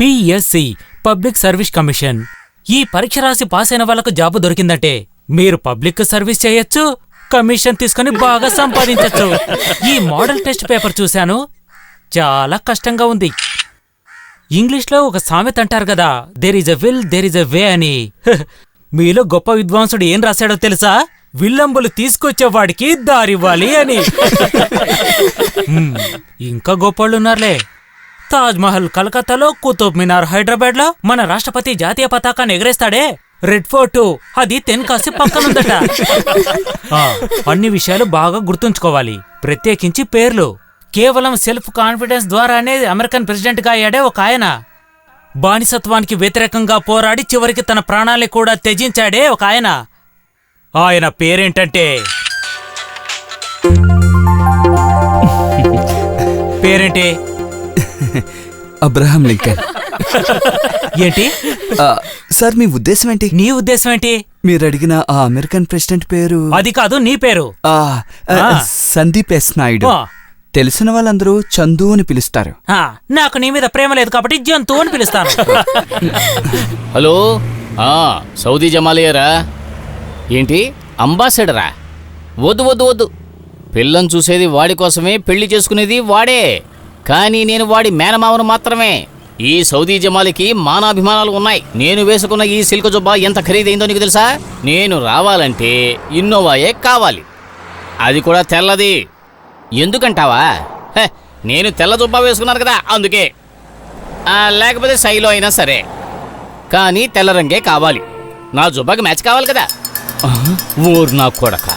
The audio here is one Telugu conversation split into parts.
PSC public service commission. ఈ పరీక్ష రాసి పాస్ అయిన వాళ్లకు జాబు దొరికిందంటే మీరు పబ్లిక్ సర్వీస్ చేయొచ్చు, కమిషన్ తీసుకుని బాగా సంపాదించచ్చు. ఈ మోడల్ టెస్ట్ పేపర్ చూశాను, చాలా కష్టంగా ఉంది. ఇంగ్లీష్లో ఒక సామెత అంటారు కదా, there is a will there is a way అని. మీలో గొప్ప విద్వాంసుడు ఏం రాశాడో తెలుసా? విల్లంబులు తీసుకొచ్చేవాడికి దారివ్వాలి అని. ఇంకా గొప్పవాళ్ళున్నారులే. తాజ్మహల్ కలకత్తాలో, కుతుబ్ మినార్ హైదరాబాద్ లో, మన రాష్ట్రపతి జాతీయ పతాకాన్ని ఎగరేస్తాడే రెడ్ ఫోర్టు, అది తెన్కాసి పక్కనుందట. అన్ని విషయాలు బాగా గుర్తుంచుకోవాలి, ప్రత్యేకించి పేర్లు. కేవలం సెల్ఫ్ కాన్ఫిడెన్స్ ద్వారానే అమెరికన్ ప్రెసిడెంట్ గా అయ్యాడే ఒక ఆయన. బానిసత్వానికి వ్యతిరేకంగా పోరాడి చివరికి తన ప్రాణాల్ని కూడా త్యజించాడే ఒక ఆయన. ఆయన పేరేంటంటే పేరేంటి? Abraham Lincoln. ఏంటి సార్, మీ ఉద్దేశం ఏంటి? నీ ఉద్దేశం ఏంటి? మీరు అడిగిన ఆ అమెరికన్ ప్రెసిడెంట్ పేరు అది కాదు, నీ పేరు. సందీప్ ఎస్ నాయుడు. తెలిసిన వాళ్ళందరూ చందు అని పిలుస్తారు. నాకు నీ మీద ప్రేమ లేదు కాబట్టి జంతు అని పిలుస్తాను. హలో, సౌదీ జమాలియారా? ఏంటి అంబాసిడరా? వద్దు వద్దు వద్దు. పిల్లని చూసేది వాడి కోసమే, పెళ్లి చేసుకునేది వాడే. కానీ నేను వాడి మేనమావను మాత్రమే. ఈ సౌదీ జమాలికి మానాభిమానాలు ఉన్నాయి. నేను వేసుకున్న ఈ సిల్క్ జుబ్బా ఎంత ఖరీదైందో నీకు తెలుసా? నేను రావాలంటే ఇన్నోవాయే కావాలి, అది కూడా తెల్లది. ఎందుకంటావా? నేను తెల్ల జుబ్బా వేసుకున్నాను కదా, అందుకే. లేకపోతే సైలో అయినా సరే, కానీ తెల్ల రంగే కావాలి. నా జుబ్బాకి మ్యాచ్ కావాలి కదా. ఊరు నా కొడక,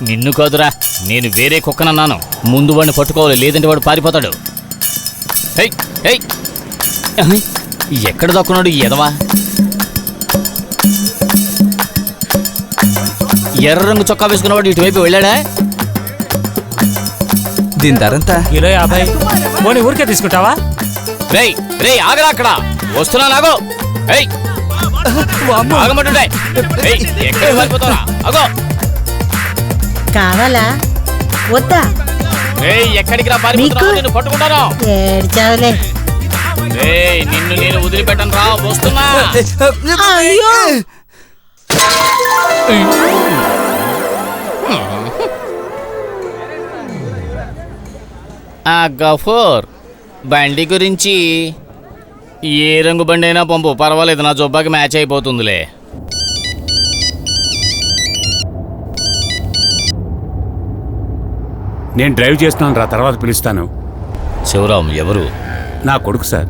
నిన్ను కాదురా, నేను వేరే కుక్కనన్నాను. ముందు వాడిని పట్టుకోవాలి, లేదంటే వాడు పారిపోతాడు. ఎక్కడ దక్కున్నాడు ఎదవా? ఎర్ర రంగు చొక్కా వేసుకున్నవాడు ఇటువైపు వెళ్ళాడా? దీని ధరంతా కిలో 50. పోనీ ఊరికే తీసుకుంటావా? రేయ్ రేయ్, ఆగరా అక్కడ, వస్తున్నా నాగో. ఆగమంటుండే, ఎక్కడ పారిపోతారా? అగో, కావాలా వద్దా? ఎక్కడికి రా, పారిపోతున్నావు, నిన్ను పట్టుకుంటాను. నిన్ను నేను వదిలిపెట్టను రా, వస్తున్నా. గఫూర్, బండి గురించి ఏ రంగు బండి అయినా పంపు, పర్వాలేదు, నా జొబ్బాకి మ్యాచ్ అయిపోతుందిలే. నేను డ్రైవ్ చేస్తున్నాను రా, తర్వాత పిలుస్తాను. శివరాం ఎవరు? నా కొడుకు సార్.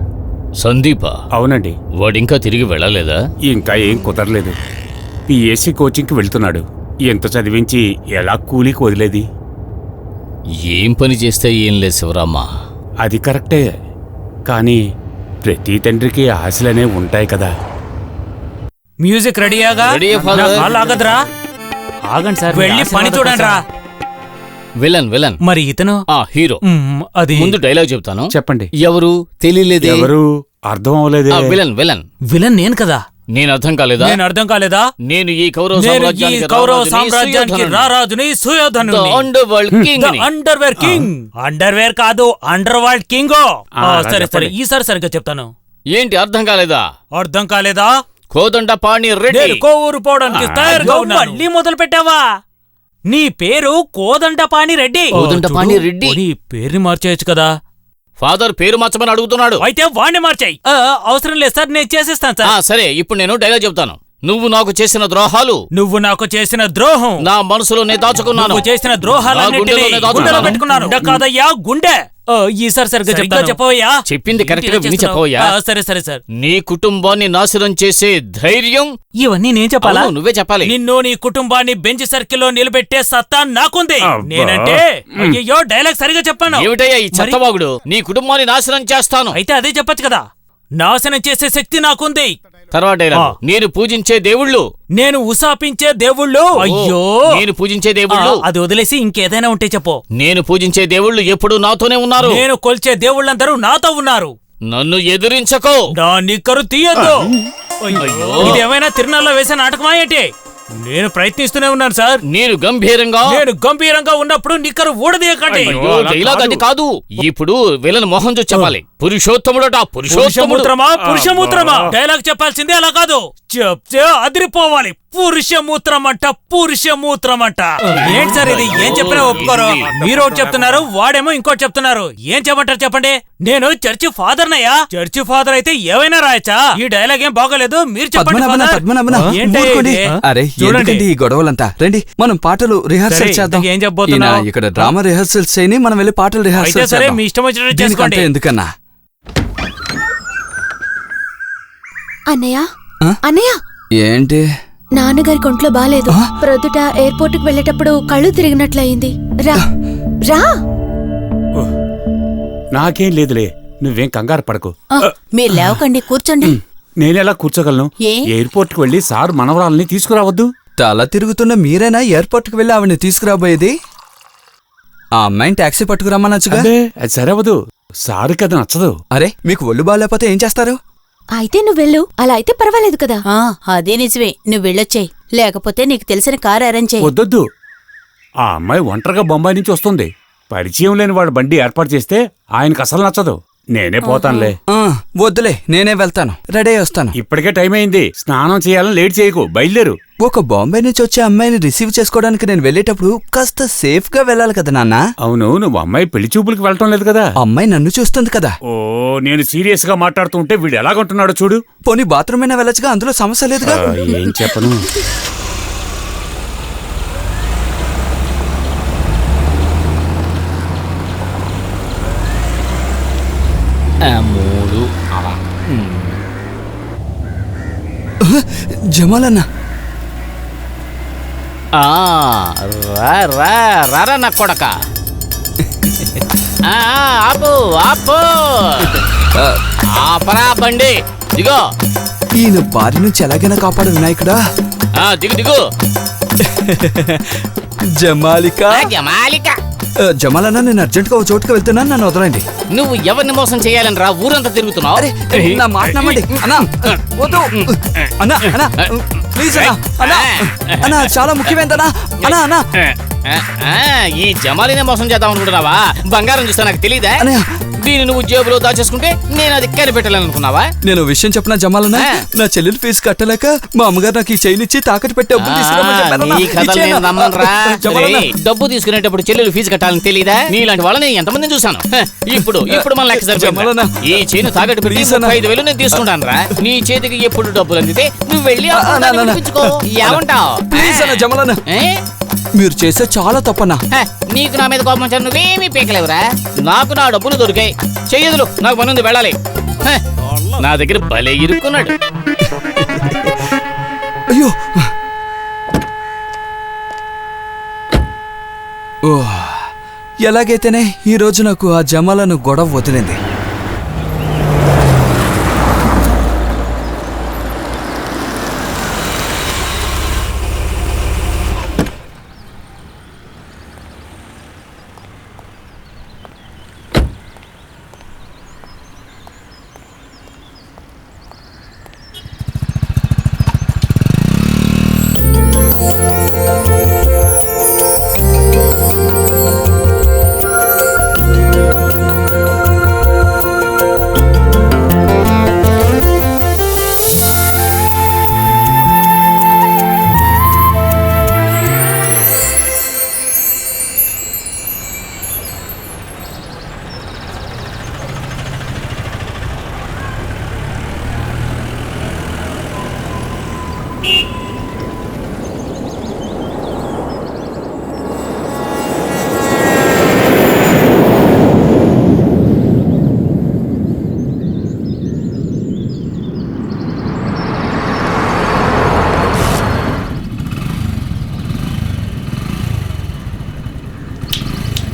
సందీపా? అవునండి. వాడింకా తిరిగి వెళ్ళలేదా? ఇంకా ఏం కుదరలేదు. పిఎస్సి కోచింగ్కి వెళ్తున్నాడు. ఎంత చదివించి ఎలా కూలీకి వదిలేది? ఏం పని చేస్తే ఏం లేదు శివరామా. అది కరెక్టే, కానీ ప్రతి తండ్రికి ఆశలనే ఉంటాయి కదా. మ్యూజిక్ రెడీయాగా? ఆగదురా. ఆగండి సార్, వెళ్ళి పని చూడండి రా. విలన్ విలన్ మరి ఇతను హీరో. అది ముందు డైలాగ్ చెప్తాను, చెప్పండి. ఎవరు తెలియలేదు? ఎవరు అర్థం అవ్వలేదు? విలన్ విలన్ విలన్ నేను కదా. నేను అర్థం కాలేదా? నేను అర్థం కాలేదా? నేను ఈ కౌరవ సామ్రాజ్యానికి రారాజుని, సుయోధను, అండర్వేర్ కింగ్. అండర్వేర్ కాదు, అండర్ వరల్డ్ కింగ్. సరే సరే, ఈసారి సరిగ్గా చెప్తాను. ఏంటి అర్థం కాలేదా? అర్థం కాలేదా? కోదండపాణి రెడ్డి. కోవూరు పోవడానికి తయారుగా ఉన్నాను. మళ్ళీ మొదలు పెట్టావా? నీ పేరు కోదండపాణి రెడ్డి. కోదండపాణి రెడ్డి, నీ పేరుని మార్చేయచ్చు కదా. ఫాదర్ పేరు మార్చమని అడుగుతున్నాడు. అయితే వాణ్ణి మార్చాయి. అవసరం లేదు సార్, నేను చేసేస్తాను సార్. సరే, ఇప్పుడు నేను డైలాగ్ చెప్తాను. నువ్వు నాకు చేసిన ద్రోహాలు, నువ్వు నాకు చేసిన ద్రోహం నా మనసులోనే దాచుకున్నాను. నువ్వు చేసిన ద్రోహాలన్నిటినీ గుండెలో పెట్టుకున్నాను. కాదయ్యా, గుండె. ఈసారి సరిగ్గా చెప్పవయ్యా. చెప్పింది కరెక్ట్ గా విని చెప్పవయ్యా. సరే సరే సార్. నీ కుటుంబాన్ని నాశనం చేసే ధైర్యం ఇవన్నీ నేను చెప్పాలా? నువ్వే చెప్పాలి. నిన్ను, నీ కుటుంబాన్ని బెంచ్ సర్కిల్లో నిలబెట్టే సత్తా నాకుంది. నేనంటే అయ్యో డైలాగ్ సరిగా చెప్పాను. ఏమిటయ్యా ఈ చెత్తవాగుడు? నీ కుటుంబాన్ని నాశనం చేస్తాను. అయితే అదే చెప్పచ్చు కదా. నాశనం చేసే శక్తి నాకుంది. తర్వాత డైలాగ్, నేను పూజించే దేవుళ్ళు, నేను ఉసాపించే దేవుళ్ళు. అయ్యో, నేను పూజించే దేవుళ్ళు. అది వదిలేసి ఇంకేదైనా ఉంటే చెప్పు. నేను పూజించే దేవుళ్ళు ఎప్పుడూ నాతోనే ఉన్నారు. నేను కొల్చే దేవుళ్ళందరూ నాతో ఉన్నారు. నన్ను ఎదిరించకో. నా నిక్కరు తీయద్దు. ఇదేమైనా తిరునాళ్ళలో వేసే నాటకమా ఏంటి? నేను ప్రయత్నిస్తూనే ఉన్నాను సార్. నేను గంభీరంగా ఉన్నప్పుడు నిక్కరు ఊడదీయకండి. అయ్యో, అలా డైలాగ్ అది కాదు. ఇప్పుడు విలన్ మోహన్ చూసి చెప్పాలి. పురుషోత్తముడట, పురుషమూత్రమా పురుషమూత్రమా డైలాగ్ చెప్పాల్సిందే, అలా కాదు. చెప్తే అదిరిపోవాలి. పురుషమూత్రమంట పురుషమూత్రమంట. ఏంటి సార్ ఇది? ఏం చెప్పినా ఒప్పుకోరు. మీరు ఒకటి చెప్తున్నారు, వాడేమో ఇంకోటి చెప్తున్నారు. ఏం చెప్పంటారు చెప్పండి? నేను చర్చి ఫాదర్ నయ్యా. చర్చి ఫాదర్ అయితే ఏవైనా రాయచ్చా? ఈ డైలాగ్ ఏం బాగోలేదు, మీరు చెప్పండి. పద్మనాభన, ఫాదర్. పద్మనాభన, ఏంటి ఊరుకోండి. ఇది? అరే ఎందుకండి ఈ గొడవలంతా? రండి మనం పాటలు రిహార్సల్ సరే, చేద్దాం. ఏం చెప్పబోతున్నావు? ఈయన ఇక్కడ డ్రామా రిహార్సల్స్ చేయని మనం వెళ్ళి పాటలు అయితే రిహార్సల్ సరే, చేద్దాం. మీ ఇష్టం వచ్చినట్టు దీనికంటే చేసుకోండి. ఎందుకన్నా? అన్నయ్య ఆ? అన్నయ్య, ఏంటి? నాన్నగారి కొంట్లో బాలేదు. ప్రొద్దుట ఎయిర్పోర్ట్ కు వెళ్ళేటప్పుడు కళ్ళు తిరిగినట్లయింది. రా రా. నాకేం లేదులే, నువ్వేం కంగారు పడకు. మీరు లేవకండి, కూర్చోండి. నేనెలా కూర్చోగలను? ఏ? ఎయిర్పోర్ట్ కి వెళ్లి సార్ మనవరాల్ని తీసుకురావద్దు. తల తిరుగుతున్న మీరైనా ఎయిర్పోర్ట్ కి వెళ్ళి ఆవిడని తీసుకురాబోయేది? ఆ అమ్మాయిని టాక్సీ పట్టుకురమ్మనొచ్చుగా. అదే అది సరవదు, సారుకి అది నచ్చదు. అరే మీకు ఒళ్ళు బాగాలేకపోతే ఏం చేస్తారు? అయితే నువ్వు వెళ్ళు. అలా అయితే పర్వాలేదు కదా. అదే నిజమే, నువ్వు వెళ్ళొచ్చాయి. లేకపోతే నీకు తెలిసిన కారు అరేంజ్ చేయి. వద్దొద్దు, ఆ అమ్మాయి ఒంటరిగా బొంబాయి నుంచి వస్తుంది. పరిచయం లేని వాడు బండి ఏర్పాటు చేస్తే ఆయనకు అసలు నచ్చదు. నేనే పోతానులే. ఆ, వద్దులే, నేనే వెళ్తాను. రెడీ అయి వస్తాను. ఇప్పటికే టైం అయింది, స్నానం చేయాలని లేట్ చేయకు, బయలుదేరు. ఒక బాంబే నుంచి వచ్చే అమ్మాయిని రిసీవ్ చేసుకోవడానికి నేను వెళ్ళేటప్పుడు కాస్త సేఫ్ గా వెళ్ళాలి కదా నాన్న. అవును, నువ్వు అమ్మాయి పెళ్లి చూపులకు వెళ్ళటం లేదు కదా. అమ్మాయి నన్ను చూస్తుంది కదా. ఓ, నేను సీరియస్ గా మాట్లాడుతుంటే వీడు ఎలాగంటున్నాడో చూడు. పోనీ బాత్రూమ్ అయినా వెళ్ళొచ్చుగా, అందులో సమస్య లేదుగా. ఏం చెప్పను. మూడు జమాలన్న, రారా నా కొడక. ఆపు ఆపు, ఆపరా బండి, దిగో. ఈయన భార్య నుంచి ఎలాగైనా కాపాడు వినాయకుడా. దిగు దిగు. జమాలిక, జమాలిక, జమాలన్న, నేను అర్జెంట్ గా ఒక చోటుకు వెళ్తున్నాను, నన్ను వదలండి. నువ్వు ఎవరిని మోసం చేయాలని రా ఊరంతా తిరుగుతున్నావు? అరే నా మాట నమ్మండి అన్నా. వద్దు అన్నా, అన్నా ప్లీజ్ అన్నా, అన్నా అన్నా, చాలా ముఖ్యమైనదన్నా. అన్నా అన్నా, ఈ జమాలినే మోసం చేద్దాం అనుకుంటున్నావా? బంగారం చూస్తా నాకు తెలీదా? అన్నయ్య. దీన్ని నువ్వు జేబులో దాచేసుకుంటే నేను అది కనిపెట్టాలనుకున్నావా? నేను విషయం చెప్పిన జమాలన్న, నా చెల్లెలు ఫీజు కట్టలేక మా అమ్మగారు నాకు ఈ చైన్ ఇచ్చి తాకట్టు పెట్టి డబ్బులు తీసుకురమ్మని చెప్పారన్నా. నీ కథలు నేను నమ్మనురా. జమాలన్న. రేయ్, డబ్బు తీసుకునేటప్పుడు చెల్లెలు ఫీజు కట్టాలని తెలీదా? నీలాంటి వాళ్ళని ఎంతమందిని చూసాను. ఇప్పుడు మన లెక్క సరిపోయిందా? జమాలన్న. ఈ చైన్ తాకట్టు పెట్టి ప్లీజ్ అన్న. 35,000 నేను తీసుకుంటాను రా. నీ చేతికి ఎప్పుడు డబ్బులు అందితే నువ్వు వెళ్ళి ఆ అన్న, ఫోటోని అన్న. విడిపించుకో. ఏమంటావ్? ప్లీజ్ అన్న జమాలన్న, ఏ? మీరు చేసే చాలా తప్పన్నా. నీకు నా మీద కోపం వచ్చాను, నువ్వేమీ పీకలేవురా. నాకు నా డబ్బులు దొరికాయి, చెయ్యదులు, నాకు పనుంది, వెళ్ళాలి. నా దగ్గర భలే ఇరుక్కున్నాడు. అయ్యో, ఓ ఎలాగైతేనే ఈ రోజు నాకు ఆ జమాలను గొడవ వదిలింది.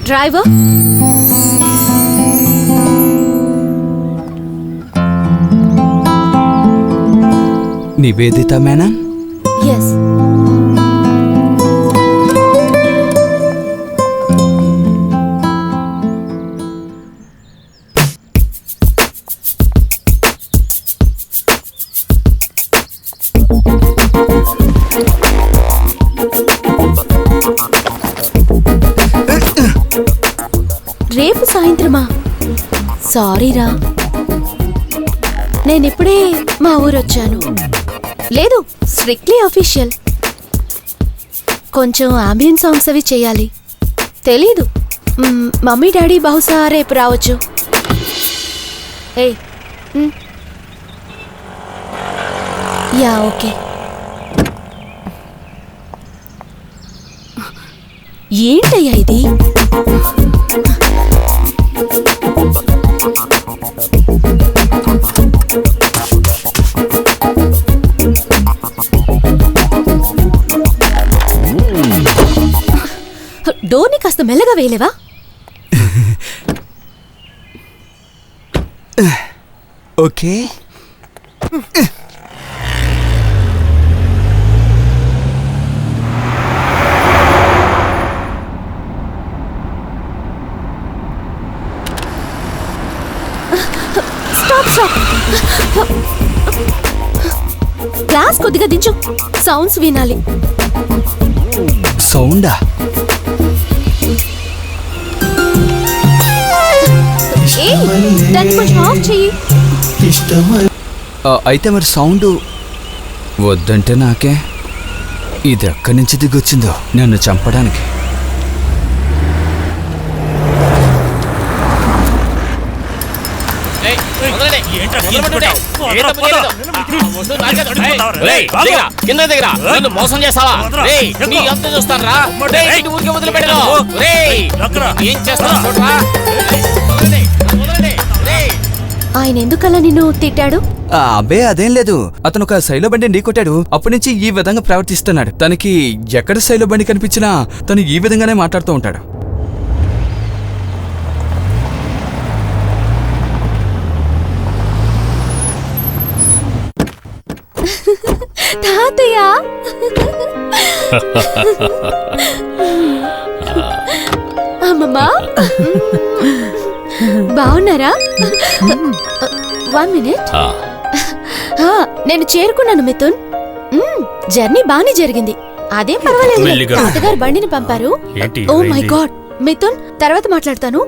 డ్రైవర్, నివేదిత మేనన్. ఎస్. సారీరా, నేనిప్పుడే మా ఊరొచ్చాను. లేదు, స్ట్రిక్ట్లీ అఫీషియల్. కొంచెం అంబియన్ సాంగ్స్ అవి చేయాలి. తెలీదు, మమ్మీ డాడీ బహుశా రేపు రావచ్చు. ఏయ్, యా ఓకే. ఏంటయ్యా ఇది? డోర్ని కాస్త మెల్లగా వేయలేవా? ఓకే. Stop stop. గ్లాస్ కొద్దిగా దించు, సౌండ్స్ వినాలి. సౌండా? ఏయ్, దాన్ని కొంచెం ఆఫ్ చెయ్యి. అయితే మరి సౌండ్ వద్దంటే నాకే. ఇది ఎక్కడి నుంచి దిగొచ్చిందో నన్ను చంపడానికి. కింద దగ్గర నన్ను మోసం చేస్తావా? నీ అంత చూస్తాను రా. ఊరికి వదిలిపెట్టను. ఏం చేస్తాను చూడరా. ఆయన ఎందుకలా నిన్ను తిట్టాడు? అబ్బే అదేం లేదు, అతను ఒక శైలో బండి ఢీకొట్టాడు. అప్పటి నుంచి ఈ విధంగా ప్రవర్తిస్తున్నాడు. తనకి ఎక్కడ శైలో బండి కనిపించినా తను ఈ విధంగానే మాట్లాడుతూ ఉంటాడు. తాతయ్య, అమ్మమ్మా, బాగున్నారా? 1 మినిట్. నేను చేరుకున్నాను మిథున్. జర్నీ బానే జరిగింది, అదేం పర్వాలేదు. తాతగారు బండిని పంపారు. ఓ మై గాడ్ మిథున్, తర్వాత మాట్లాడతాను.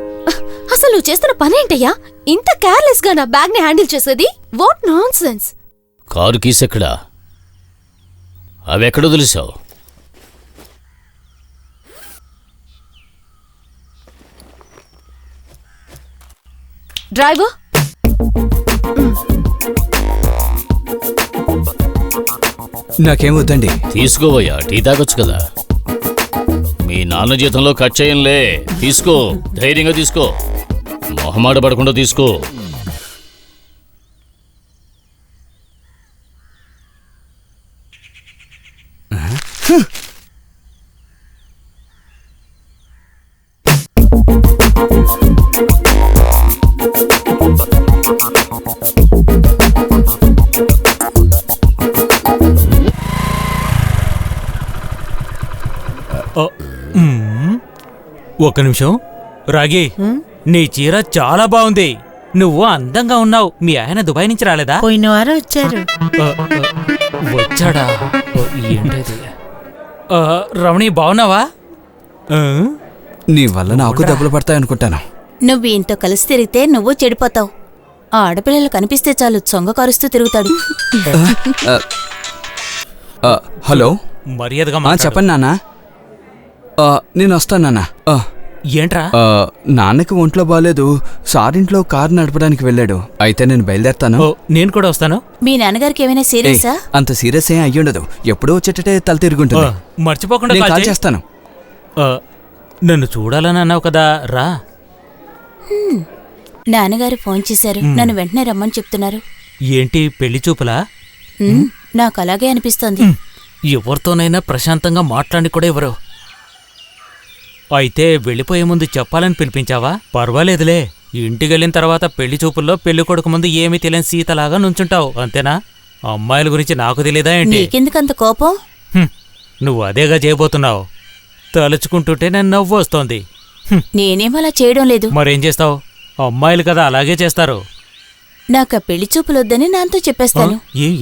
అసలు నువ్వు చేస్తున్న పనేంటయ్యా? ఇంత కేర్లెస్ గా నా బ్యాగ్ ని హ్యాండిల్ చేసేది? What non sense. Car keys ఎక్కడా? అవి ఎక్కడ వదిలేసావు? డ్రైవర్, నాకేం వద్దండి. తీసుకోవయ్యా, టీ తాగొచ్చు కదా. మీ నాన్న జీతంలో కట్ చేయంలే. తీసుకో, ధైర్యంగా తీసుకో, మొహమాట పడకుండా తీసుకో. ఒక్క నిమిషం. రాగి, నీ చీర చాలా బాగుంది. నువ్వు అందంగా ఉన్నావు. మీ ఆయన దుబాయ్ నుంచి రాలేదా? పోయిన వారం వచ్చారు. వచ్చాడా? ఏంటది? రమణి, బాగున్నావా? నీ వల్ల నాకు దెబ్బలు పడతాయనుకుంటాను. నువ్వు ఈయనతో కలిసి తిరిగితే నువ్వు చెడిపోతావు. ఆ ఆడపిల్లలు కనిపిస్తే చాలు చొంగ కారుస్తూ తిరుగుతాడు. హలో, మర్యాదగా చెప్పండి నాన్న. నేను వస్తాను నాన్న. ఏంట్రా? నాన్నకి ఒంట్లో బాగాలేదు, సారింట్లో కారు నడపడానికి వెళ్ళాడు. అయితే నేను బయలుదేరతాను. నేను కూడా వస్తాను. మీ నాన్నగారికి ఏమైనా సీరియసా? అంత సీరియస్ ఏం అయ్యుండదు. ఎప్పుడో వచ్చేటట్టే తల తిరుగుంటుంది. మర్చిపోకుండా నేను కాల్ చేస్తాను. నన్ను చూడాలని అన్నావు కదా, రా. నాన్నగారు ఫోన్ చేశారు, నన్ను వెంటనే రమ్మని చెప్తున్నారు. ఏంటి, పెళ్లి చూపులా? నాకు అలాగే అనిపిస్తోంది. ఎవరితోనైనా ప్రశాంతంగా మాట్లాడి కూడా ఎవరు. అయితే వెళ్ళిపోయే ముందు చెప్పాలని పిలిపించావా? పర్వాలేదులే. ఇంటికెళ్ళిన తర్వాత పెళ్లి చూపుల్లో పెళ్లి కొడుకు ముందు ఏమీ తెలియని సీతలాగా నుంచుంటావు, అంతేనా? అమ్మాయిల గురించి నాకు తెలియదా ఏంటి? నీకెందుకంత కోపం? నువ్వు అదేగా చేయబోతున్నావు. తలుచుకుంటుంటే నేను నవ్వు వస్తోంది. నేనేమలా చేయడం లేదు. మరేం చేస్తావు? అమ్మాయిలు కదా, అలాగే చేస్తారు. నాకు ఆ పెళ్లి చూపులొద్దని నాతో చెప్పేస్తాను.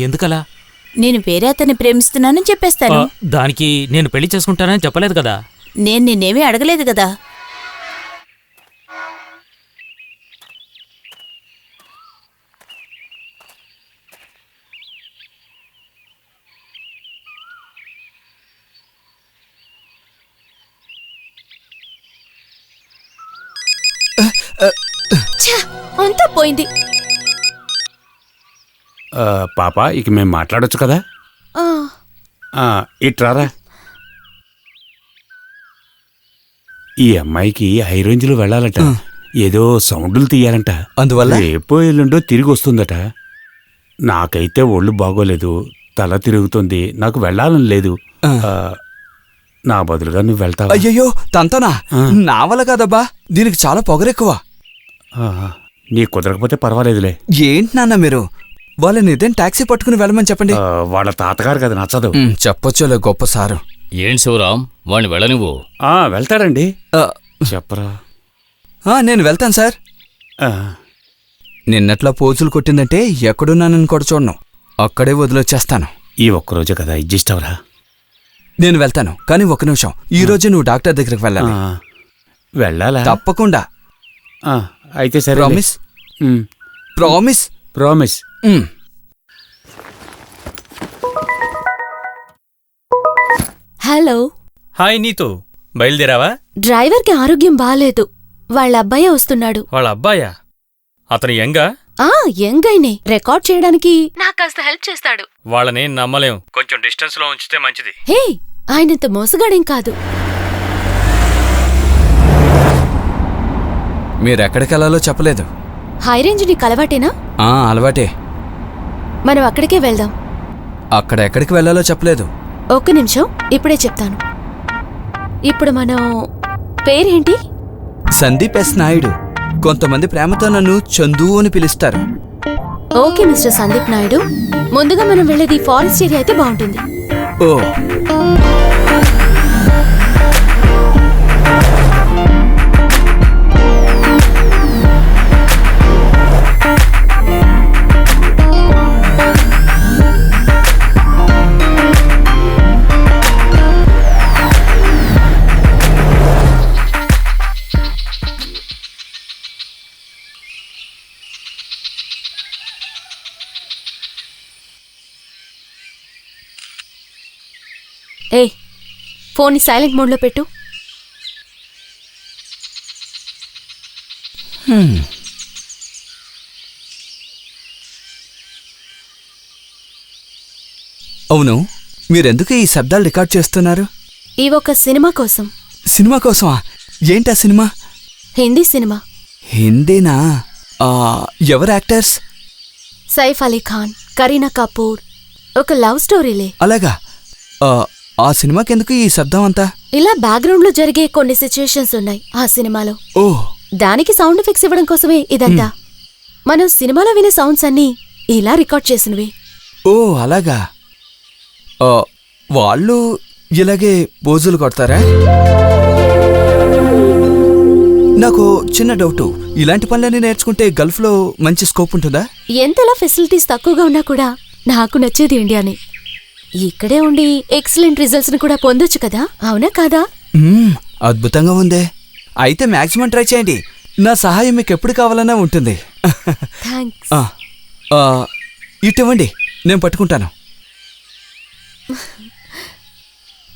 ఎందుకలా? నేను వేరే అతన్ని ప్రేమిస్తున్నానని చెప్పేస్తాను. దానికి నేను పెళ్లి చేసుకుంటానని చెప్పలేదు కదా. నేను నిన్నేమీ అడగలేదు కదా. అంతా పోయింది. పాప ఇక మేము మాట్లాడొచ్చు కదా? ఆ, ఇట్రారా. ఈ అమ్మాయికి హై రేంజ్లో వెళ్ళాలట, ఏదో సౌండ్లు తీయాలంట. అందువల్ల రేపో ఎల్లుండో తిరిగి వస్తుందట. నాకైతే ఒళ్ళు బాగోలేదు, తల తిరుగుతుంది, నాకు వెళ్ళాలని లేదు. నా బదులుగా నువ్వు వెళ్తావా? అయ్యయ్యో తంతనా, నా వల్ల కాదబ్బా, దీనికి చాలా పొగరెక్కువ. నీ కుదరకపోతే పర్వాలేదులే. ఏంటి నాన్న మీరు, వాళ్ళని ఇదేం టాక్సీ పట్టుకుని వెళ్ళమని చెప్పండి. వాళ్ళ తాతగారు కదా, నచ్చదు. చెప్పొచ్చులే గొప్ప సారు. ఏంటి శివరాం, వాణ్ణి వెళ్ళనివ్వు. వెళ్తాడండి. చెప్పరా. నేను వెళ్తాను సార్. నిన్నట్లా పోజులు కొట్టిందంటే ఎక్కడున్నానని కూడా చూడను, అక్కడే వదిలొచ్చేస్తాను. ఈ ఒక్కరోజే కదా, అడ్జస్ట్ అవరా. నేను వెళ్తాను, కానీ ఒక్క నిమిషం. ఈ రోజు నువ్వు డాక్టర్ దగ్గరికి వెళ్ళాలి. వెళ్ళాలా? తప్పకుండా. అయితే సరే. Promise? Promise? Promise. Hello. Hi Neetu, బయలుదేరావా? డ్రైవర్కి ఆరోగ్యం బాలేదు, వాళ్ళ అబ్బాయే వస్తున్నాడు. వాళ్ళ అబ్బాయా? అతను యంగా? యంగైనే. రికార్డ్ చేయడానికి నాకు కాస్త హెల్ప్ చేస్తాడు. వాళ్ళని నమ్మలేం, కొంచెం డిస్టెన్స్ లో ఉంచితే మంచిది. హే, ఆయనంత మోసగాడేం కాదు. మీరెక్కడికి వెళ్ళాలో చెప్పలేదు. హై రేంజ్ నీకు అలవాటేనా? అలవాటే. మనం అక్కడికే వెళ్దాం. అక్కడ ఎక్కడికి వెళ్ళాలో చెప్పలేదు. ఒక్క నిమిషం, ఇప్పుడే చెప్తాను. ఇప్పుడు మనం పేరేంటి? సందీప్ ఎస్ నాయుడు. కొంతమంది ప్రేమతో నన్ను చందు అని పిలుస్తారు. ఓకే మిస్టర్ సందీప్ నాయుడు, ముందుగా మనం వెళ్ళేది ఫారెస్ట్ ఏరియా అయితే బాగుంటుంది. ఓ, ఫోన్ సైలెంట్ మోడ్లో పెట్టు. అవును, మీరెందుకు ఈ శబ్దాలు రికార్డ్ చేస్తున్నారు? ఈ ఒక సినిమా కోసం. సినిమా కోసమా? ఏంటా సినిమా? హిందీ సినిమా. హిందీనా? ఎవరు యాక్టర్స్? సైఫ్ అలీ ఖాన్, కరీనా కపూర్. ఒక లవ్ స్టోరీలే. అలాగా? ఆ సినిమాకెందుకు ఈ శబ్దం అంతా? ఇలా బ్యాక్గ్రౌండ్ లో జరిగే కొన్ని సిచ్యుయేషన్స్ ఉన్నాయి ఆ సినిమాలో. ఓ, దానికి సౌండ్ ఎఫెక్ట్స్ ఇవ్వడం కోసమే ఇదంతా. మనం సినిమాలో వినే సౌండ్స్ అన్నీ ఇలా రికార్డ్ చేసినవి. ఓ అలాగా. వాళ్ళు ఇలాగే పోజులు కొడతారా? నాకు చిన్న డౌటు, ఇలాంటి పనులన్నీ నేర్చుకుంటే గల్ఫ్లో మంచి స్కోప్ ఉంటుందా? ఎంతలా ఫెసిలిటీస్ తక్కువగా ఉన్నా కూడా నాకు నచ్చేది ఇండియానే. ఇక్కడే ఉండి ఎక్సలెంట్ రిజల్ట్స్ ని కూడా పొందొచ్చు కదా, అవునా కాదా? అద్భుతంగా ఉందే. అయితే మాక్సిమం ట్రై చేయండి. నా సహాయం మీకు ఎప్పుడు కావాలన్నా ఉంటుంది. థాంక్స్. ఇటువండి, నేను పట్టుకుంటాను.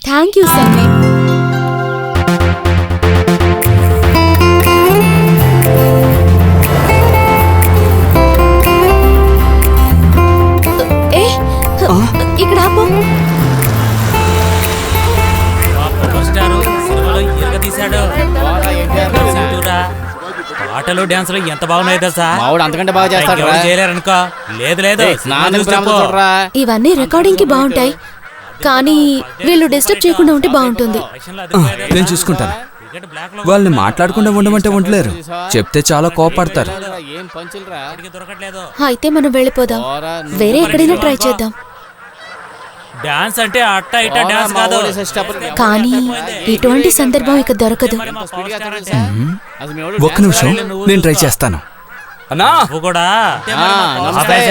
Thank you Sandeep. ఇక్కడ ఆపు. ఆటలు డాన్సులు ఎంత బాగున్నాయి తెలుసా? మావాడు అంతకంటే బాగా చేస్తాడు. చేయలేరనుకో. లేదు లేదు, ఇవన్నీ రికార్డింగ్ కి బాగుంటాయి, కానీ వీళ్ళు డిస్టర్బ్ చేయకుండా ఉంటే బాగుంటుంది. నేను చూసుకుంటాను. వాళ్ళని మాట్లాడకుండా ఉండమంటే ఉండలేరు, చెప్తే చాలా కోపడతారు. అయితే మనం వెళ్ళిపోదాం, వేరే ఎక్కడైనా ట్రై చేద్దాం. డాన్స్ అంటే అట్ట ఇట్ట డాన్స్ కాదు. కానీ ఇటువంటి సందర్భం ఇక దొరకదు. ఒక్క నిమిషం, నేను ట్రై చేస్తాను. అన్నా, నువ్వు కూడా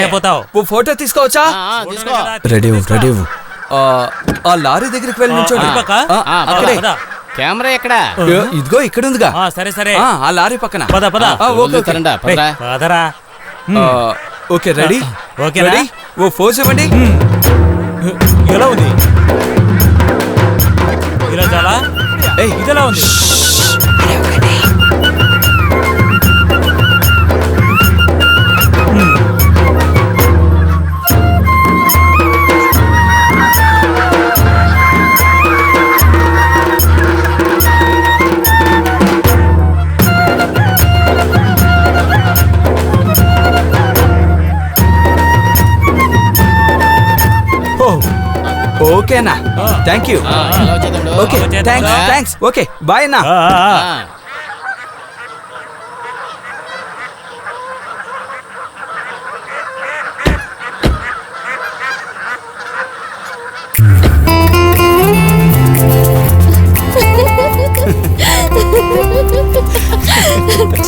అయిపోతావు. ఫోటో తీసుకోవచ్చా? Ready ready. ఆ లారీ దగ్గరికి వెళ్ళి నుంచోండి. అక్కడే. కెమెరా ఎక్కడ? ఇదిగో ఇక్కడ ఉందిగా. సరే సరే, ఆ లారీ పక్కన. పద పద. Okay ready. Okay ready. ఓ ఫోజ్ ఇవ్వండి. ఎలా ఉంది? ఇలా చాలా ఇదెలా ఉంది? ఓకే అన్నా, థ్యాంక్ యూ. ఎలా వచ్చేదండు? Okay, thanks thanks. Okay, bye అన్నా.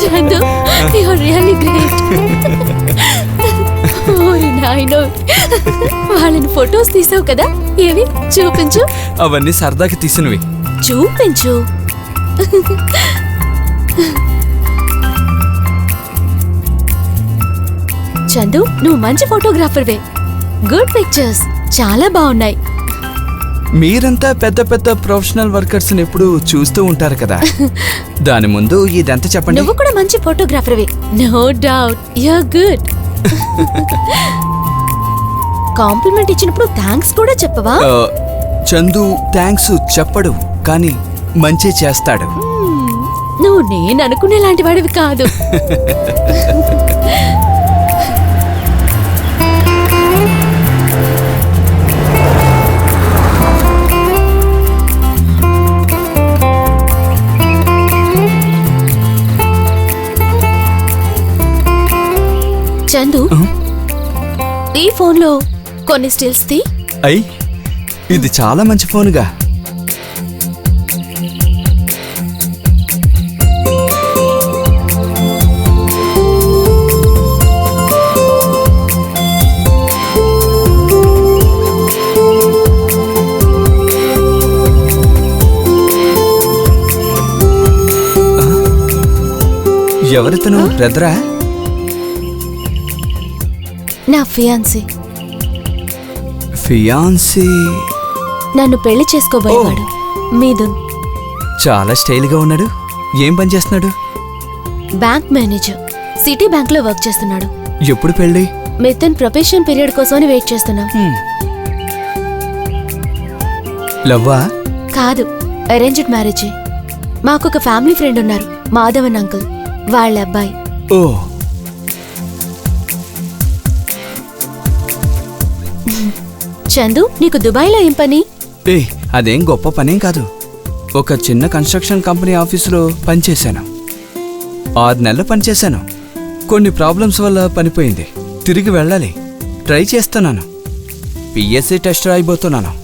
Chandu, you're really great. ఓరి నాయనో, వాళ్ళని ఫొటోస్ తీసావు కదా, ఏవి చూపించు. అవన్నీ సరదాకి తీసినవి. చూపించు. చందు, నువ్వు మంచి ఫోటోగ్రాఫర్వే. గుడ్ పిక్చర్స్, చాలా బాగున్నాయి. మీరంతా పెద్ద పెద్ద ప్రొఫెషనల్ వర్కర్స్ ఎప్పుడు చూస్తూ ఉంటారు కదా, దాని ముందు ఇదంతా చెప్పండి. నువ్వు కూడా మంచి ఫోటోగ్రాఫర్వే, no doubt. You're good. Compliment ఇచ్చినప్పుడు థ్యాంక్స్ కూడా చెప్పవా? చందు థ్యాంక్స్ చెప్పడు, కానీ మంచి చేస్తాడు. నువ్వు నేను అనుకునే లాంటి వాడివి కాదు. చందు, ఈ ఫోన్లో కొన్ని స్టిల్స్ తీ. అయ్, ఇది చాలా మంచి ఫోన్గా. ఎవరితను? బ్రదరా? నా ఫియాన్సీ. ఫియాన్సీ? నన్ను పెళ్లి చేసుకోబోయేవాడు మిథున్. చాలా స్టైల్గా ఉన్నాడు. ఏం పని చేస్తున్నాడు? బ్యాంక్ మేనేజర్, సిటీ బ్యాంక్ లో వర్క్ చేస్తున్నాడు. ఎప్పుడు పెళ్ళి? మిథున్ ప్రొఫెషన్ పీరియడ్ కోసమని వెయిట్ చేస్తున్నాం. లవ్వా? కాదు, అరేంజ్డ్ మ్యారేజే. మాకొక ఫ్యామిలీ ఫ్రెండ్ ఉన్నారు, మాధవన్ అంకుల్, వాళ్ళ అబ్బాయి. ఓ, చందు, నీకు దుబాయ్లో ఏం పని? ఏ అదేం గొప్ప పనేం కాదు. ఒక చిన్న కన్స్ట్రక్షన్ కంపెనీ ఆఫీసులో పనిచేశాను. 6 నెలలు పనిచేశాను. కొన్ని ప్రాబ్లమ్స్ వల్ల పనిపోయింది. తిరిగి వెళ్ళాలి. ట్రై చేస్తున్నాను. పిఎస్సి టెస్ట్ రాయిపోతున్నాను.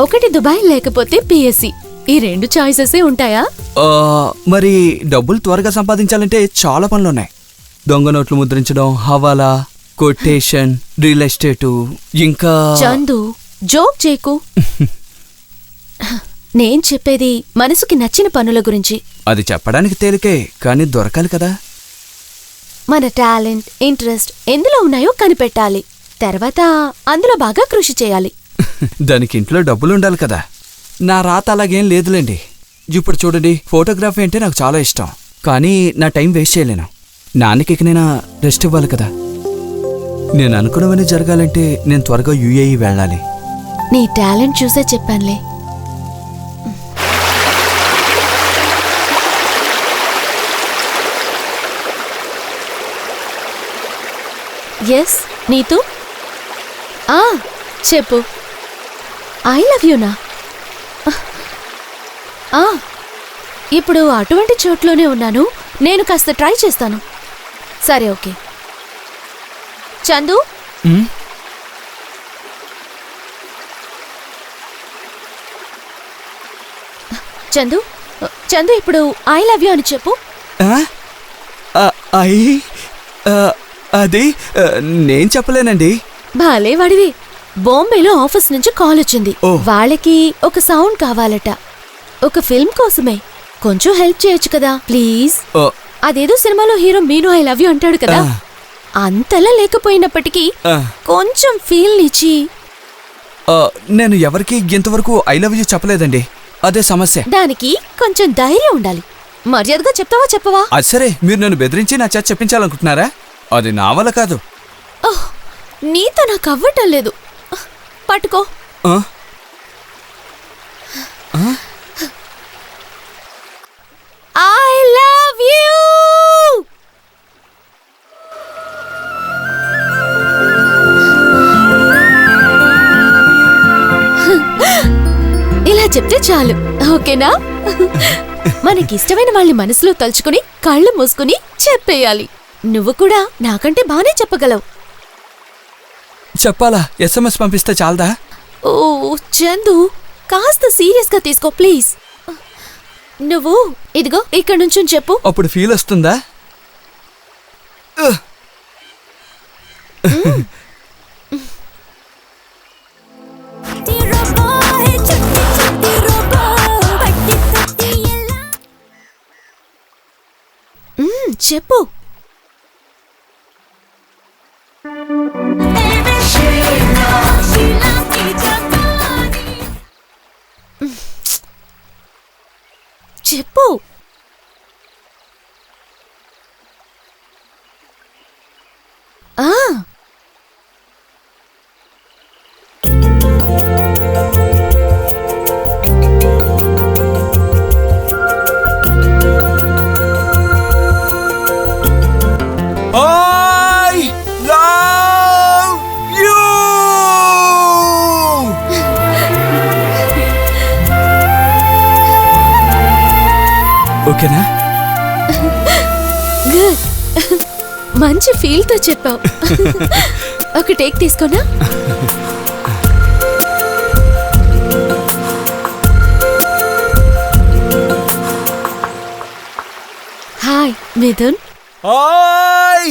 ఒకటి దుబాయ్, లేకపోతే పిఎస్సి. ఈ 2 చాయిసెసే ఉంటాయా? మరి డబ్బులు త్వరగా సంపాదించాలంటే చాలా పనులున్నాయి. దొంగ నోట్లు ముద్రించడం, హవాలా, కొటేషన్, రియల్ ఎస్టేటు, ఇంకా... చందు, జోక్ చేయకు. నేను చెప్పేది మనసుకి నచ్చిన పనుల గురించి. అది చెప్పడానికి తేలికే, కానీ దొరకాలి కదా. మన టాలెంట్, ఇంట్రెస్ట్ ఎందులో ఉన్నాయో కనిపెట్టాలి. తర్వాత అందులో బాగా కృషి చేయాలి. దానికి ఇంట్లో డబ్బులు ఉండాలి కదా. నా రాత అలాగేం లేదులేండి. ఇప్పుడు చూడండి, ఫోటోగ్రఫీ అంటే నాకు చాలా ఇష్టం, కానీ నా టైం వేస్ట్ చేయలేను. నాన్నకి నేను రెస్ట్ ఇవ్వాలి కదా. నేను అనుకున్నవన్నీ జరగాలంటే నేను త్వరగా యుఏఈ వెళ్ళాలి. నీ టాలెంట్ చూసే చెప్పానులే. ఎస్ నీతు, చెప్పు. ఐ లవ్ యూనా? ఇప్పుడు అటువంటి చోట్లోనే ఉన్నాను. నేను కాస్త ట్రై చేస్తాను. సరే, ఓకే. చందు, చందు, చందు, ఇప్పుడు ఐ లవ్ యూ అని చెప్పు. అది నేను చెప్పలేనండి. బాలే వాడివి. బాంబేలో ఆఫీస్ నుంచి కాల్ వచ్చింది. వాళ్ళకి ఒక సౌండ్ కావాలట, ఒక ఫిల్మ్ కోసమే. కొంచెం హెల్ప్ చేయొచ్చు కదా ప్లీజ్. అదేదో సినిమాలో హీరో మీను ఐ లవ్ యూ అంటాడు కదా, అంతలా లేకపోయినప్పటికీ కొంచెం ఫీల్ నిచ్చి. నేను ఎవరికి ఇంతవరకు ఐ లవ్ యూ చెప్పలేదండి, అదే సమస్య. దానికి కొంచెం ధైర్యం ఉండాలి. మర్యాదగా చెప్తావా చెప్పవా? అది సరే, మీరు నన్ను బెదిరించి నా చేత చెప్పించాలనుకుంటున్నారా? అది నా వల్ల కాదు. నీతో నాకు అవ్వటం లేదు. పట్టుకో. I love you. చాలు, ఓకేనా? మనకిష్టమైన వాళ్ళని మనసులో తలుచుకుని కళ్ళు మూసుకుని చెప్పేయాలి. నువ్వు కూడా నాకంటే బానే చెప్పగలవు. చెప్పాలా? SMS పంపిస్తే చాలదా? ఓ చందు, కాస్త సీరియస్ గా తీసుకో ప్లీజ్. నువ్వు ఇదిగో ఇక్కడ నుంచి చెప్పు. అప్పుడు ఫీల్ వస్తుందా? చెప్పు. చెప్పు. ఆ I love you. ఓకేనా? గుడ్. మంచి ఫీల్ తో చెప్పావు. ఒక టేక్ తీసుకోనా? Hi Mithun. I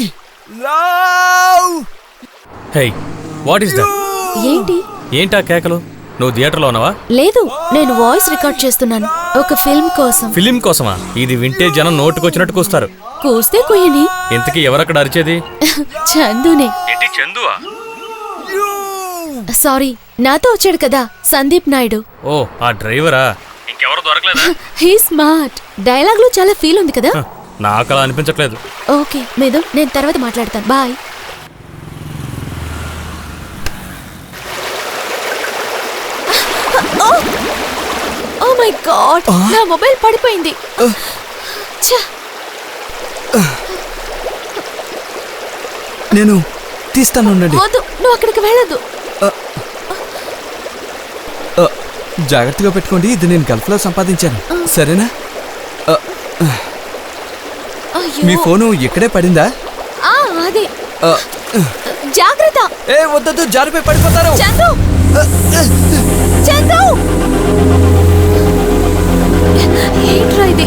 love hey what is that? ఏంటి? ఏంటా కేకలు? నువ్వు థియేటర్లో ఉన్నావా? లేదు, నేను వాయిస్ రికార్డ్ చేస్తున్నాను ఒక ఫిల్మ్ కోసం. ఫిలిం కోసమా? ఇది వింటే జనం నోటుకొచ్చినట్టు కూస్తారు. కూస్తే కుయ్యని. ఇంతకీ ఎవరక్కడ అరిచేది? చందునే. ఏంటి చందువా? సారీ, నాతో వచ్చాడు కదా సందీప్ నాయుడు. ఓ ఆ డ్రైవరా? ఇంకెవరు దొరకలేదా? He smart. డైలాగ్ లో చాలా ఫీల్ ఉంది కదా. నాకు అలా అనిపించట్లేదు. ఓకే మిథున్, నేను తర్వాత మాట్లాడతాను. బాయ్. ఓ మై గాడ్, నా మొబైల్ పడిపోయింది. ఛ! నేను తీస్తాను, ఉండండి. వద్దు, నువ్వు అక్కడికి వెళ్ళొద్దు. జాగ్రత్తగా పెట్టుకోండి. ఇది నేను గల్ఫ్లో సంపాదించాను, సరేనా? అయ్యో. మీ ఫోను ఇక్కడే పడిందా? ఆ, అదే. జాగ్రత్త. ఏ వద్దొద్దు, జారిపోయి పడిపోతారు. చందు, చందు, ఏంట్రా ఇది?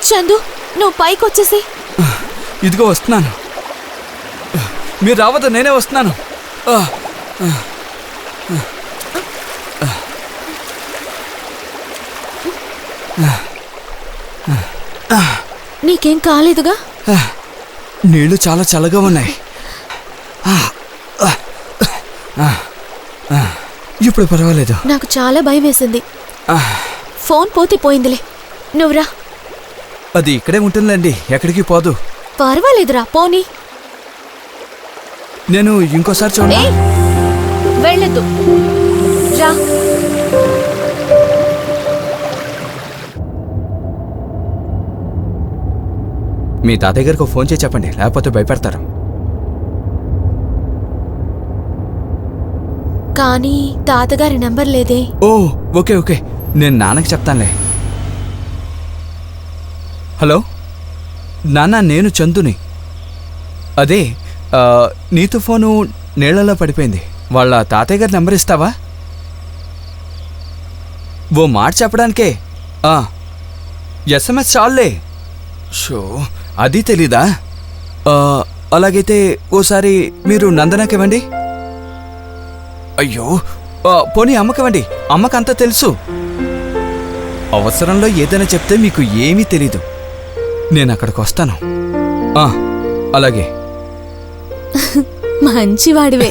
చందు, నువ్వు పైకి వచ్చేసి. ఇదిగో వస్తున్నాను. మీరు రావద్దు, నేనే వస్తున్నాను. నీకేం కాలేదుగా? నీళ్లు చాలా చల్లగా ఉన్నాయి. ఇప్పుడు పర్వాలేదు. నాకు చాలా భయం వేసింది. ఫోన్ పోతే పోయిందిలే, నువ్వురా. అది ఇక్కడే ఉంటుందండి, ఎక్కడికి పోదు. పర్వాలేదురా, పోనీ. నేను ఇంకోసారి చూడండి. ఏయ్, వెళ్ళొద్దు, రా. మీ తాతయ్య గారికి ఫోన్ చేసి చెప్పండి, లేకపోతే భయపెడతారు. కానీ తాతగారి నంబర్ లేదే. ఓ ఓకే ఓకే, నేను నాన్నకి చెప్తానులే. హలో నాన్న, నేను చందుని. అదే నీతో ఫోను నీళ్లలో పడిపోయింది. వాళ్ళ తాతయ్య గారి నెంబర్ ఇస్తావా? ఓ మాట చెప్పడానికే. SMS చాలులే. షో, అది తెలీదా? అలాగైతే ఓసారి మీరు నందనకివ్వండి. అయ్యో, పోనీ అమ్మకివ్వండి, అమ్మకంతా తెలుసు. అవసరంలో ఏదైనా చెప్తే మీకు ఏమీ తెలీదు. నేను అక్కడికి వస్తాను. అలాగే. మంచివాడివే.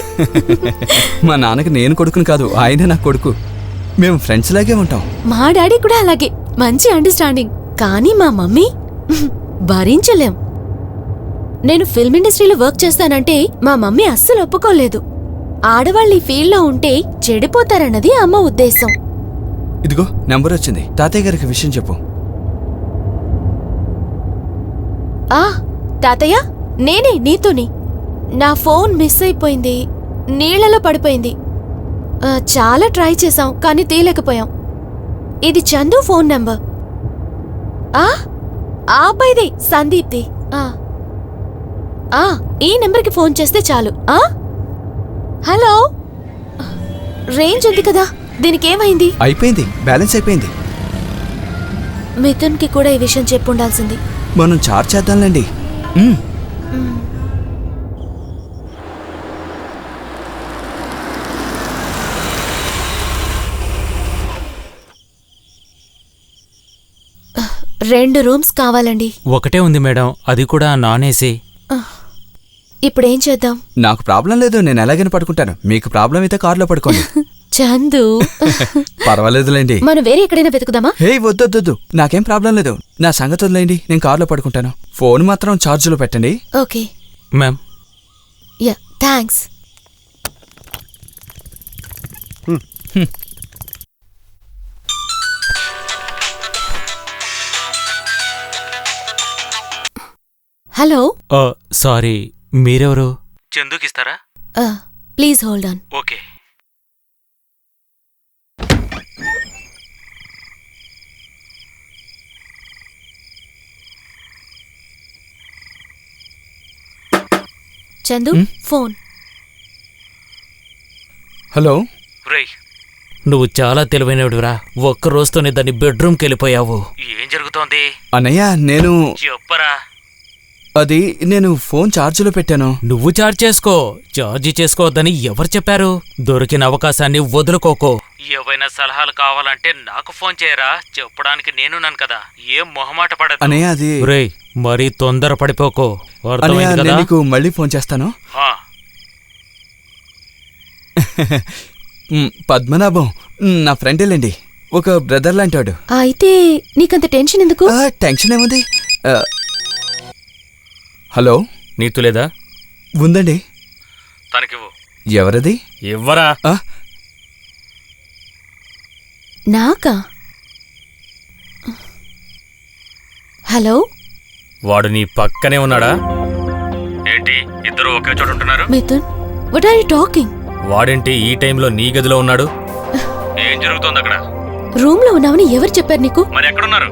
మా నాన్నకి నేను కొడుకుని కాదు, ఆయనే నా కొడుకు. మేము ఫ్రెండ్స్ లాగే ఉంటాం. మా డాడీ కూడా అలాగే, మంచి అండర్స్టాండింగ్. కానీ మా మమ్మీ భరించలేం. నేను ఫిల్మ్ ఇండస్ట్రీలో వర్క్ చేస్తానంటే మా మమ్మీ అస్సలు ఒప్పుకోలేదు. ఆడవాళ్ళు ఈ ఫీల్డ్లో ఉంటే చెడిపోతారన్నది అమ్మ ఉద్దేశం. ఇదిగో నెంబర్ వచ్చింది, తాతయ్య గారికి విషయం చెప్పు. తాతయ్య, నేనే నీతోని. నా ఫోన్ మిస్ అయిపోయింది, నీళ్లలో పడిపోయింది. చాలా ట్రై చేశాం కానీ తీయలేకపోయాం. ఇది చందు ఫోన్ నంబర్. ఆ అబ్బాయిది, సందీప్ది. ఈ నెంబర్కి ఫోన్ చేస్తే చాలు. హలో, రేంజ్ ఉంది కదా, దీనికి ఏమైంది? అయిపోయింది, బ్యాలెన్స్ అయిపోయింది. మిథున్కి కూడా ఈ విషయం చెప్పుండాల్సింది. మనం చార్జ్ చేద్దాంలేండి. రెండు రూమ్స్ కావాలండి. ఒకటే ఉంది మేడం, అది కూడా నాన్ ఏసీ. ఇప్పుడేం చేద్దాం? నాకు ప్రాబ్లం లేదు, నేను ఎలాగైనా పడుకుంటాను. మీకు ప్రాబ్లం అయితే కారులో పడుకోండి. చందు, పర్వాలేదులేండి. మనం వేరే ఎక్కడైనా వెతుకుదామా? హే వద్దొద్దు, నాకేం ప్రాబ్లం లేదు. నా సంగతి వదిలేండి, నేను కారులో పడుకుంటాను. ఫోన్ మాత్రం ఛార్జీలో పెట్టండి. Okay ma'am. Yeah, thanks. Hello. Sorry, మీరెవరు? చందుకిస్తారా? Please hold on. Okay. Chandu, phone. Hello. రేయ్, నువ్వు చాలా తెలివైనవిరా. ఒక్క రోజుతోనే దాన్ని బెడ్రూమ్కి వెళ్ళిపోయావు. ఏం జరుగుతోంది? అన్నయ్య, నేను చెప్పరా. అది నేను ఫోన్ ఛార్జీలో పెట్టాను. నువ్వు ఛార్జ్ చేసుకో, ఛార్జీ చేసుకోవద్దని ఎవరు చెప్పారు? దొరికిన అవకాశాన్ని వదులుకోకో. ఏవైనా సలహాలు కావాలంటే నాకు ఫోన్ చేయరా, చెప్పడానికి నేనున్నాను కదా. ఏం మొహమాట పడదు. అన్నయ్య, అది రేయ్, మరీ తొందర పడిపోకో. అన్నయ్య, నేను నీకు మళ్ళీ ఫోన్ చేస్తాను. పద్మనాభం నా ఫ్రెండేలేండి, ఒక బ్రదర్ లాంటాడు. అయితే నీకంత టెన్షన్ ఎందుకు? టెన్షన్ ఏముంది. హలో. నీతు లేదా? ఉందండి. తనకివ్వు. ఎవరది? ఇవ్వరా. నాకా? హలో. వాడు నీ పక్కనే ఉన్నాడా ఏంటి? ఇద్దరు ఒకే చోట ఉంటున్నారు? Mithun, what are you talking? వాడేంటి ఈ టైంలో నీ గదిలో ఉన్నాడు? ఏం జరుగుతోంది అక్కడ? రూమ్ లో ఉన్నావని ఎవరు చెప్పారు నీకు? మరి ఎక్కడున్నారు?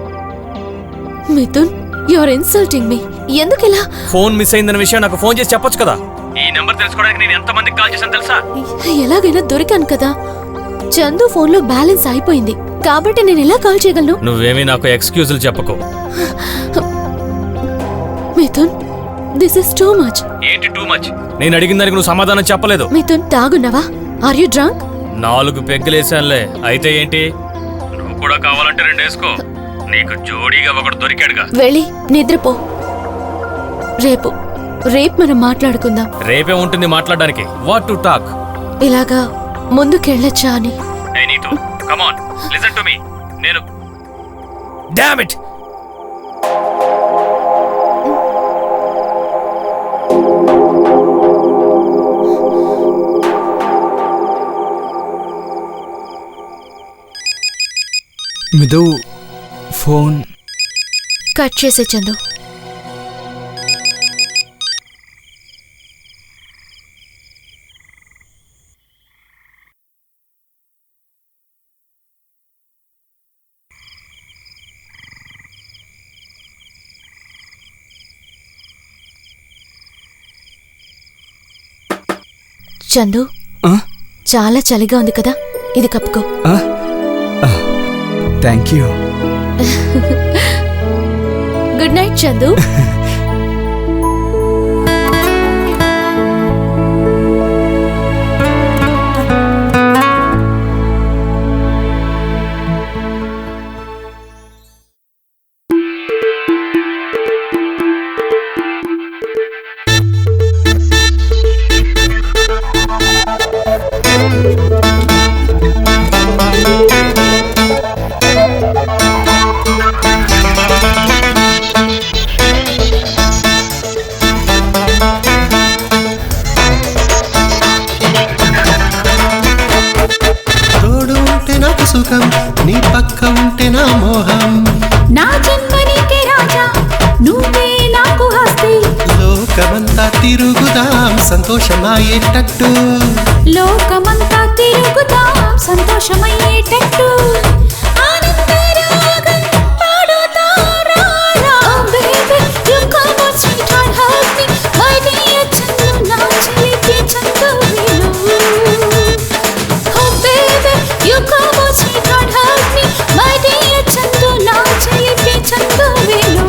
Mithun, you are insulting me. ఎందుకిలా? ఫోన్ మిస్ అయిందన్న విషయం నాకు ఫోన్ చేసి చెప్పొచ్చు కదా. ఈ నెంబర్ తెలుసుకోవడానికి నేను ఎంతమందికి కాల్ చేశాను తెలుసా? ఎలాగైనా దొరికాను కదా. చందు ఫోన్ లో బ్యాలెన్స్ అయిపోయింది కాబట్టి నేను ఎలా కాల్ చేయగలను? నువ్వేమీ నాకు ఎక్స్క్యూజులు చెప్పకు. Mithun, this is too much. ఏంటి టూ మచ్? నేను అడిగిన దానికి నువ్వు సమాధానం చెప్పలేదు. మిథున్, తాగున్నావా? Are you drunk? 4 పెగ్గులేసానులే. అయితే ఏంటి? నువ్వు కూడా కావాలంటే 2 వేసుకో. నీకు జోడీగా ఒకడు దొరికాడుగా. వెళ్ళి నిద్రపో. రేపు మనం మాట్లాడుకుందాం. రేపే ఉంటుంది మాట్లాడడానికి. What to talk? ఇలాగా ముందుకెళ్ళొచ్చా అని. Hey Neetu, come on, listen to me. నేను Damn it! Mithu, phone cut చేసే చందు. చందు, చాలా చలిగా ఉంది కదా, ఇది కప్పుకో. Thank you. Good night Chandu. నీ పక్క ఉంటే నా మోహం. నా జన్మ నీకే రాజా, నువ్వే నాకు హస్తి. లోకమంతా తిరుగుదాం సంతోషమాయేటట్టు లోకమంతా తిరుగుదాం సంతోషమయ్యేటట్టు ఆనందరాగం పాడుదాం రా రా. Oh baby, you come on sweetheart, hug me, my dear Chandu నా చిలిపి చందువేలు. Oh baby, you come on sweetheart, hug me, my dear Chandu నా చిలిపి చందువేలు.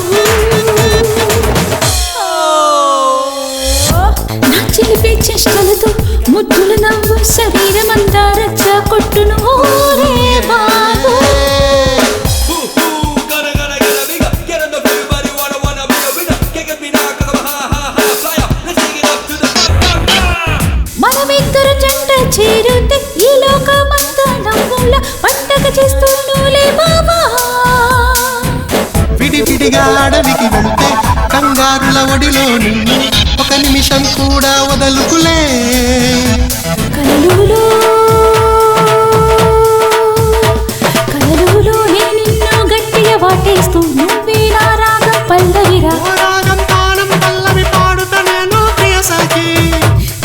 నా చిలిపి చేష్టలతో ముద్దులు నవ్వు శరీరమంతా రచ్చ కొట్టును ఓరే బాబు. మనమిద్దరు జంట చేరుతే ఈ లోకమంతా నవ్వుల పండగ చేస్తూనులే బాబా. విడివిడిగా అడవికి వెళితే కంగారుల ఒడిలో నిన్ను ఒక నిమిషం కూడా వదలుకులే కలలులో కలలులో నిన్ను గట్టిగా వాటేస్తూ నువ్వే నా రాగం పల్లవిరా. ఓ రాగం తానం పల్లవి పాడుతా నేను ప్రియ సఖి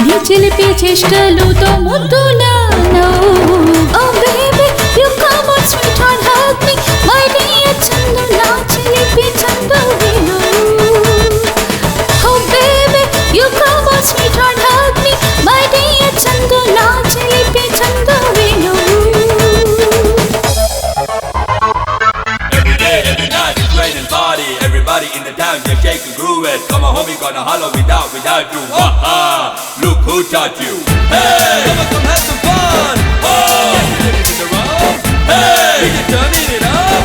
నీ చిలిపి చేష్టలుతో ముద్దులా నవ్వు. Oh baby, you come on sweetheart, hug me, my dear Chandu నా చిలిపి చందువేలు. Oh baby, you come on sweetheart, hug me, my dear Chandu నా చిలిపి చందువేలు. Every day, every night, it's raining party. Everybody in the town just shake and groove it. Come on, homie, gonna holler without you. Ha look who taught you. Hey, come have some fun. Oh, in the road. Hey, you turning it up.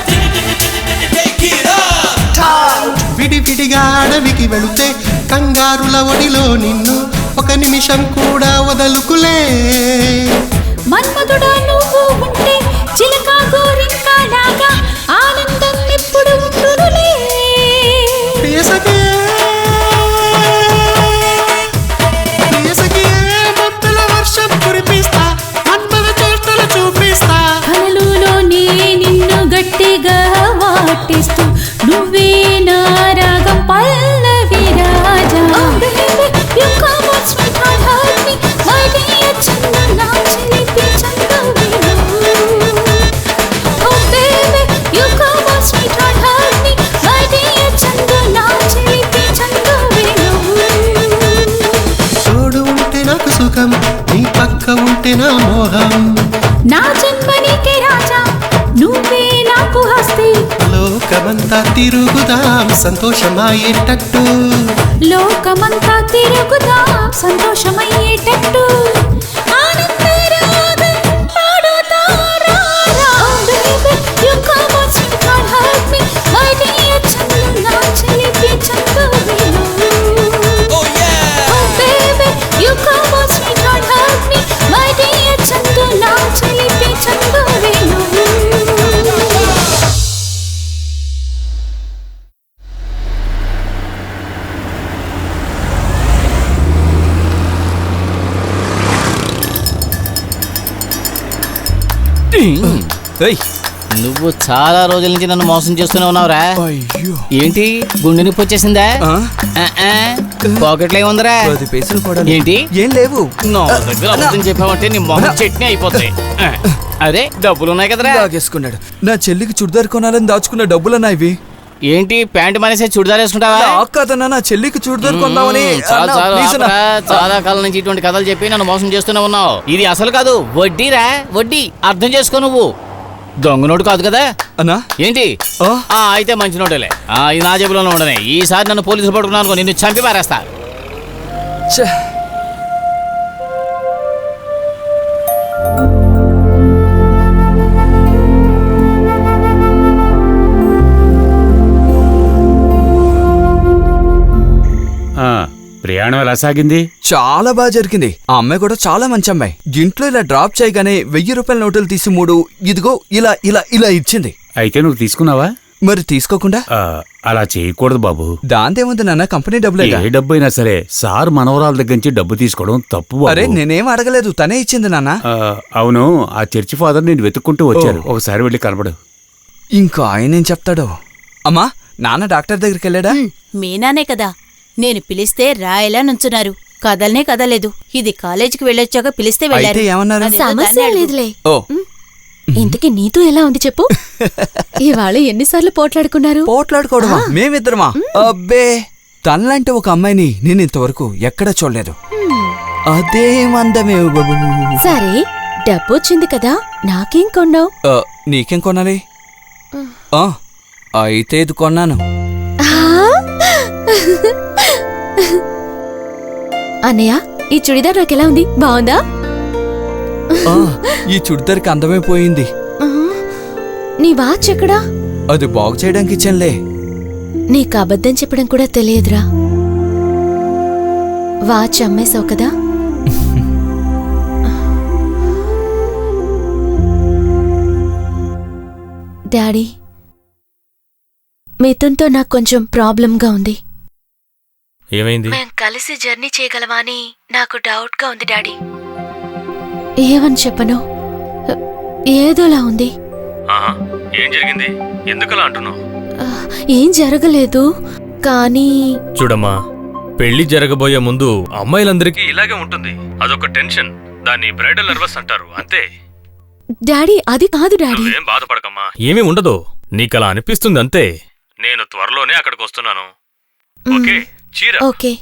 Take it up. విడివిడిగా అడవికి వెళితే కంగారుల ఒడిలో నిన్ను ఒక నిమిషం కూడా వదలుకులే మన్మధుడా నువ్వు ఉంటే చిలక గోరింక లాగా ఆనందం ఎప్పుడు ఉండునులే. ప్రియ సఖి ముద్దుల వర్షం కురిపిస్తా మన్మథ చేష్టలు చూపిస్తా కలలులో నే నిన్ను గట్టిగా వాటిస్తూ నువ్వే నా రాగం పల్లవి రాజా. Oh baby, you come on sweetheart, hug me, my dear Chandu నా చిలిపి చందువేలు. Oh baby, you come on sweetheart, hug me, my dear Chandu నా చిలిపి చందువేలు. తోడు ఉంటే నాకు సుఖం నీ పక్క ఉంటే నా మోహం నా జన్మనికే రాజా నువ్వే నాకు హస్తి. లోకమంతా తిరుగుదాం సంతోషమాయేటట్టు లోకమంతా తిరుగుదాం సంతోషమయ్యేటట్టు ఆనందరాగం పాడుదాం రా రా. Oh baby, you come on sweetheart, hug me, my dear Chandu నా చిలిపి చందువేలు. Oh yeah. Oh baby, you come on sweetheart, hug me, my dear Chandu నా చిలిపి చందువేలు. ఏయ్, నువ్వు చాలా రోజుల నుంచి నన్ను మోసం చేస్తూనే ఉన్నావురా. అయ్యో ఏంటి గుండె నొప్పి వచ్చేసిందా? ఆ? పాకెట్లో ఏముందిరా? 10 పైసలు కూడా లేవు. ఏంటి? ఏం లేవు. నా దగ్గర అబద్ధం చెప్పావంటే నీ మొహం చట్నీ అయిపోతాయి. అరే డబ్బులు ఉన్నాయి కదరా. లాగేసుకున్నాడు. నా చెల్లికి చుడిదార్ కొనాలని దాచుకున్న డబ్బులన్నా ఇవి. ఏంటి ప్యాంట్ మానేసే చుడిదార్ వేసుకుంటావా? కాదన్నా నా చెల్లికి చుడిదార్ కొందామని. చాలు అన్నా, చాలు ప్లీజ్ అన్నా. ఆపరా. చాలా కాలం నుంచి ఇటువంటి కథలు చెప్పి నన్ను మోసం చేస్తూనే ఉన్నావు. ఇది అసలు కాదు, వడ్డీరా వడ్డీ. అర్థం చేసుకో నువ్వు. దొంగ నోటు కాదు కదా. అన్నా ఏంటి? అయితే మంచి నోటేలే. ఇది నా జేబులోనే ఉండనే. ఈసారి నన్ను పోలీసులు పట్టుకున్నాను అనుకో, నిన్ను చంపి పారేస్తా. ఛే. ప్రయాణం ఎలా సాగింది? చాలా బాగా జరిగింది. ఆ అమ్మాయి కూడా చాలా మంచి అమ్మాయి. ఇంట్లో ఇలా డ్రాప్ చేయగానే 1000 రూపాయల నోటులు తీసి 3 ఇదిగో ఇలా ఇలా ఇలా ఇచ్చింది. అయితే నువ్వు తీసుకున్నావా? మరి తీసుకోకుండా? అలా చేయకూడదు బాబు. దాందేముంది నాన్న, కంపెనీ డబ్బులే. ఏ డబ్బు అయినా సరే సార్ మనవరాల దగ్గర నుంచి డబ్బు తీసుకోవడం తప్పు బాబు. అరే నేనేం అడగలేదు, తనే ఇచ్చింది నాన్న. అవును, ఆ చర్చి ఫాదర్ నేను వెతుక్కుంటూ వచ్చారు. ఒకసారి వెళ్ళి కనబడు. ఇంకా ఆయన ఏం చెప్తాడో. అమ్మా, నాన్న డాక్టర్ దగ్గరికి వెళ్ళాడా? మీ నానే కదా, నేను పిలిస్తే రాయలా నుంచున్నారు. కదలనే కదలేదు. ఇది కాలేజీకి వెళ్ళొచ్చాక పిలిస్తే వెళ్ళారు. అయితే ఏమన్నారు? అదేదో సమస్య దాన్ని అడుగు. లేదులే. ఓ ఇంతకీ నీతో ఎలా ఉంది చెప్పు. ఇవాళ ఎన్నిసార్లు పోట్లాడుకున్నారు? పోట్లాడుకోవడమా? మేమిద్దరమా? అబ్బే, తనలాంటి ఒక అమ్మాయిని నేను ఇంతవరకు ఎక్కడా చూడలేదు. అదే మందమే. సరే, డబ్బు వచ్చింది కదా, నాకేం కొన్నావు? నీకేం కొనాలి? అయితే ఇది కొన్నాను. అన్నయ్య, ఈ చుడిదార్ నాకెలా ఉంది? బాగుందా? ఈ చుడిదారికి అందమే పోయింది. నీ వాచ్ ఎక్కడా? అది బాగు చేయడానికి ఇచ్చానులే. నీకు అబద్ధం చెప్పడం కూడా తెలియదురా. వాచ్ అమ్మేశావు కదా. డాడీ, మిథున్తో నాకు కొంచెం ప్రాబ్లంగా ఉంది. ఏమైంది? మేం కలిసి జర్నీ చేయగలమా అని నాకు డౌట్గా ఉంది డాడీ. ఏమని చెప్పను, ఏదోలా ఉంది. ఏం జరిగింది? ఎందుకలా అంటున్నావు? ఏం జరగలేదు, కానీ చూడమ్మా, పెళ్లి జరగబోయే ముందు అమ్మాయిలందరికీ ఇలాగే ఉంటుంది. అదొక టెన్షన్. దాన్ని బ్రైడల్ నర్వస్ అంటారు, అంతే. డాడీ, అది కాదు డాడీ. ఏం బాధపడకమ్మా, ఏమీ ఉండదు. నీకలా అనిపిస్తుంది అంతే. నేను త్వరలోనే అక్కడికి వస్తున్నాను. ఓకే, చీర. ఓకే.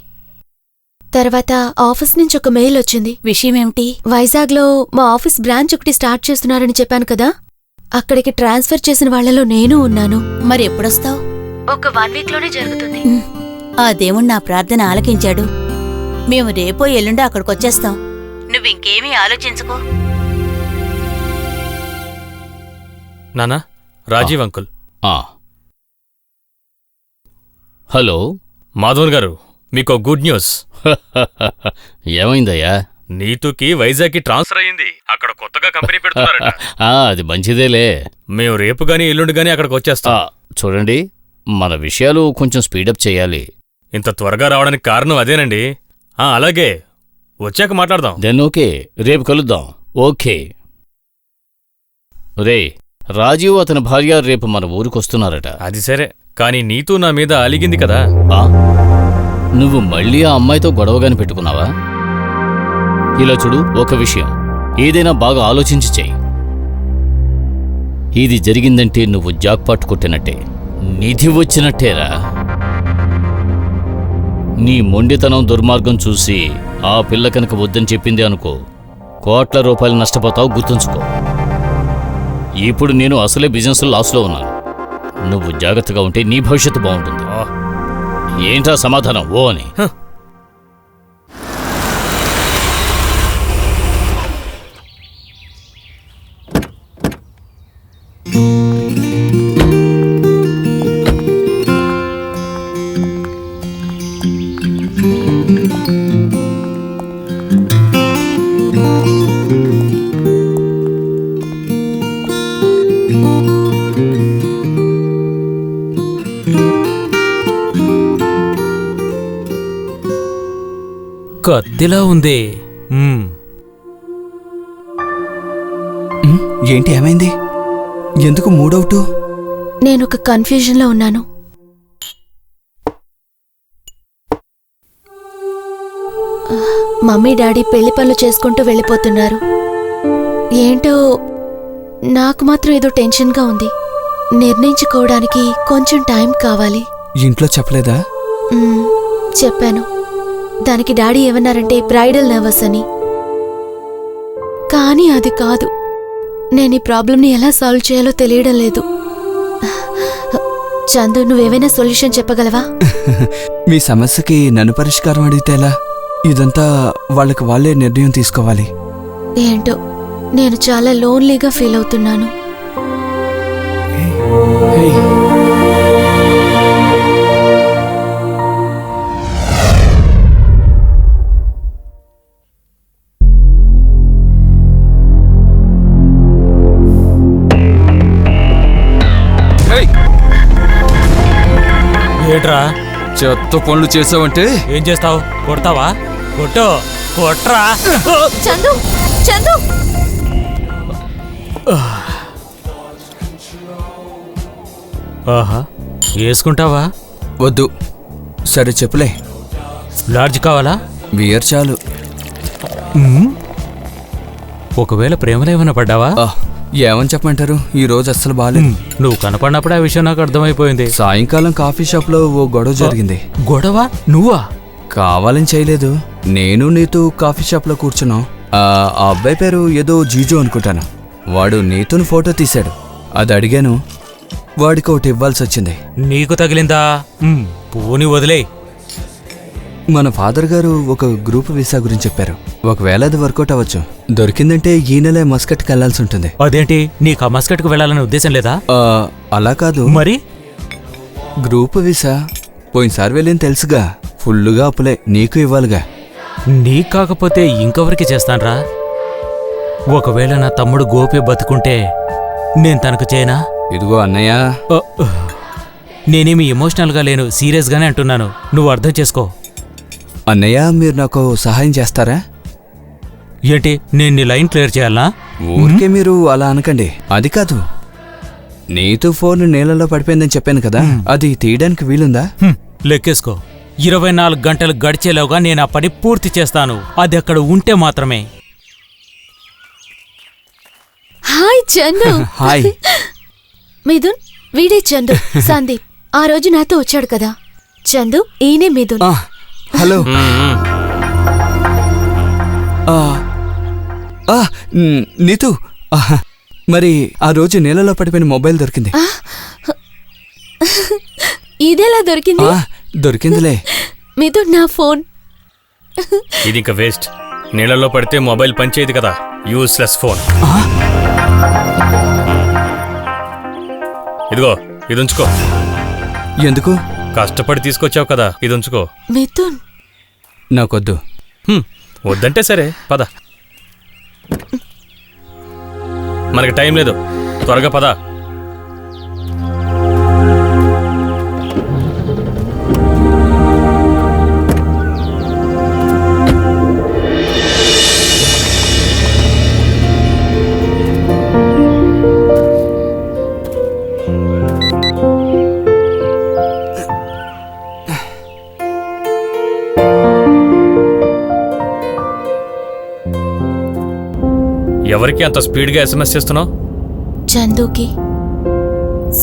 తర్వాత ఆఫీస్ నుంచి ఒక మెయిల్ వచ్చింది. విషయమేమిటి? వైజాగ్లో మా ఆఫీస్ బ్రాంచ్ ఒకటి స్టార్ట్ చేస్తున్నారని చెప్పాను కదా, అక్కడికి ట్రాన్స్ఫర్ చేసిన వాళ్లలో నేను ఉన్నాను. మరి ఎప్పుడొస్తావు? ఒక 1 వీక్ లోనే జరుగుతుంది. ఆ దేవుడు నా ప్రార్థన ఆలకించాడు. మేము రేపో ఎల్లుండో అక్కడికొచ్చేస్తాం. నువ్వింకేమీ ఆలోచించుకో. నానా, రాజీవ్ అంకుల్. హలో మాధవన్ గారు, మీకో గుడ్ న్యూస్. ఏమైందయ్యా? నీతుకి వైజాగ్కి ట్రాన్స్ఫర్ అయ్యింది. అక్కడ కొత్తగా కంపెనీ పెడుతున్నారట. అది మంచిదేలే. మేము రేపు గానీ ఎల్లుండి గానీ అక్కడికి వచ్చేస్తాం. చూడండి, మన విషయాలు కొంచెం స్పీడప్ చేయాలి. ఇంత త్వరగా రావడానికి కారణం అదేనండి. అలాగే, వచ్చాక మాట్లాడదాం. దెన్ ఓకే, రేపు కలుద్దాం. ఓకే. రే, రాజీవ్ అతని భార్య రేపు మన ఊరికొస్తున్నారట. అది సరే, కానీ నీతూ నా మీద అలిగింది కదా. నువ్వు మళ్ళీ ఆ అమ్మాయితో గొడవగాని పెట్టుకున్నావా? ఇలా చూడు, ఒక విషయం ఏదైనా బాగా ఆలోచించి చెయ్యి. ఇది జరిగిందంటే నువ్వు జాక్పాట్ కొట్టినట్టే, నిధి వచ్చినట్టేరా. నీ మొండితనం దుర్మార్గం చూసి ఆ పిల్ల కనుక వద్దని చెప్పింది అనుకో, కోట్ల రూపాయలు నష్టపోతావు, గుర్తుంచుకో. ఇప్పుడు నేను అసలే బిజినెస్ లాస్లో ఉన్నాను. నువ్వు జాగ్రత్తగా ఉంటే నీ భవిష్యత్తు బాగుంటుంది. ఏంటా సమాధానం ఓ అని? కత్తిలా ఉంది. ఏంటి, ఏమైంది? ఎందుకు మూడవుటు? నేనొక కన్ఫ్యూజన్లో ఉన్నాను. మమ్మీ డాడీ పెళ్లి పనులు చేసుకుంటూ వెళ్ళిపోతున్నారు. ఏంటో నాకు మాత్రం ఏదో టెన్షన్గా ఉంది. నిర్ణయించుకోవడానికి కొంచెం టైం కావాలి. ఇంట్లో చెప్పలేదా? చెప్పాను. దానికి డాడీ ఏమన్నారంటే బ్రైడల్ నర్వస్ అని. కానీ అది కాదు. నేను ఈ ప్రాబ్లంని ఎలా సాల్వ్ చేయాలో తెలియడం లేదు. చందు, నువ్వేమైనా సొల్యూషన్ చెప్పగలవా? మీ సమస్యకి నన్ను పరిష్కారం అడిగితే ఎలా? ఇదంతా వాళ్ళకి వాళ్ళే నిర్ణయం తీసుకోవాలి. ఏంటో, నేను చాలా లోన్లీగా ఫీల్ అవుతున్నాను. ఏట్రా చెత్త పనులు చేసావంటే ఏం చేస్తావు? కొడతావా? కొట్టు, కొట్రా. చందు, చందు. ఆహా, వేసుకుంటావా? వద్దు. సరే చెప్పులే. లాడ్జ్ కావాలా? బియర్ చాలు. ఒకవేళ ప్రేమలో ఏమైనా పడ్డావా? ఏమని చెప్పమంటారు, ఈ రోజు అస్సలు బాగాలేదు. నువ్వు కనపడినప్పుడే ఆ విషయం నాకు అర్థమైపోయింది. సాయంకాలం కాఫీ షాప్ లో ఓ గొడవ జరిగింది. గొడవ? నువ్వా? కావాలని చేయలేదు. నేను నీతూ కాఫీ షాప్ లో కూర్చున్నాం. ఆ అబ్బాయి పేరు ఏదో జీజో అనుకుంటాను. వాడు నీతును ఫోటో తీశాడు. అది అడిగాను, వాడికి ఒకటి ఇవ్వాల్సి వచ్చింది. నీకు తగిలిందా? పోని వదిలే. మన ఫాదర్ గారు ఒక గ్రూప్ వీసా గురించి చెప్పారు. ఒకవేళ అది వర్కౌట్ అవ్వచ్చు. దొరికిందంటే ఈ నెలే మస్కట్కి వెళ్లాల్సి ఉంటుంది. అదేంటి, నీకు ఆ మస్కట్కు వెళ్ళాలనే ఉద్దేశం లేదా? అలా కాదు. మరి గ్రూప్ వీసా పోయినసారి వెళ్ళింది తెలుసుగా, ఫుల్లుగా అప్పులే. నీకు ఇవ్వాలిగా. నీకు కాకపోతే ఇంకెవరికి చేస్తాన్రా? ఒకవేళ నా తమ్ముడు గోపి బతుకుంటే నేను తనకు చేయనా? ఇదిగో అన్నయ్య, నేనేమి ఎమోషనల్గా లేను, సీరియస్గానే అంటున్నాను. నువ్వు అర్థం చేసుకో. అన్నయ్య, మీరు నాకు సహాయం చేస్తారా? ఏంటి, నేను నీ లైన్ క్లియర్ చేయాలనా? ఊరికే మీరు అలా అనకండి. అది కాదు, నీతో ఫోన్ నీళ్ళలో పడిపోయిందని చెప్పాను కదా, అది తీయడానికి వీలుందా? లెక్కేసుకో. 24 గంటలు గడిచేలోగా నేను ఆ పని పూర్తి చేస్తాను. అది అక్కడ ఉంటే మాత్రమే. హాయ్ చందు. హాయ్ మిథున్, వీడే చందు. సందీప్ ఆ రోజు నాతో వచ్చాడు కదా. చందు, ఈయనే మిథున్. హలో. నీతు, మరి ఆ రోజు నీళ్ళలో పడిపోయిన మొబైల్ దొరికింది. ఇదేలా దొరికింది? దొరికిందిలే. మిథున్, నా ఫోన్. ఇది ఇంకా వేస్ట్. నీళ్ళలో పడితే మొబైల్ పనిచేయదు కదా, యూస్లెస్ ఫోన్. ఇదిగో, ఇది ఉంచుకో. ఎందుకు? కష్టపడి తీసుకొచ్చావు కదా, ఇది ఉంచుకో. మిథున్, నాకొద్దు. వద్దంటే సరే, పద. మనకి టైం లేదు, త్వరగా పద. ఎవరికి అంత స్పీడ్గా ఎస్ఎంఎస్ చేస్తున్నావు? చందుకి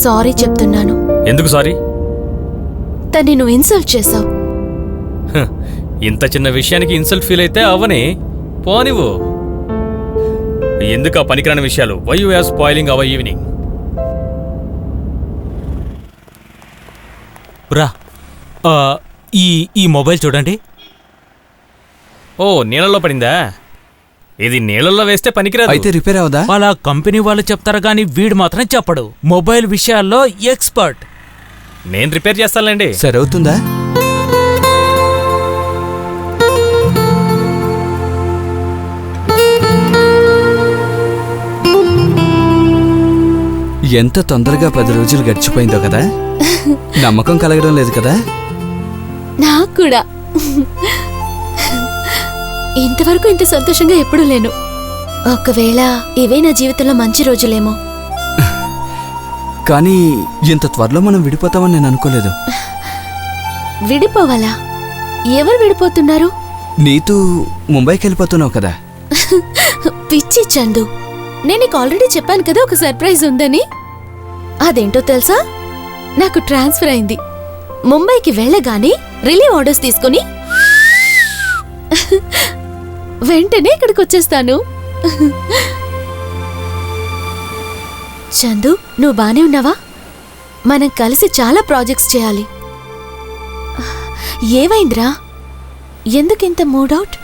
సారీ చెప్తున్నాను. ఎందుకు సారీ? తన్ని నువ్వు ఇన్సల్ట్ చేశావు. ఇంత చిన్న విషయానికి ఇన్సల్ట్ ఫీల్ అయితే అవని పోనివ్వు. ఎందుకు ఆ పనికిరాని విషయాలు? Why you are spoiling our evening? రా, ఈ మొబైల్ చూడండి. ఓ, నీళ్ళలో పడిందా? ఇది నీళ్ళల్లో వేస్తే పనికిరాదు. అయితే రిపేర్ అవదా? అలా కంపెనీ వాళ్ళు చెప్తారు గానీ వీడు మాత్రం చెప్పడు. మొబైల్ విషయాల్లో ఎక్స్పర్ట్. నేను రిపేర్ చేస్తానులేండి. సరే, అవుతుందా? ఎంత తొందరగా 10 రోజులు గడిచిపోయిందో కదా. నమ్మకం కలగడం లేదు కదా. నాకు కూడా. ఇంతవరకు ఇంత సంతోషంగా ఎప్పుడూ లేను. ఒకవేళ ఇవే నా జీవితంలో మంచి రోజులేమో. కానీ ఇంత త్వరలో మనం విడిపోతామని నేను అనుకోలేదు. విడిపోవాలా? ఎవరు విడిపోతున్నారు? నీతూ ముంబైకి వెళ్ళిపోతున్నావు కదా. పిచ్చి చందు, నేను నీకు ఆల్రెడీ చెప్పాను కదా ఒక సర్ప్రైజ్ ఉందని. అదేంటో తెలుసా? నాకు ట్రాన్స్ఫర్ అయింది. ముంబైకి వెళ్ళగానే రిలీవ్ ఆర్డర్స్ తీసుకుని వెంటనే ఇక్కడికి వచ్చేస్తాను. చందు, నువ్వు బానే ఉన్నావా? మనం కలిసి చాలా ప్రాజెక్ట్స్ చేయాలి. ఏమైందిరా? ఎందుకింత మూడౌట్?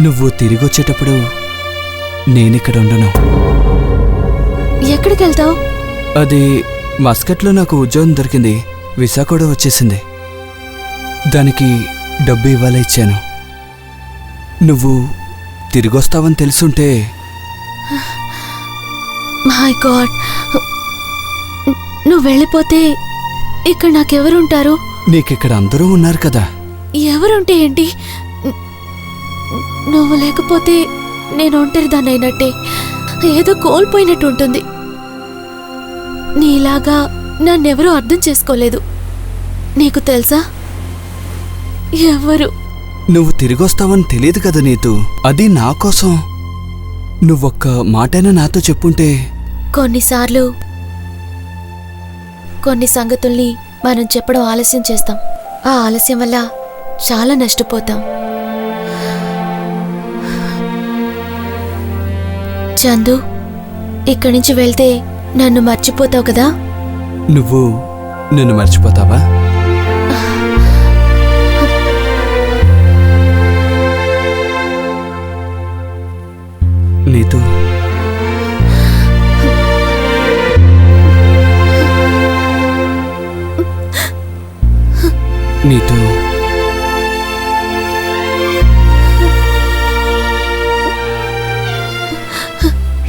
నువ్వు తిరిగి వచ్చేటప్పుడు నేనిక్కడ ఉండను. ఎక్కడికి వెళ్తావు? అది మస్కట్లో నాకు ఉద్యోగం దొరికింది. వీసా కూడా వచ్చేసింది. దానికి డబ్బు ఇవ్వాలా ఇచ్చాను. నువ్వు తిరిగొస్తావని తెలుసుంటే. మై గాడ్, నువ్వు వెళ్ళిపోతే ఇక్కడ నాకెవరుంటారు? నీకిక్కడ అందరూ ఉన్నారు కదా. ఎవరుంటే ఏంటి? నువ్వు లేకపోతే నేను ఒంటరిదాన్ని అయినట్టే. ఏదో కోల్పోయినట్టు ఉంటుంది. నీలాగా నన్నెవరూ అర్థం చేసుకోలేదు. నీకు తెలుసా, ఎవరు? నువ్వు తిరిగొస్తావని తెలియదు కదా నీతు. అది నా కోసం. నువ్వొక్క మాటైనా నాతో చెప్పుంటే. కొన్నిసార్లు కొన్ని సంగతుల్ని మనం చెప్పడం ఆలస్యం చేస్తాం. ఆ ఆలస్యం వల్ల చాలా నష్టపోతాం. చందు, ఇక్కడి నుంచి వెళ్తే నన్ను మర్చిపోతావు కదా? నువ్వు నన్ను మర్చిపోతావా? Neetu, Neetu,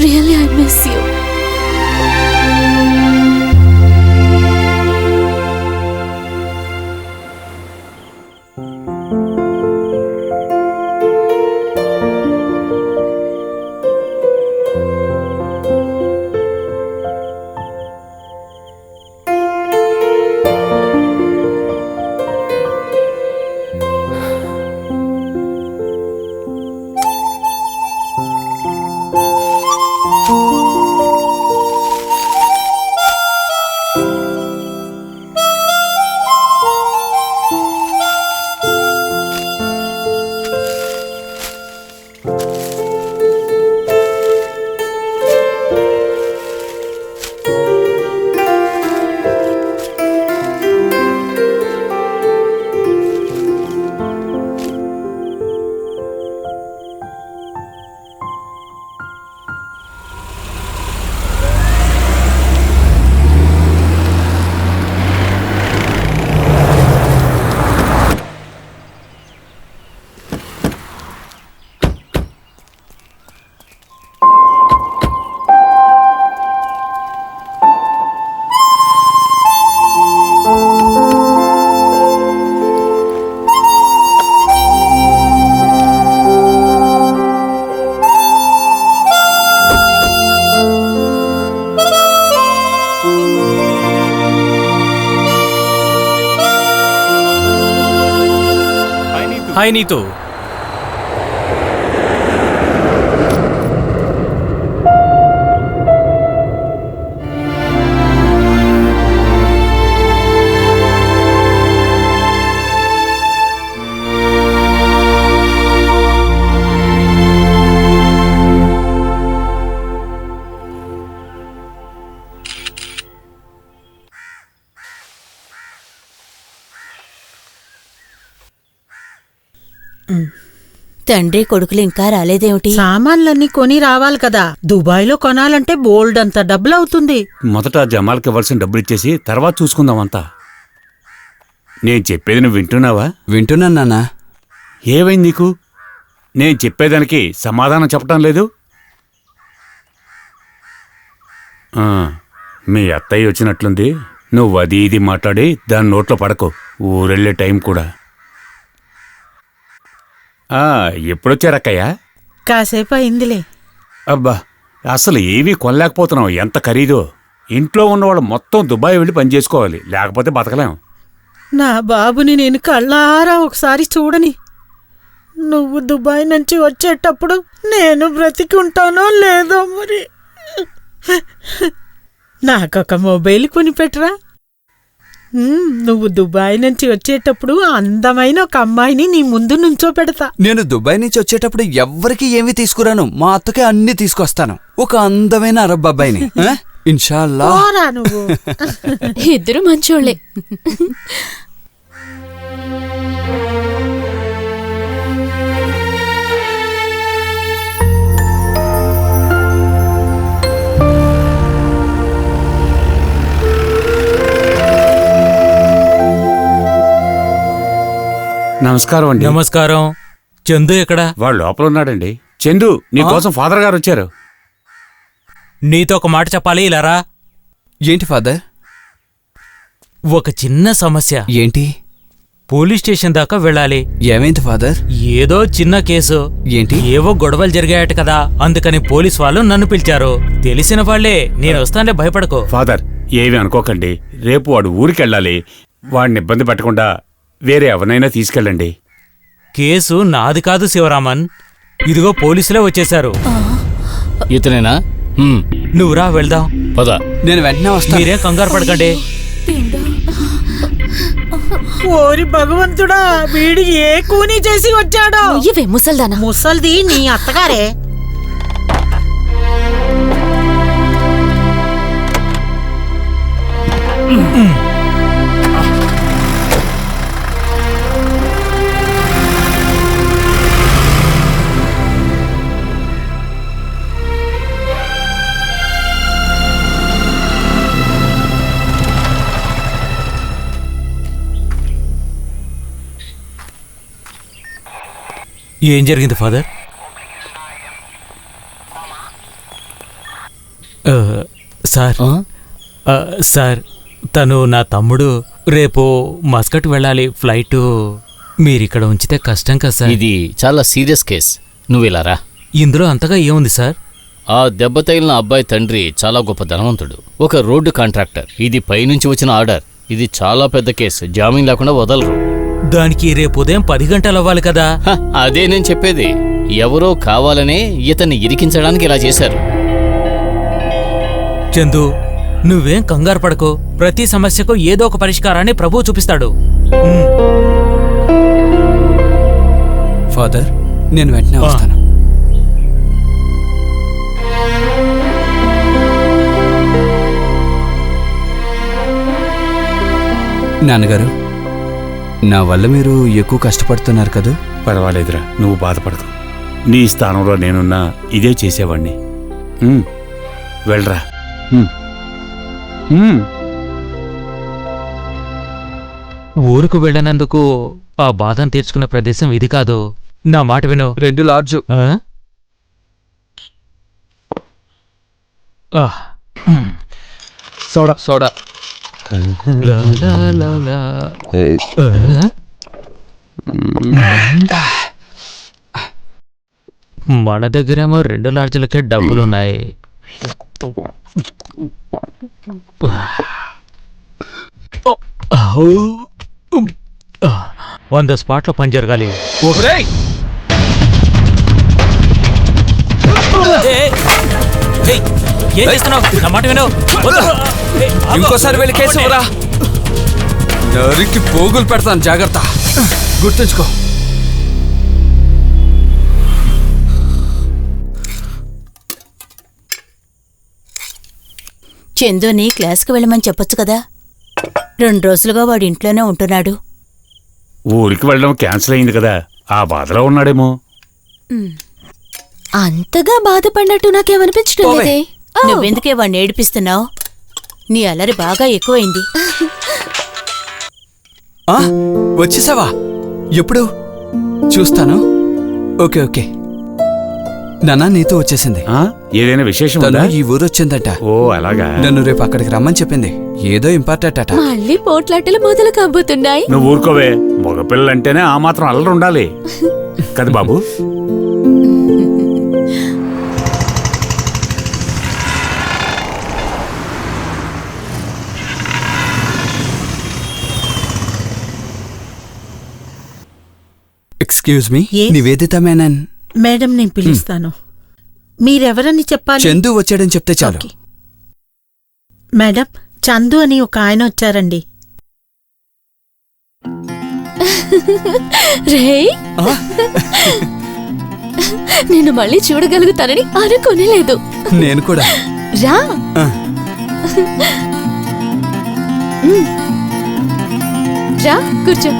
really I miss you. Hi Neetu. తండ్రి కొడుకులు ఇంకా రాలేదేమిటి? సామాన్లన్నీ కొని రావాలి కదా. దుబాయ్లో కొనాలంటే బోల్డ్ అంత డబ్బులు అవుతుంది. మొదట జమాల్కి ఇవ్వాల్సిన డబ్బులు ఇచ్చేసి తర్వాత చూసుకుందామంతా. నేను చెప్పేది నువ్వు వింటున్నావా? వింటున్నాను నాన్న. ఏమైంది నీకు? నేను చెప్పేదానికి సమాధానం చెప్పటం లేదు. మీ అత్తయ్య వచ్చినట్లుంది. నువ్వు అది ఇది మాట్లాడి దాని నోట్లో పడకు. ఊరెళ్ళే టైం కూడా. ఎప్పుడొచ్చారక్కయ్య? కాసేపు అయిందిలే. అబ్బా, అసలు ఏవీ కొనలేకపోతున్నావు. ఎంత ఖరీదో. ఇంట్లో ఉన్నవాళ్ళు మొత్తం దుబాయ్ వెళ్ళి పని చేసుకోవాలి, లేకపోతే బతకలేం. నా బాబుని నేను కళ్ళారా ఒకసారి చూడని. నువ్వు దుబాయ్ నుంచి వచ్చేటప్పుడు నేను బ్రతికి ఉంటానో లేదో మరి. నాకొక మొబైల్ కొనిపెట్టరా. నువ్వు దుబాయ్ నుంచి వచ్చేటప్పుడు అందమైన ఒక అమ్మాయిని నీ ముందు నుంచో పెడతా. నేను దుబాయ్ నుంచి వచ్చేటప్పుడు ఎవ్వరికి ఏమీ తీసుకురాను. మా అత్తకే అన్ని తీసుకొస్తాను. ఒక అందమైన అరబ్ అబ్బాయిని. ఇన్షాల్లా. నువ్వు ఇద్దరు మంచోళ్లే. నమస్కారం అండి. నమస్కారం. చందు ఎక్కడా? వాడు లోపల ఉన్నాడండి. చందు, నీకోసం ఫాదర్ గారు వచ్చారు. నీతో ఒక మాట చెప్పాలి, ఇలారా. ఏంటి ఫాదర్? ఒక చిన్న సమస్య. ఏంటి? పోలీస్ స్టేషన్ దాకా వెళ్ళాలి. ఏమైంది ఫాదర్? ఏదో చిన్న కేసు. ఏంటి? ఏవో గొడవలు జరిగాయట కదా, అందుకని పోలీస్ వాళ్ళు నన్ను పిలిచారు. తెలిసిన వాళ్లే. నేను వస్తానే, భయపడకు. ఫాదర్, ఏమి అనుకోకండి. రేపు వాడు ఊరికెళ్ళాలి. వాడిని ఇబ్బంది పెట్టకుండా వేరే ఎవరినైనా తీసుకెళ్ళండి. కేసు నాది కాదు శివరామన్. ఇదిగో పోలీసులే వచ్చేశారు. ఇతనేనా? నువ్వురా వెళ్దాం. పద. నేను వెంటనే వస్తాను. మీరేం కంగారు పడకండి. ఓరి భగవంతుడా, వీడు ఏ కూని చేసి వచ్చాడో. ఇవే ముసల్దానా? ముసల్ది నీ అత్తగారే. ఏం జరిగింది ఫాదర్? సార్ తను నా తమ్ముడు. రేపు మస్కట్ వెళ్ళాలి ఫ్లైట్. మీరిక్కడ ఉంచితే కష్టం కదా సార్. ఇది చాలా సీరియస్ కేస్. నువ్వు ఇలా రా. ఇందులో అంతగా ఏముంది సార్? ఆ దెబ్బ తగిలిన అబ్బాయి తండ్రి చాలా గొప్ప ధనవంతుడు, ఒక రోడ్డు కాంట్రాక్టర్. ఇది పైనుంచి వచ్చిన ఆర్డర్. ఇది చాలా పెద్ద కేసు. జామీన్ లేకుండా వదలరు. దానికి రేపు ఉదయం 10 గంటలు అవ్వాలి కదా. అదే నేను చెప్పేది. ఎవరో కావాలనే ఇతన్ని ఇరికించడానికి ఇలా చేశారు. చందు, నువ్వేం కంగారు పడకు. ప్రతి సమస్యకు ఏదో ఒక పరిష్కారాన్ని ప్రభువు చూపిస్తాడు. ఫాదర్, నేను వెంటనే వస్తాను. నాన్నగారు, నా వల్ల మీరు ఎక్కువ కష్టపడుతున్నారు కదా. పర్వాలేదురా, నువ్వు బాధపడదు. నీ స్థానంలో నేనున్నా ఇదే చేసేవాణ్ణి. వెళ్ళరా. ఊరుకు వెళ్ళినందుకు ఆ బాధను తీర్చుకునే ప్రదేశం ఇది కాదు. నా మాట విను. 2 లార్జు. Soda soda. మన దగ్గరేమో 2 లాడ్జీలకే డబ్బులున్నాయి. 100 స్పాట్లో పని జరగాలి. ఏం చేస్తున్నావు? నా మాట విను. ఇంకోసారి వెళ్ళి కేసు రా. నరికి పోగులు పెడతాను, జాగ్రత్త. గుర్తుంచుకో. చందుని క్లాస్కి వెళ్ళమని చెప్పొచ్చు కదా. 2 రోజులుగా వాడు ఇంట్లోనే ఉంటున్నాడు. ఊరికి వెళ్ళడం క్యాన్సిల్ అయింది కదా, ఆ బాధలో ఉన్నాడేమో. అంతగా బాధపడినట్టు నాకేమనిపించడం లేదే. నువ్వెందుకే వాడిని ఏడిపిస్తున్నావు? నీ అల్లరి బాగా ఎక్కువైంది. వచ్చేసావా? ఎప్పుడు? చూస్తాను. Okay okay. నాన్న నీతో వచ్చేసింది. ఏదైనా విశేషం? ఈ ఊరు వచ్చిందట. ఓ అలాగా. నన్ను రేపు అక్కడికి రమ్మని చెప్పింది. ఏదో ఇంపార్టెంట్ అట. మళ్ళీ పోట్లాటలు మొదలు కాబోతున్నాయి. నువ్వు ఊరుకోవే. మగపిల్లలంటేనే ఆ మాత్రం అల్లరి ఉండాలి కదా బాబు. Excuse me, Nivedita Menon. Madam, నేను పిలుస్తాను. మీరెవరని చెప్పాలి? చందు వచ్చాడని చెప్తే చాలు. మేడం, చందు అని ఒక ఆయన వచ్చారండి. నేను మళ్ళీ చూడగలుగుతానని అనుకోనేలేదు. నేను కూడా. రా. రా కూర్చో.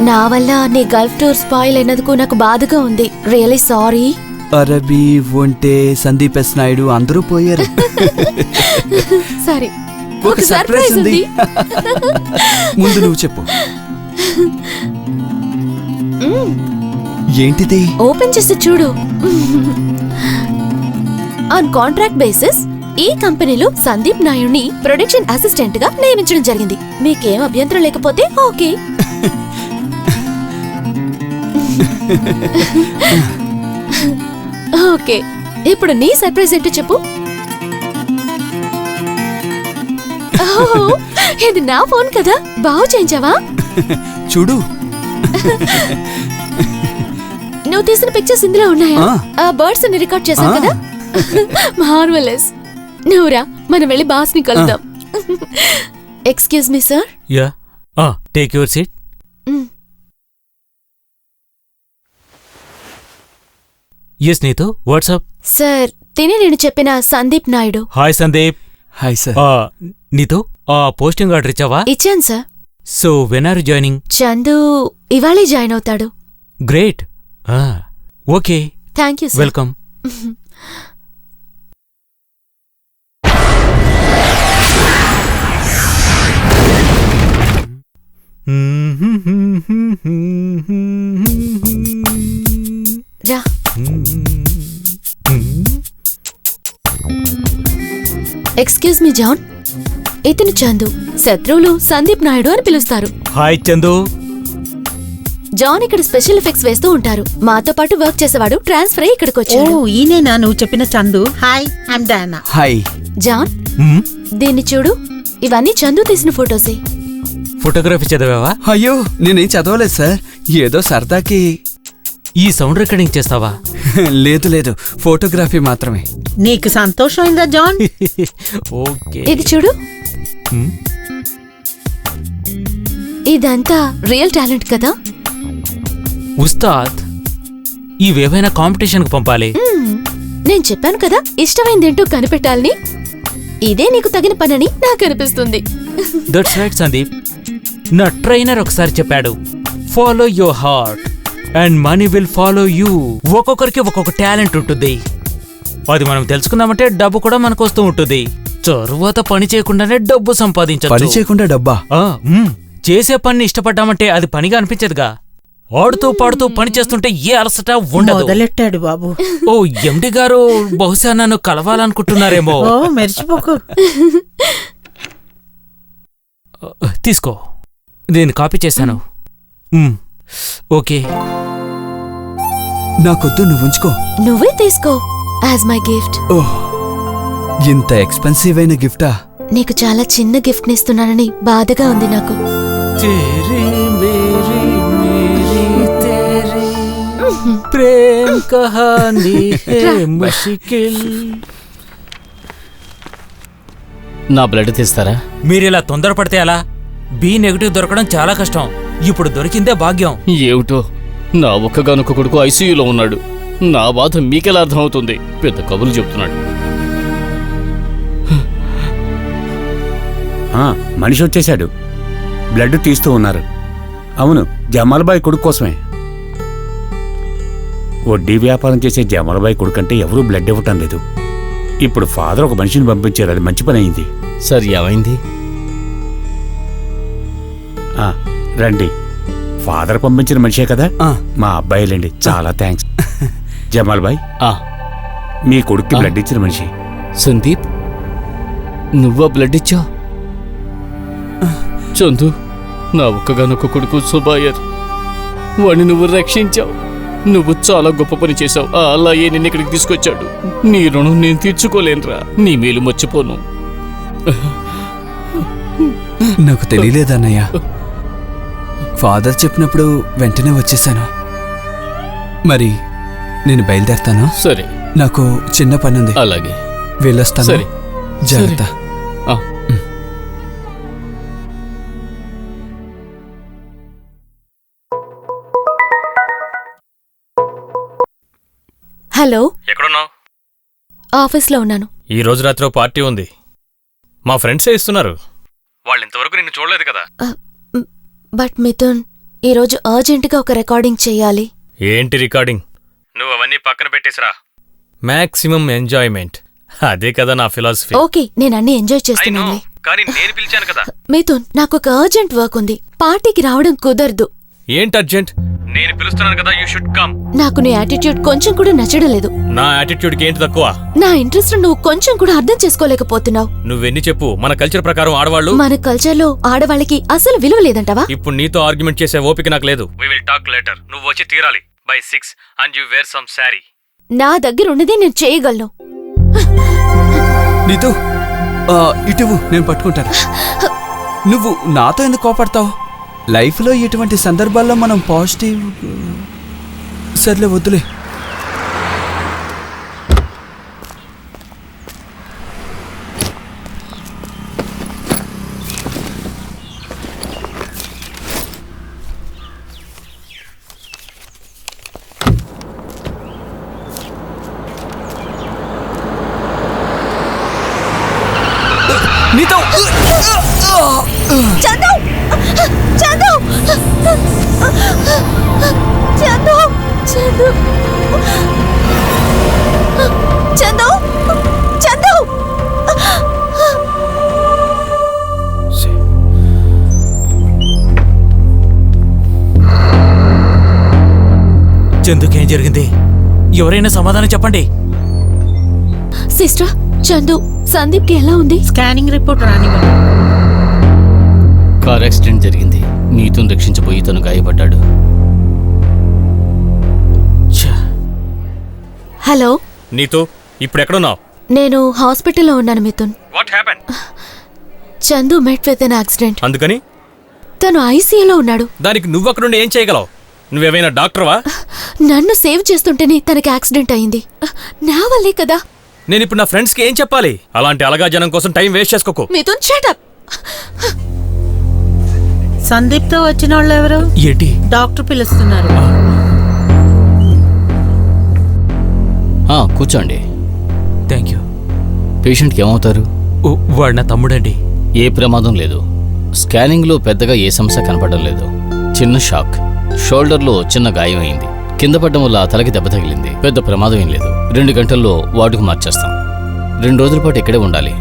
నా వల్ల నీ గల్ఫ్ టూర్ స్పాయిల్ అయినందుకు నాకు బాధగా ఉంది. Really sorry. అరబీ, ఒంటే, సందీప్ ఎస్ నాయుడు అందరూ పోయారు. సరే, ఒక సర్ప్రైజ్ ఉంది. ముందు నువ్వు చెప్పు. ఏంటిది? ఓపెన్ చేసి చూడు. ఆన్ కాంట్రాక్ట్ బేసిస్ ఈ కంపెనీలో సందీప్ నాయుడిని ప్రొడక్షన్ అసిస్టెంట్ గా నియమించడం జరిగింది. మీకేం అభ్యంతరం లేకపోతే ఓకే. ఓకే, ఇప్పుడు నీ సర్ప్రైజ్ ఏంటో చెప్పు. ఇది నా ఫోన్ కదా, బాగు చేయించావా? చూడు. నువ్వు తీసిన పిక్చర్స్ ఇందులో ఉన్నాయా? ఆ బర్డ్స్ ని రికార్డ్ చేశావు కదా, మార్వెలస్. నువ్వురా, మనం వెళ్ళి బాస్ ని కలుద్దాం. Excuse me sir. Yeah, take your seat. Yes Neetu, what's up? Sir, తిని నేను చెప్పిన Sandeep Naidu. Hi Sandeep. Hi sir. Neetu, posting order ఇచ్చావా? ఇచ్చాను sir. So when are joining? Chandu ఇవాళే జాయిన్ అవుతాడు. Great. Okay, thank you sir. Welcome. రా. ఎక్స్క్యూజ్ మీ జాన్, ఇతను చందు. శత్రువులు సందీప్ నాయుడు అని పిలుస్తారు. హాయ్ చందు. జాన్ ఇక్కడ స్పెషల్ ఎఫెక్ట్స్ వేస్తూ ఉంటారు. మాతో పాటు వర్క్ చేసేవాడు ట్రాన్స్ఫర్ అయ్యి ఇక్కడికి వచ్చాడు. ఈయనేనా నువ్వు చెప్పిన Chandu? Hi, I'm Diana. Hi. John, దీన్ని చూడు. ఇవన్నీ చందు తీసిన ఫోటోసే. ఫోటోగ్రఫీ చదివావా? అయ్యో, నేనేం చదవలేదు సార్, ఏదో సరదాకి. ఈ సౌండ్ రికార్డింగ్ చేస్తావా? లేదు లేదు, ఫోటోగ్రఫీ మాత్రమే. నీకు సంతోషమైందా జాన్? ఓకే. ఇది చూడు. ఇదంతా రియల్ టాలెంట్ కదా ఉస్తాద్. ఇవేవైనా కాంపిటీషన్ కు పంపాలి. నేను చెప్పాను కదా, ఇష్టమైందేంటో కనిపెట్టాలని. ఇదే నీకు తగిన పనని నాకు అనిపిస్తుంది. That's right Sandeep. నా ట్రైనర్ ఒకసారి చెప్పాడు, follow your heart and money will follow you. ఒక్కొక్కరికి ఒక్కొక్క టాలెంట్ ఉంటుంది. అది మనం తెలుసుకుందామంటే డబ్బు కూడా మనకు వస్తూ ఉంటుంది. తరువాత పని చేయకుండానే డబ్బు సంపాదించచ్చు. పని చేయకుండా డబ్బా? చేసే పని ఇష్టపడ్డామంటే అది పనిగా అనిపించదుగా. ఆడుతూ పాడుతూ పని చేస్తుంటే ఏ అలసట ఉండదు. మొదలెట్టాడు బాబు. ఓ ఎండి గారు బహుశా నన్ను కలవాలనుకుంటున్నారేమో. మెరిచిపోకు. తీసుకో, నేను కాపీ చేశాను. ఓకే. నాకొద్దు, నువ్వు ఉంచుకో. నువ్వే తీసుకో యాజ్ మై గిఫ్ట్. ఓహ్, ఇంత ఎక్స్పెన్సివ్ అయిన గిఫ్టా? నీకు చాలా చిన్న గిఫ్ట్ నిస్తున్నానని బాధగా ఉంది నాకు. ప్రేమ్ కహానీ హే ముష్కిల్. నా బ్లడ్ తీస్తారా? మీరిలా తొందరపడితే అలా? బి నెగటివ్ దొరకడం చాలా కష్టం. ఇప్పుడు దొరికిందే భాగ్యం. ఏమిటో, నా ఒక్కగానొక్క కొడుకు ఐసీయూలో ఉన్నాడు. నా బాధ మీకెలా అర్థమవుతుంది? పెద్ద కబుర్లు చెప్తున్నాడు. మనిషి వచ్చేశాడు. బ్లడ్ తీస్తూ ఉన్నారు. అవును, జమాల్బాయ్ కొడుకు కోసమే. వడ్డీ వ్యాపారం చేసే జమాల్బాయ్ కొడుకంటే ఎవరూ బ్లడ్ ఇవ్వటం లేదు. ఇప్పుడు ఫాదర్ ఒక మనిషిని పంపించారు. అది మంచి పని అయింది. సార్, ఏమైంది? రండి. ఫాదర్ పంపించిన మనిషే కదా, మా అబ్బాయిలండి. చాలా థ్యాంక్స్. జమాల్బాయ్, మీ కొడుక్కి బ్లడ్ ఇచ్చిన మనిషి. సందీప్, నువ్వా బ్లడ్ ఇచ్చావు? చందు, నా ఒక్కగానొక్క కొడుకు సుబాయర్. వాడిని నువ్వు రక్షించావు. నువ్వు చాలా గొప్ప పని చేశావు. అలా ఏ నిన్ను ఇక్కడికి తీసుకొచ్చాడు. నీ రుణం నేను తీర్చుకోలేనురా. నీ మేలు మర్చిపోను. నాకు తెలియలేదన్నయ్య. ఫాదర్ చెప్పినప్పుడు వెంటనే వచ్చేసాను. మరి నేను బయలుదేరతాను. సరే, నాకు చిన్న పని ఉంది. అలాగే, వెళ్ళొస్తాను. సరే, జాగ్రత్త. హలో, ఎక్కడున్నావు? ఆఫీస్లో ఉన్నాను. ఈ రోజు రాత్రి పార్టీ ఉంది. మా ఫ్రెండ్సే ఇస్తున్నారు. వాళ్ళు ఇంతవరకు నిన్ను చూడలేదు కదా. బట్ మిథున్, ఈరోజు అర్జెంటుగా ఒక రికార్డింగ్ చెయ్యాలి. ఏంటి రికార్డింగ్? నువ్వు అవన్నీ పక్కన పెట్టేసిరా. మాక్సిమం ఎంజాయ్మెంట్, అదే కదా నా ఫిలాసఫీ. ఓకే, నేను అన్ని ఎంజాయ్ చేస్తున్నాను. కానీ నేను పిలిచాను కదా. మిథున్, నాకు ఒక అర్జెంట్ వర్క్ ఉంది. పార్టీకి రావడం కుదరదు. ఏంటి అర్జెంట్? నేను పిలుస్తున్నాను కదా, యూ షుడ్ కమ్. నాకు నీ యాటిట్యూడ్ కొంచెం కూడా నచ్చడం లేదు. నా యాటిట్యూడ్ కి ఏంటి తక్కువ? నా ఇంట్రెస్ట్ నువ్వు కొంచెం కూడా అర్థం చేసుకోలేకపోతున్నావు. నువ్వెన్ని చెప్పు, మన కల్చర్ ప్రకారం ఆడవాళ్ళు. మన కల్చర్ లో ఆడవాళ్ళకి అసలు విలువ లేదంటావా? ఇప్పుడు నీతో ఆర్గ్యుమెంట్ చేసే ఓపిక నాకు లేదు. We will talk later. నువ్వు వచ్చి తీరాలి by 6 and you wear some saree. నా దగ్గర ఉన్నది నేను చేయగలను. నీతో ఇటువు, నేను పట్టుకుంటాను. నువ్వు నాతో ఎందుకు కోపడతావు? లైఫ్లో ఇటువంటి సందర్భాల్లో మనం పాజిటివ్. సర్లే వద్దులే. నీతో చందు చందు చందు చందు చందు చందు చందుకేం జరిగింది? ఎవరైనా సమాధానం చెప్పండి. సిస్టర్, చందు సందీప్కి ఎలా ఉంది? స్కానింగ్ రిపోర్ట్ రానివ్వండి. కార్ యాక్సిడెంట్ జరిగింది. నీతును రక్షించబోయి తను గాయపడ్డాడు. హలో నీతు, ఇప్పుడు ఎక్కడున్నావు? నేను హాస్పిటల్లో ఉన్నాను Mithun. What happen? Chandu met with an accident. అందుకని తను ఐసీయూలో ఉన్నాడు. దానికి నువ్వు అక్కడ నుండి ఏం చేయగలవు? నువ్వేమైనా డాక్టర్వా? నన్ను సేవ్ చేస్తుంటేనే తనకి యాక్సిడెంట్ అయింది. నా వల్లే కదా. నేను ఇప్పుడు నా ఫ్రెండ్స్కి ఏం చెప్పాలి? అలాంటి అలగా జనం కోసం టైం వేస్ట్ చేసుకోకు. Mithun shut up. సందీప్తో వచ్చిన వాళ్ళు ఎవరు? ఏంటి? డాక్టర్ పిలుస్తున్నారు. కూర్చోండి. Thank you. పేషెంట్కి ఏమవుతారు? వాడు నా తమ్ముడండి. ఏ ప్రమాదం లేదు. స్కానింగ్లో పెద్దగా ఏ సమస్య కనపడడం లేదు. చిన్న షాక్. షోల్డర్లో చిన్న గాయం అయింది. కింద పడ్డం వల్ల తలకి దెబ్బ తగిలింది. పెద్ద ప్రమాదం ఏం లేదు. 2 గంటల్లో వార్డుకు మార్చేస్తాం. 2 రోజుల పాటు ఇక్కడే ఉండాలి.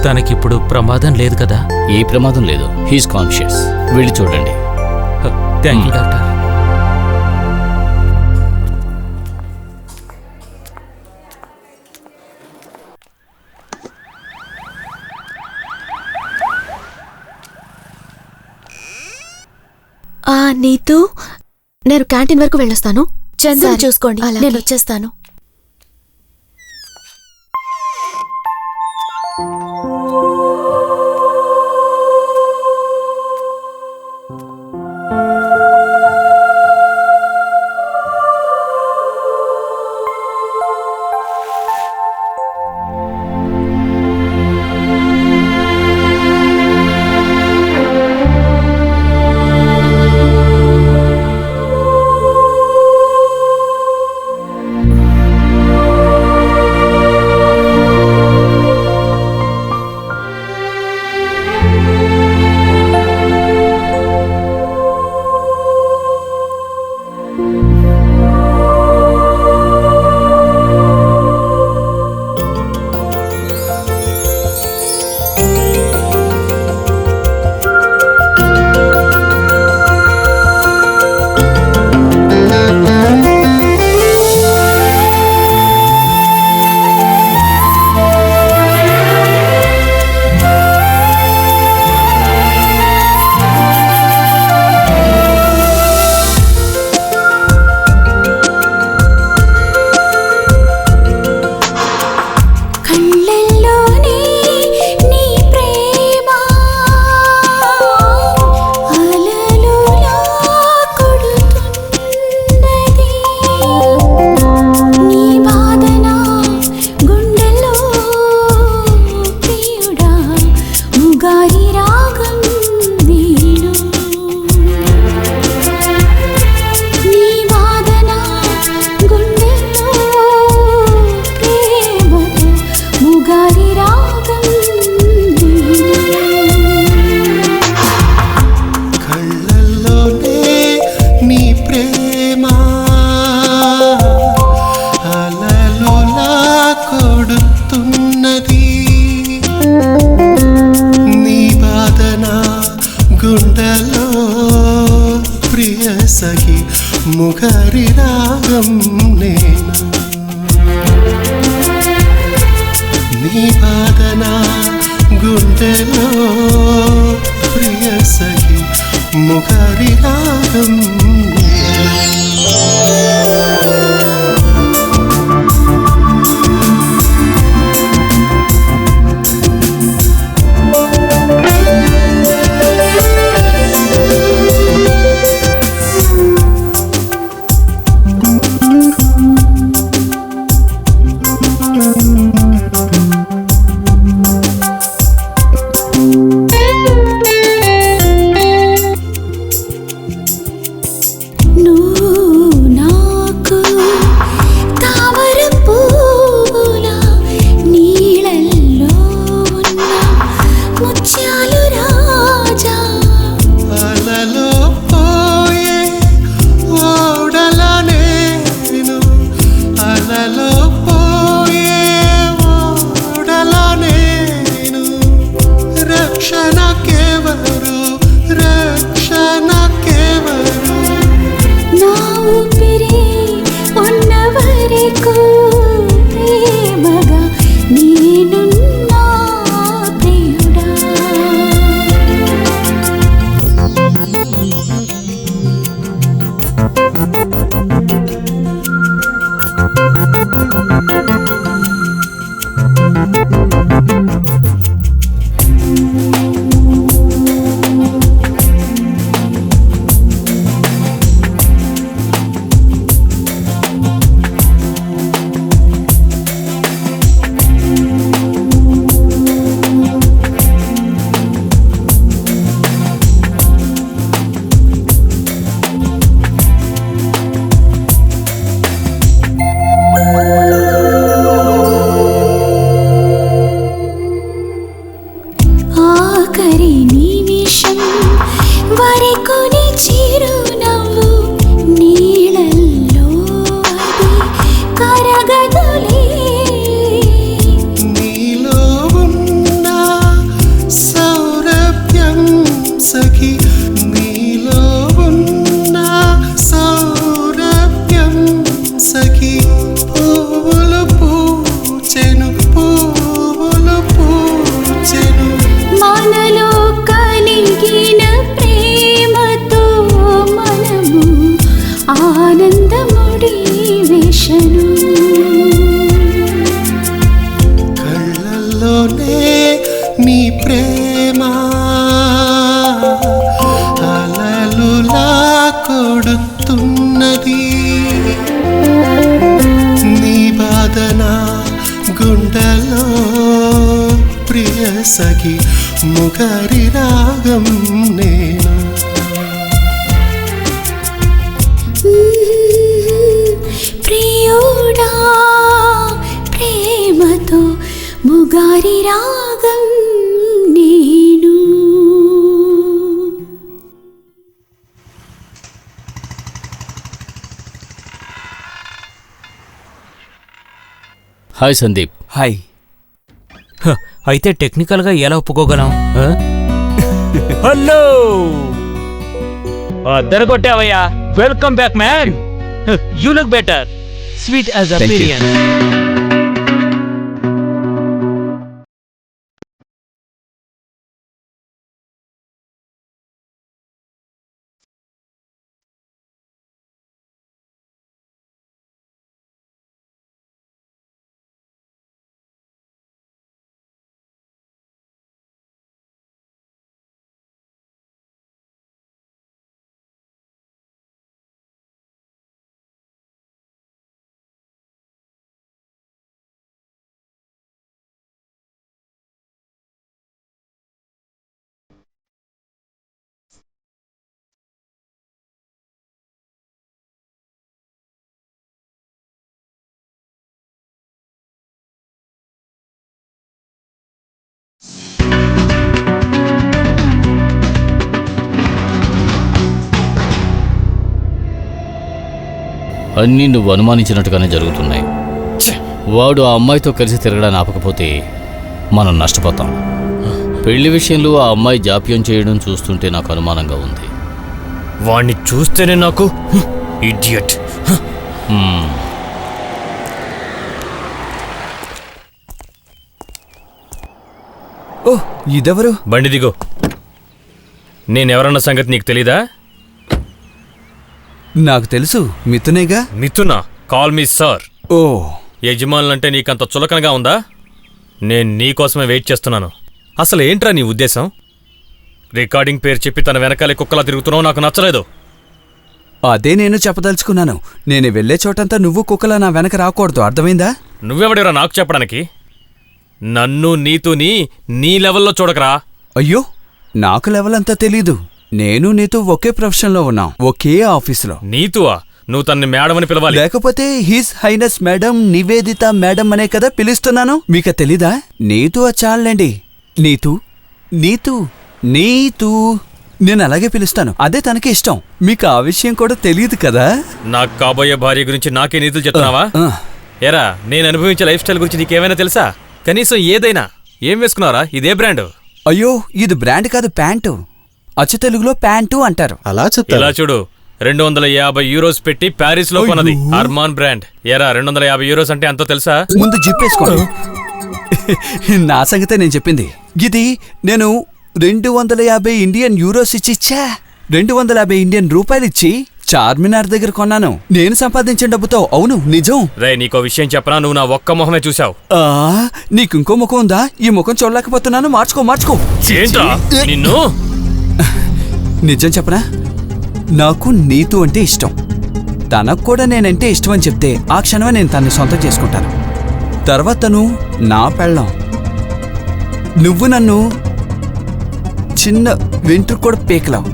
తనకిప్పుడు ప్రమాదం లేదు కదా? ఏ ప్రమాదం లేదు. He's conscious. వెళ్ళి చూడండి. Thank you doctor. నీతు, నేను క్యాంటీన్ వరకు వెళ్ళొస్తాను. చంద్ర చూసుకోండి, నేను వచ్చేస్తాను. ముఖరి రాగం నేను నీ బాధన గుండెలో ప్రియ సఖి ముఖరి రాగం నేను సఖి ముఖరి రాగం నేను ప్రియుడా ప్రేమతో ముగారి రాగం నేను. హాయ్ సందీప్. హాయ్. అయితే టెక్నికల్ గా ఎలా ఒప్పుకోగలం? హలో, అద్దరు కొట్టావయ్యా. Welcome back man. You look better. Sweet as a పిరియన్. అన్నీ నువ్వు అనుమానించినట్టుగానే జరుగుతున్నాయి. వాడు ఆ అమ్మాయితో కలిసి తిరగడాన్ని ఆపకపోతే మనం నష్టపోతాం. పెళ్లి విషయంలో ఆ అమ్మాయి జాప్యం చేయడం చూస్తుంటే నాకు అనుమానంగా ఉంది. వాణ్ణి చూస్తేనే నాకు ఇడియట్. ఓ, ఇదెవరు? బండి దిగో. నేనెవరన్న సంగతి నీకు తెలీదా? నాకు తెలుసు, మిథునేగా. మిథునా? Call me sir. ఓ, యజమానులంటే నీకంత చులకనగా ఉందా? నేను నీకోసమే వెయిట్ చేస్తున్నాను. అసలు ఏంట్రా నీ ఉద్దేశం? రికార్డింగ్ పేరు చెప్పి తన వెనకాలే కుక్కలా తిరుగుతున్నావు, నాకు నచ్చలేదు. అదే నేను చెప్పదలుచుకున్నాను. నేను వెళ్లే చోటంతా నువ్వు కుక్కలా నా వెనక రాకూడదు, అర్థమైందా? నువ్వెవడెవరా నాకు చెప్పడానికి? నన్ను నీతుని నీ లెవెల్లో చూడకరా. అయ్యో, నాకు లెవెల్ అంతా తెలీదు. నేను నీతో ఒకే ప్రొఫెషన్లో ఉన్నాం, ఒకే ఆఫీసులో. నీతువా? నువ్వు తన్ని మేడం అని పిలవాలి. లేకపోతే his highness madam Nivedita madam అనే కదా పిలుస్తున్నాను. మీకు తెలీదా? నీతు చాలండి. నీతు నీతు నీతు నేను అలాగే పిలుస్తాను, అదే తనకి ఇష్టం. మీకు ఆ విషయం కూడా తెలియదు కదా. నాకు కాబోయే భార్య గురించి నాకే నీతులు చెప్తున్నావా? ఏరా, నేను అనుభవించే లైఫ్ స్టైల్ గురించి నీకేమైనా తెలుసా? కనీసం ఏదైనా. ఏం వేసుకున్నారా? ఇదే బ్రాండ్? అయ్యో, ఇది బ్రాండ్ కాదు, ప్యాంటు. అచ్చు తెలుగులో ప్యాంటు అంటారు. అలా చెప్తా. ఇలా చూడు, 250 యూరోస్ పెట్టి ప్యారిస్ లో కొన్నది అర్మాన్ బ్రాండ్. ఏరా, 250 యూరోస్ అంటే ఎంతో తెలుసా? ముందు జిప్పేసుకోండి. నా సంగతే నేను చెప్పింది. ఇది నేను 250 ఇండియన్ యూరోస్ ఇచ్చి 250 ఇండియన్ రూపాయలు ఇచ్చి చార్మినార్ దగ్గర కొన్నాను, నేను సంపాదించిన డబ్బుతో. అవును, నిజం. రే నీకో విషయం చెప్పనా, నువ్వు నా ఒక్క మొహమే చూసావు. నీకు ఇంకో ముఖం ఉందా? ఈ ముఖం చూడలేకపోతున్నాను. మార్చుకో. ఏంట్రా నిన్ను? నిజం చెప్పనా, నాకు నీతు అంటే ఇష్టం. తనకు కూడా నేనంటే ఇష్టం అని చెప్తే ఆ క్షణమే నేను తన్ని సొంతం చేసుకుంటాను. తర్వాత తను నా పెళ్ళాం. నువ్వు నన్ను చిన్న వెంట్రుకు కూడా పీకలావు.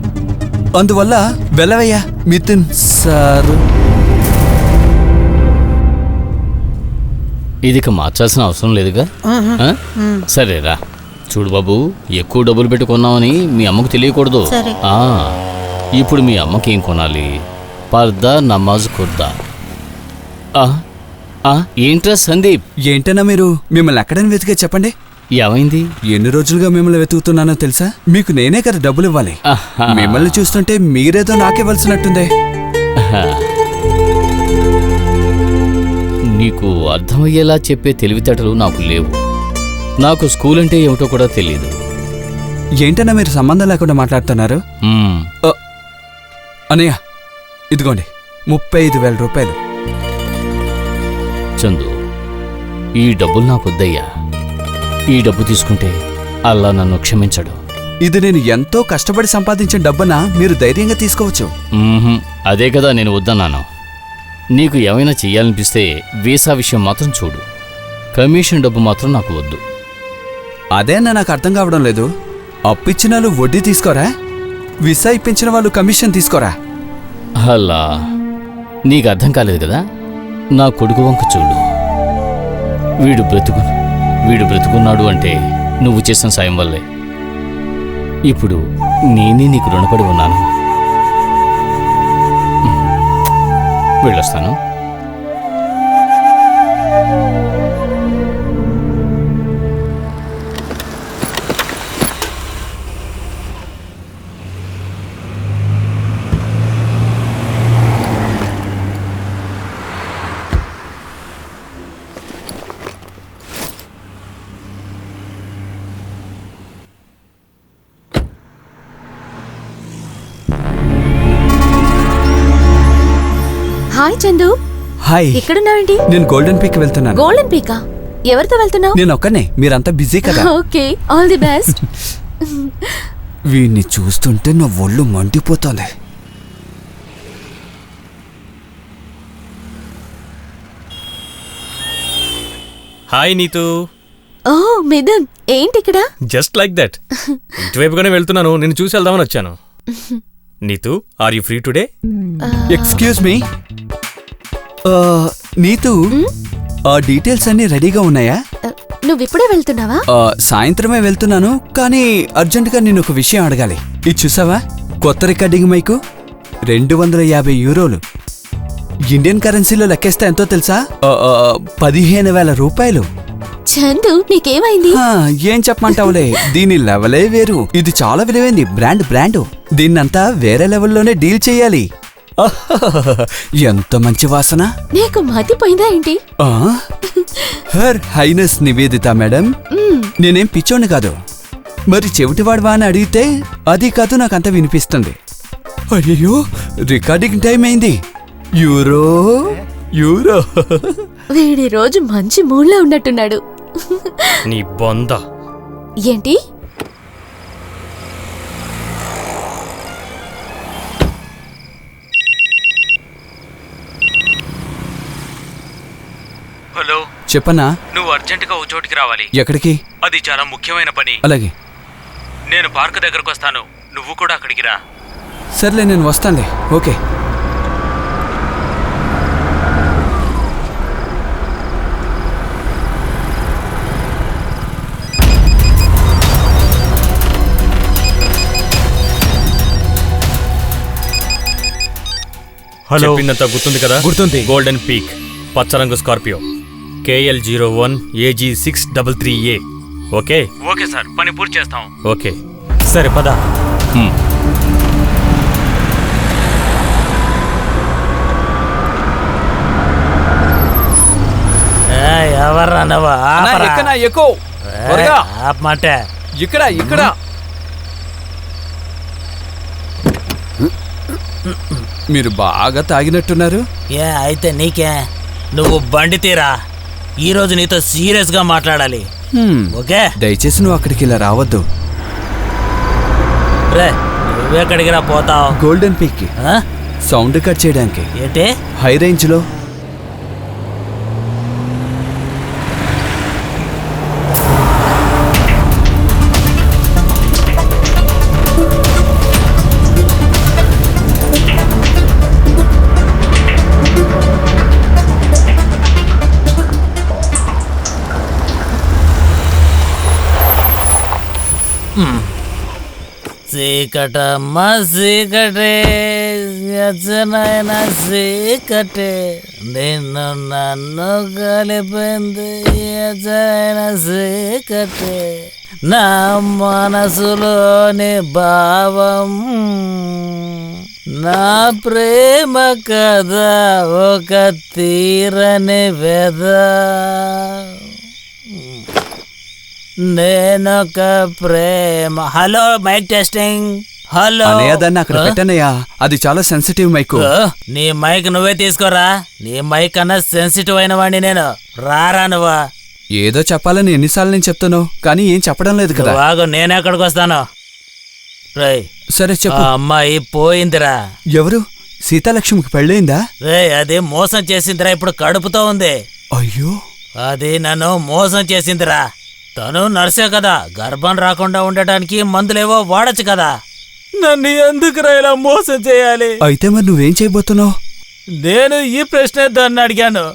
అందువల్ల వెళ్ళవయ్యా మిథున్ సారు. ఇదిక మార్చాల్సిన అవసరం లేదుగా. సరేరా. చూడు బాబు, ఎక్కువ డబ్బులు పెట్టుకున్నామని మీ అమ్మకు తెలియకూడదు. ఇప్పుడు మీ అమ్మకి ఏం కొనాలి? పర్దా, నమాజ్, కుర్దా. ఏంట్రా సందీప్? ఏంటన్నా మీరు? మిమ్మల్ని ఎక్కడని వెతికే చెప్పండి. ఏమైంది? ఎన్ని రోజులుగా మిమ్మల్ని వెతుకుతున్నానో తెలుసా? మీకు నేనే కదా డబ్బులు ఇవ్వాలి. మిమ్మల్ని చూస్తుంటే మీరేదో నాకివ్వాల్సినట్టుందే. నీకు అర్థమయ్యేలా చెప్పే తెలివితేటలు నాకు లేవు. నాకు స్కూల్ అంటే ఏమిటో కూడా తెలియదు. ఏంటన్నా మీరు సంబంధం లేకుండా మాట్లాడుతున్నారు? అన్నయ్య, ఇదిగోండి 35,000 రూపాయలు. చందు, ఈ డబ్బులు నాకొద్దయ్యా. ఈ డబ్బు తీసుకుంటే అల్లా నన్ను క్షమించడు. ఇది నేను ఎంతో కష్టపడి సంపాదించిన డబ్బునా? మీరు ధైర్యంగా తీసుకోవచ్చు. అదే కదా నేను వద్దన్నాను. నీకు ఏమైనా చెయ్యాలనిపిస్తే వీసా విషయం మాత్రం చూడు. కమిషన్ డబ్బు మాత్రం నాకు వద్దు. అదేనా నాకు అర్థం కావడం లేదు. అప్పిచ్చిన వాళ్ళు వడ్డీ తీసుకోరా? వీసా ఇప్పించిన వాళ్ళు కమిషన్ తీసుకోరా? అల్లా, నీకు అర్థం కాలేదు కదా. నా కొడుకు వంక చూడు. వీడు బ్రతుకున్నాడు అంటే నువ్వు చేసిన సాయం వల్లే. ఇప్పుడు నేనే నీకు రుణపడి ఉన్నాను. వెళ్ళొస్తాను. హాయ్ చందు. హాయ్. ఎక్కడున్నావేంటి? నేను గోల్డెన్ పీక్ వెళ్తున్నాను. గోల్డెన్ పీకా? ఎవరితో వెళ్తున్నావు? నేను ఒక్కనే. మీరంతా బిజీ కదా. Okay, all the best. వీడిని చూస్తుంటే నా ఒళ్ళు మండిపోతుంది. హాయ్ నీతు. ఓ మిథున్, ఏంటి ఇక్కడ? Just like that. ఇటువైపుగానే వెళ్తున్నాను, నిన్ను చూసి వెళ్దామని వచ్చాను. Neetu, are you free today? Excuse me. Neetu, ఆ డీటెయిల్స్ అన్ని రెడీగా ఉన్నాయా? నువ్విప్పుడే వెళ్తున్నావా? సాయంత్రమే వెళ్తున్నాను, కానీ అర్జెంటుగా నేను ఒక విషయం అడగాలి. ఇది చూసావా? కొత్త రికార్డింగ్ మైకు 250 యూరోలు. ఇండియన్ కరెన్సీలో లెక్కేస్తే ఎంతో తెలుసా? 15,000 రూపాయలు. చందు, నీకేమైంది? ఏం చెప్పమంటావులే, దీని లెవెలే వేరు. ఇది చాలా విలువైంది. బ్రాండ్. దీన్నంతా వేరే లెవెల్లోనే డీల్ చెయ్యాలి. ఎంత మంచి వాసన. నీకు మతిపోయిందా ఏంటి? హర్ హైనెస్ నివేదిత మేడం, నేనేం పిచ్చోని కాదు. మరి చెవిటివాడువా అని అడిగితే అది కాదు, నాకంతా వినిపిస్తుంది. అయ్యో, రికార్డింగ్ టైం అయింది. యూరో. వీడి రోజు మంచి మూడ్లో ఉన్నట్టున్నాడు. నీ బొంద. ఏంటి? హలో, చెప్పన్నా. నువ్వు అర్జెంటుగా ఓ చోటికి రావాలి. ఎక్కడికి? అది చాలా ముఖ్యమైన పని. అలాగే. నేను పార్క్ దగ్గరకు వస్తాను, నువ్వు కూడా అక్కడికి రా. సర్లే, నేను వస్తానులే. ఓకే. హలో. చెప్పిందంత గుర్తుంది కదా? గుర్తుంది. గోల్డెన్ పీక్, పచ్చరంగు Scorpio, KL01 AG633A. Okay? Okay sir, పని పూర్తి చేస్తాం. ఓకే, సరే పద. ఎవర్రా నవ్వా? మాట ఇక్కడ మీరు బాగా తాగినట్టున్నారు. ఏ అయితే నీకే, నువ్వు బండి తీరా, ఈరోజు నీతో సీరియస్గా మాట్లాడాలి. ఓకే, దయచేసి నువ్వు అక్కడికి ఇలా రావద్దు. రే నువ్వెక్కడికి రా పోతావు? గోల్డెన్ పీక్ సౌండ్ కట్ చేయడానికి. ఏంటి? హై రేంజ్ లో. చీకటమ్మ చీకటే, యజనైన చీకటే, నిన్ను నన్ను కలిపింది యజనైన చీకటే, నా మనసులోని భావం, నా ప్రేమ కథ ఒక తీరని వెద, నేనొక ప్రేమ. Hello mike testing. హలో అన్నయ్య, దాన్ని అక్కడ పెట్టనయ్యా, అది చాలా సెన్సిటివ్ మైక్. నీ మైక్ నువ్వే తీసుకోరా, నీ మైక్ అన్నా సెన్సిటివ్ అయిన వాడిని నేను. రారా నువ్వా. ఏదో చెప్పాలని ఎన్నిసార్లు నేను చెప్తాను, కానీ ఏం చెప్పడం లేదు కదా. బాగు, నేనే అక్కడికి వస్తాను. రై సరే చెప్పు. అమ్మాయి పోయిందిరా. ఎవరు? సీతాలక్ష్మికి పెళ్ళయిందా? రే అది మోసం చేసిందిరా, ఇప్పుడు కడుపుతో ఉంది. అయ్యో, అది నన్ను మోసం చేసిందిరా. తను నర్సే కదా, గర్భం రాకుండా ఉండటానికి మందులేవో వాడచ్చు కదా. నన్ను ఎందుకురా ఇలా మోసం చేయాలి? అయితే మరి నువ్వేం చేయబోతున్నావు? నేను ఈ ప్రశ్నే దాన్ని అడిగాను.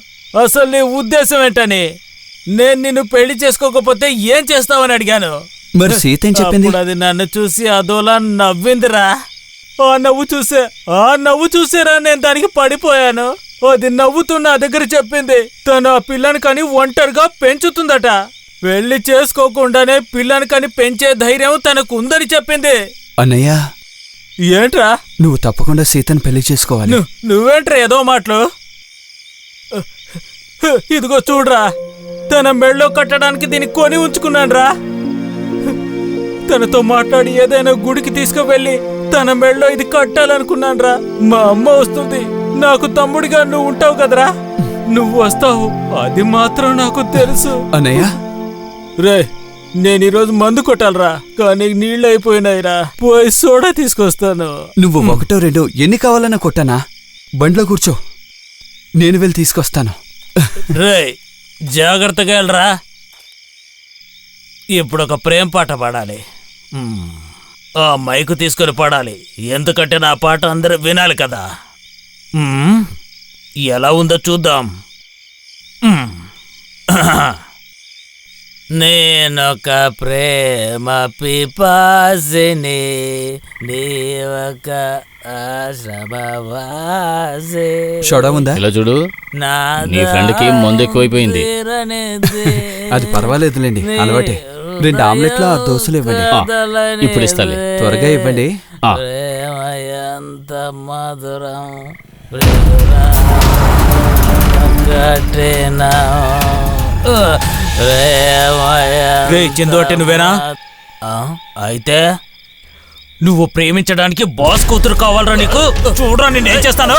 అసలు నీ ఉద్దేశం ఏంటని. నేను నిన్ను పెళ్లి చేసుకోకపోతే ఏం చేస్తావని అడిగాను. మరి సీత ఏం చెప్పింది? అప్పుడు అది నన్ను చూసి అదోలా నవ్విందిరా. ఆ నవ్వు చూసేరా నేను దానికి పడిపోయాను. అది నవ్వుతూ నా దగ్గర చెప్పింది తను ఆ పిల్లని కని ఒంటరిగా పెంచుతుందట. పెళ్లి చేసుకోకుండానే పిల్లని కని పెంచే ధైర్యం తనకు ఉందని చెప్పింది. అన్నయ్య, ఏంట్రా? నువ్వు తప్పకుండా సీతను పెళ్లి చేసుకోవాలి. నువ్వేంట్రా ఏదో మాటలు? ఇదిగో చూడరా, తన మెళ్ళో కట్టడానికి దీన్ని కొని ఉంచుకున్నాన్రా. తనతో మాట్లాడి ఏదైనా గుడికి తీసుకువెళ్ళి తన మెళ్ళో ఇది కట్టాలనుకున్నాన్రా. మా అమ్మ వస్తుంది, నాకు తమ్ముడిగా నువ్వు ఉంటావు కదరా, నువ్వు వస్తావు, అది మాత్రం నాకు తెలుసు. అన్నయ్య, రే నేను ఈరోజు మందు కొట్టాలరా, కానీ నీళ్ళు అయిపోయినాయిరా. పోయి సోడా తీసుకొస్తాను. నువ్వు ఒకటో రెండో ఎన్ని కావాలన్నా కొట్టానా? బండ్లో కూర్చో, నేను వెళ్ళి తీసుకొస్తాను. రే జాగ్రత్తగా వెళ్ళరా. ఇప్పుడు ఒక ప్రేమ పాట పాడాలి. ఆ మైకు తీసుకొని పాడాలి, ఎందుకంటే నా పాట అందరూ వినాలి కదా. ఎలా ఉందో చూద్దాం. నేనొక ప్రేమ పిపాసిని, నీవొక ఆశ్రమవాసి. షోడా ఉందా? ఇలా చూడు, నీ ఫ్రెండ్ కి మందు ఎక్కువైపోయింది. అది పర్వాలేదులేండి, అలవాటే. 2 ఆమ్లెట్లు 6 దోశలు ఇవ్వండి. ఇప్పుడు ఇస్తాలే, త్వరగా ఇవ్వండి. ప్రేమయంత మధురం చిందోటి నువ్వేనా? అయితే నువ్వు ప్రేమించడానికి బాస్ కూతురు కావాలరా నీకు? చూడరా నేనేం చేస్తాను.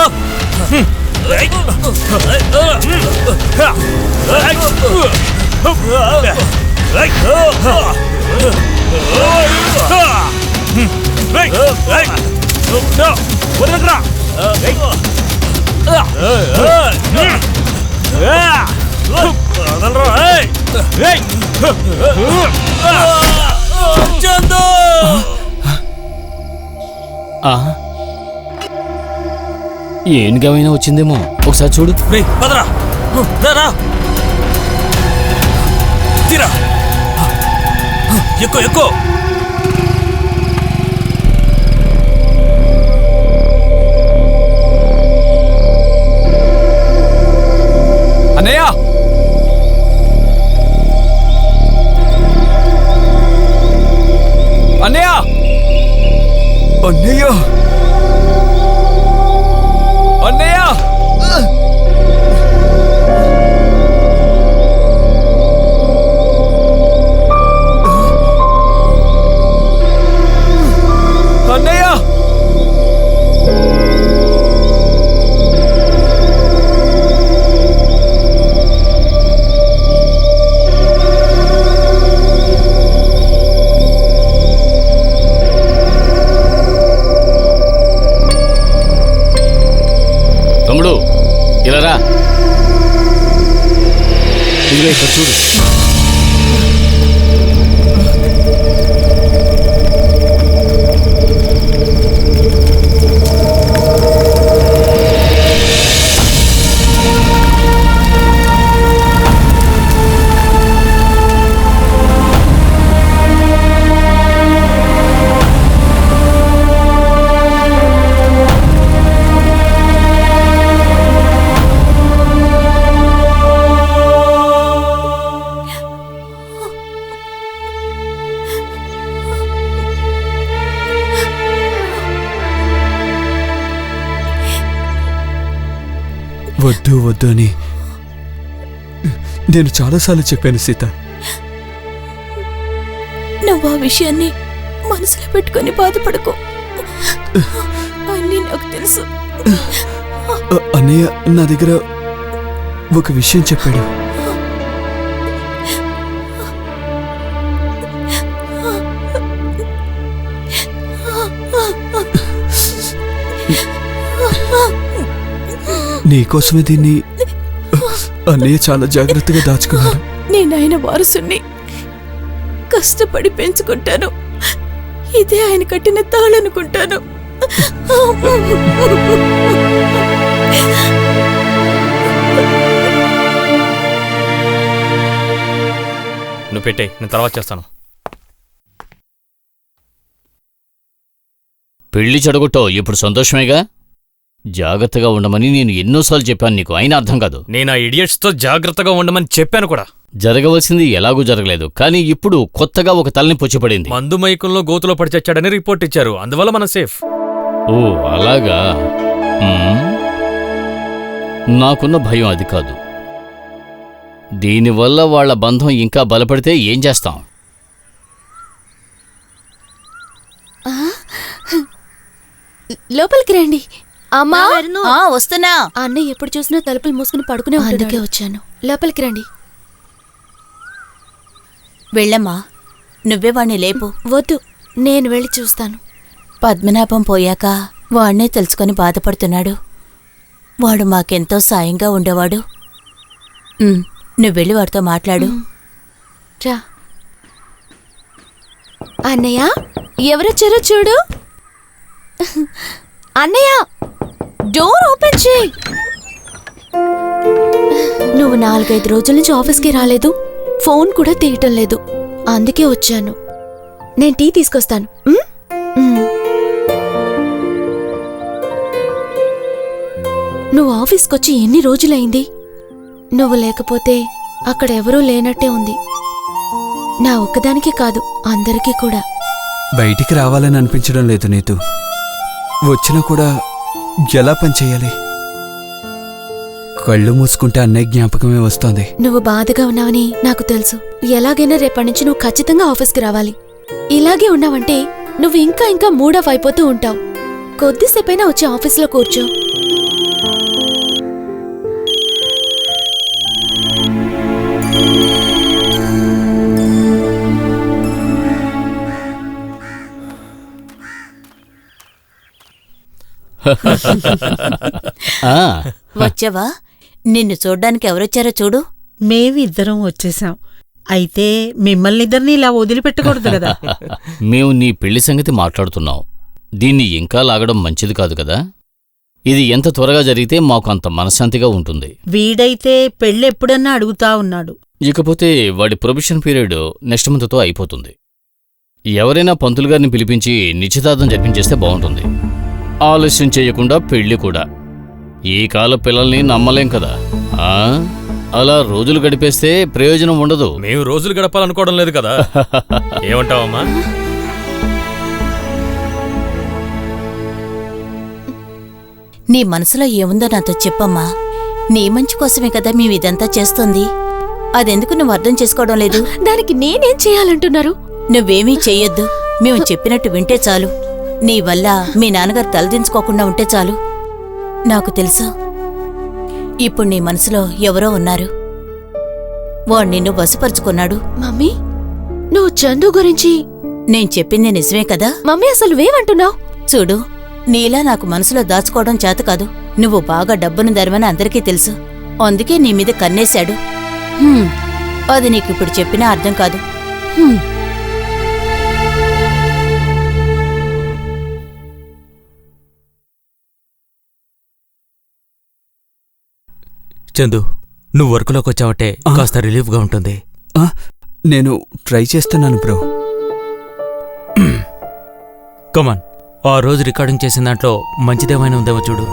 ఏనుగమైనా వచ్చిందేమో, ఒకసారి చూడు. ఎక్కువ ఎక్కువ. అన్నయ్య, అన్నయ్య, అన్నయ్య, అన్నయ్య. ఇలా రా. ఇదిగో ఇక్కడ చూడు. వద్దు వద్దు అని నేను చాలాసార్లు చెప్పాను సీత. నువ్వు ఆ విషయాన్ని మనసులో పెట్టుకొని బాధపడకు. అన్నీ నాకు తెలుసు. అన్నయ్య నా దగ్గర ఒక విషయం చెప్పాడు. నీకోసమే దీన్ని అన్నయ్య చాలా జాగ్రత్తగా దాచుకున్నాడు. నేను ఆయన వారసుని కష్టపడి పెంచుకుంటాను. ఇదే ఆయన కట్టిన తాళనుకుంటాను. నువ్వు పెట్టే, నేను తర్వాత చేస్తాను. పెళ్లి చెడగొట్టావు, ఇప్పుడు సంతోషమేగా. జాగ్రత్తగా ఉండమని నేను ఎన్నోసార్లు చెప్పాను నీకు, అయినా అర్థం కాదు. నేను ఆ ఇడియట్స్తో జాగ్రత్తగా ఉండమని చెప్పాను కూడా. జరగవలసింది ఎలాగూ జరగలేదు, కానీ ఇప్పుడు కొత్తగా ఒక తలని పొచ్చిపడింది. మందు మైకంలో గోతులో పడి చచ్చాడని రిపోర్ట్ ఇచ్చారు, అందువల్ల మనం సేఫ్. ఓ అలాగా. నాకున్న భయం అది కాదు. దీనివల్ల వాళ్ళ బంధం ఇంకా బలపడితే ఏం చేస్తాం? లోపలికి రండి. అమ్మా వస్తున్నా. అన్నయ్య ఎప్పుడు చూసినా తలుపులు మూసుకుని పడుకునే అందుకే వచ్చాను. లోపలికి రండి. వెళ్ళమ్మా, నువ్వే వాణ్ణి లేపు. వద్దు, నేను వెళ్ళి చూస్తాను. పద్మనాభం పోయాక వాణ్ణే తెలుసుకొని బాధపడుతున్నాడు. వాడు మాకెంతో సాయంగా ఉండేవాడు. నువ్వెళ్ళి వాడితో మాట్లాడు. రా. అన్నయ్య, ఎవరొచ్చారో చూడు. అన్నయ్య, డోర్ ఓపెన్ చేయి. నువ్వు 4-5 రోజుల నుంచి ఆఫీస్కి రాలేదు, ఫోన్ కూడా తీయటం లేదు. అందుకే వచ్చాను. నేను టీ తీసుకొస్తాను. నువ్వు ఆఫీస్కొచ్చి ఎన్ని రోజులైంది? నువ్వు లేకపోతే అక్కడ ఎవరూ లేనట్టే ఉంది. నా ఒక్కదానికి కాదు, అందరికీ కూడా. బయటికి రావాలని అనిపించడం లేదు నీతు. వచ్చినా కూడా ఎలా పనిచేయాలి? కళ్ళు మూసుకుంటే అన్నయ్య జ్ఞాపకమే వస్తోంది. నువ్వు బాధగా ఉన్నావని నాకు తెలుసు. ఎలాగైనా రేపటి నుంచి నువ్వు ఖచ్చితంగా ఆఫీస్కి రావాలి. ఇలాగే ఉన్నావంటే నువ్వు ఇంకా ఇంకా మూడఫ్ అయిపోతూ ఉంటావు. కొద్దిసేపైనా వచ్చి ఆఫీస్లో కూర్చో. వచ్చావా? నిన్ను చూడ్డానికి ఎవరొచ్చారో చూడు. మేమిద్దరం వచ్చేసాం. అయితే మిమ్మల్ని ఇద్దరిని ఇలా వదిలిపెట్టకూడదు కదా. మేము నీ పెళ్లి సంగతి మాట్లాడుతున్నాం. దీన్ని ఇంకా లాగడం మంచిది కాదు కదా. ఇది ఎంత త్వరగా జరిగితే మాకు అంత మనశ్శాంతిగా ఉంటుంది. వీడైతే పెళ్ళెప్పుడన్నా అడుగుతా ఉన్నాడు. ఇకపోతే వాడి ప్రొబిషన్ పీరియడ్ నెక్స్ట్ మంత్తో అయిపోతుంది. ఎవరైనా పంతులు గారిని పిలిపించి నిశ్చితార్థం జరిపించేస్తే బాగుంటుంది. ఆలస్యం చేయకుండా పెళ్లి కూడా. ఈ కాల పిల్లల్ని నమ్మలేం కదా. అలా రోజులు గడిపేస్తే ప్రయోజనం ఉండదు. మేము రోజులు గడపాలనుకోవడం లేదు కదా. ఏమంటావమ్మా? నీ మనసులో ఏముందో నాతో చెప్పమ్మా. నీ మంచి కోసమే కదా మేమిదంతా చేస్తోంది. అదెందుకు నువ్వు అర్థం చేసుకోవడం లేదు? దానికి నేనేం చేయాలంటున్నారు? నువ్వేమీ చెయ్యొద్దు. మేము చెప్పినట్టు వింటే చాలు. నీ వల్ల మీ నాన్నగారు తలదించుకోకుండా ఉంటే చాలు. నాకు తెలుసు, ఇప్పుడు నీ మనసులో ఎవరో ఉన్నారు. వాడు నిన్ను వశపరుచుకున్నాడు. మమ్మీ, నువ్వు చందు గురించి నేను చెప్పింది నిజమే కదా? మమ్మీ, అసలు నువ్వేమంటున్నావు? చూడు, నీలా నాకు మనసులో దాచుకోవడం చేత కాదు. నువ్వు బాగా డబ్బును ధరమని అందరికీ తెలుసు. అందుకే నీ మీద కన్నేశాడు. అది నీకిప్పుడు చెప్పినా అర్థం కాదు. చందు, నువ్వు వర్క్లోకి వచ్చావంటే కాస్త రిలీఫ్గా ఉంటుంది. నేను ట్రై చేస్తున్నాను బ్రో. కమాన్, ఆ రోజు రికార్డింగ్ చేసిన దాంట్లో మంచిదేమైనా ఉందేమో చూడు.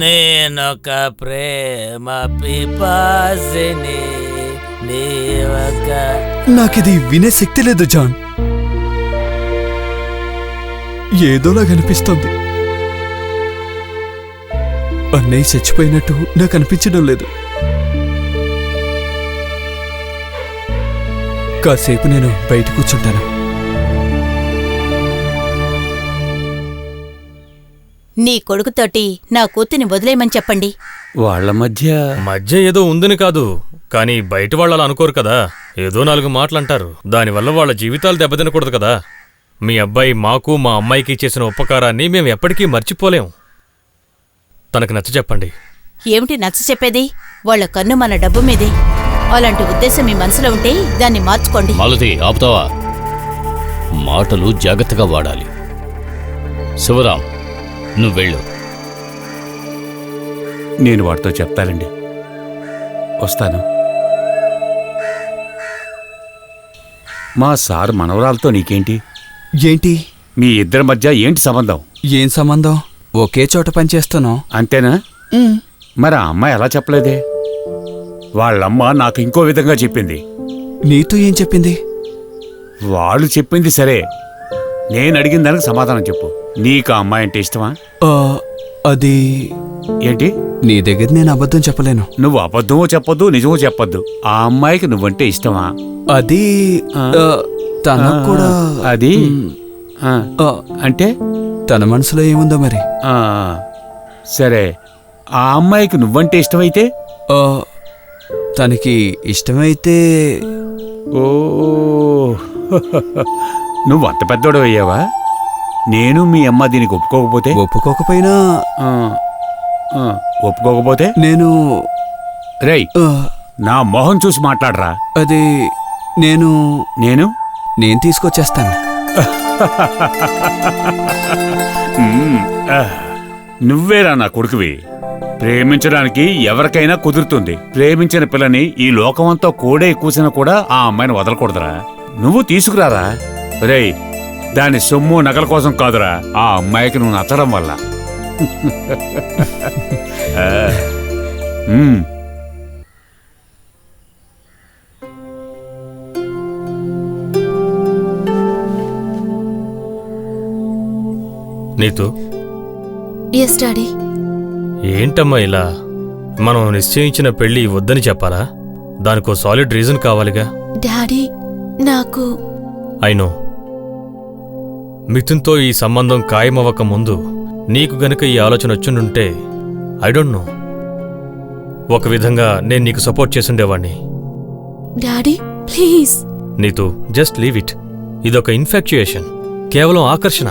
నేనొక ప్రేమ పిపాసిని, నాకిది వినే శక్తి లేదు జాన్. ఏదోలా కనిపిస్తోంది. అన్నయ్య చచ్చిపోయినట్టు నాకు అనిపించడం లేదు. కాసేపు నేను బయట కూర్చుంటాను. నీ కొడుకుతోటి నా కూతుని వదిలేయమని చెప్పండి. వాళ్ళ మధ్య ఏదో ఉందని కాదు, కానీ బయట వాళ్ళు అలా అనుకోరు కదా. ఏదో 4 మాటలంటారు. దానివల్ల వాళ్ళ జీవితాలు దెబ్బతినకూడదు కదా. మీ అబ్బాయి మాకు మా అమ్మాయికి చేసిన ఉపకారాన్ని మేము ఎప్పటికీ మర్చిపోలేం. తనకు నచ్చ చెప్పండి. ఏమిటి నచ్చ చెప్పేది? వాళ్ళ కన్ను మన డబ్బు మీదే. అలాంటి ఉద్దేశం మీ మనసులో ఉంటే దాన్ని మార్చుకోండి. మాలతి, ఆపుతావా? మాటలు జాగ్రత్తగా వాడాలి. శివరాం, నువ్వెళ్ళు. నేను వాడితో చెప్తానండి. వస్తాను. మా సార్ మనవరాలతో నీకేంటి? ఏంటి? మీ ఇద్దరి మధ్య ఏంటి సంబంధం? ఏం సంబంధం? ఒకే చోట పనిచేస్తున్నాం. అంతేనా? మరి ఆ అమ్మాయి ఎలా చెప్పలేదే? వాళ్ళమ్మ నాకు ఇంకో విధంగా చెప్పింది. నీతో ఏం చెప్పింది? వాళ్ళు చెప్పింది సరే, నేను అడిగిన దానికి సమాధానం చెప్పు. నీకు ఆ అమ్మాయి అంటే ఇష్టమా? అది ఏంటి? నీ దగ్గర నేను అబద్ధం చెప్పలేను. నువ్వు అబద్ధమో చెప్పొద్దు, నిజమో చెప్పొద్దు. ఆ అమ్మాయికి నువ్వంటే ఇష్టమా? అది తనకు కూడా. అది అంటే తన మనసులో ఏముందో మరి. సరే, ఆ అమ్మాయికి నువ్వంటే ఇష్టమైతే? తనకి ఇష్టమైతే. ఓ, నువ్వు అంత పెద్దోడు అయ్యావా? నేను మీ అమ్మ దీనికి ఒప్పుకోకపోయినా ఒప్పుకోకపోతే నేను రేయ్, నా మొహం చూసి మాట్లాడరా. అది నేను నేను నేను తీసుకొచ్చేస్తాను. నువ్వేరా నా కొడుకువి. ప్రేమించడానికి ఎవరికైనా కుదురుతుంది. ప్రేమించిన పిల్లని ఈ లోకమంతా కోడే కూసినా కూడా ఆ అమ్మాయిని వదలకూడదురా. నువ్వు తీసుకురారా. రేయ్, దాని సొమ్ము నగల కోసం కాదురా, ఆ అమ్మాయికి నువ్వు నచ్చడం వల్ల. Neetu, yes daddy. ఏంటమ్మా ఇలా? మనం నిశ్చయించిన పెళ్లి వద్దని చెప్పాలా? దానికో సాలిడ్ రీజన్ కావాలిగా. డాడీ, నాకు అయినో మిథున్తో ఈ సంబంధం ఖాయమవ్వక ముందు నీకు గనుక ఈ ఆలోచన వచ్చుండుంటే ఐ డోంట్ నో, ఒక విధంగా నేను నీకు సపోర్ట్ చేసుండేవాణ్ణి. Daddy please. Neetu, just leave it. ఇదొక ఇన్ఫాక్చుయేషన్, కేవలం ఆకర్షణ,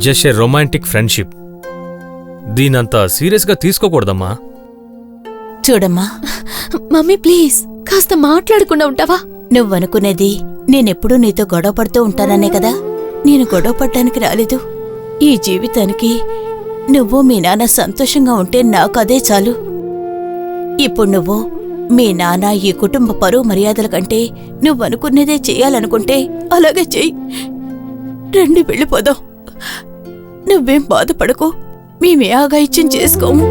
జస్ట్ ఏ రొమాంటిక్ ఫ్రెండ్షిప్. దీనంతా సీరియస్గా తీసుకోకూడదమ్మా. చూడమ్మా మమ్మీ ప్లీజ్, కాస్త మాట్లాడకుండా ఉంటావా? నువ్వనుకునేది నేనెప్పుడూ నీతో గొడవ పడుతూ ఉంటాననే కదా. నేను గొడవ పడ్డానికి రాలేదు. ఈ జీవితానికి నువ్వు మీ నాన్న సంతోషంగా ఉంటే నాకు అదే చాలు. ఇప్పుడు నువ్వు మీ నాన్న ఈ కుటుంబ పరువు మర్యాదల కంటే నువ్వనుకునేదే చెయ్యాలనుకుంటే అలాగే చెయ్యి. రండి వెళ్ళిపోదాం. నువ్వేం బాధపడకు, మేమే ఆగాయిత్యం చేసుకోము.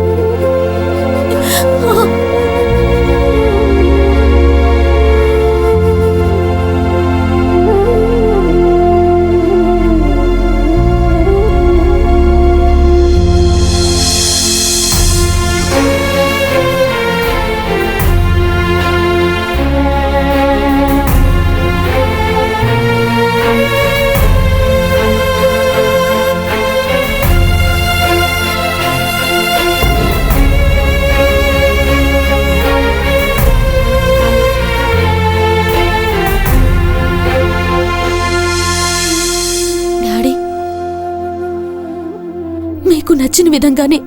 విధంగానే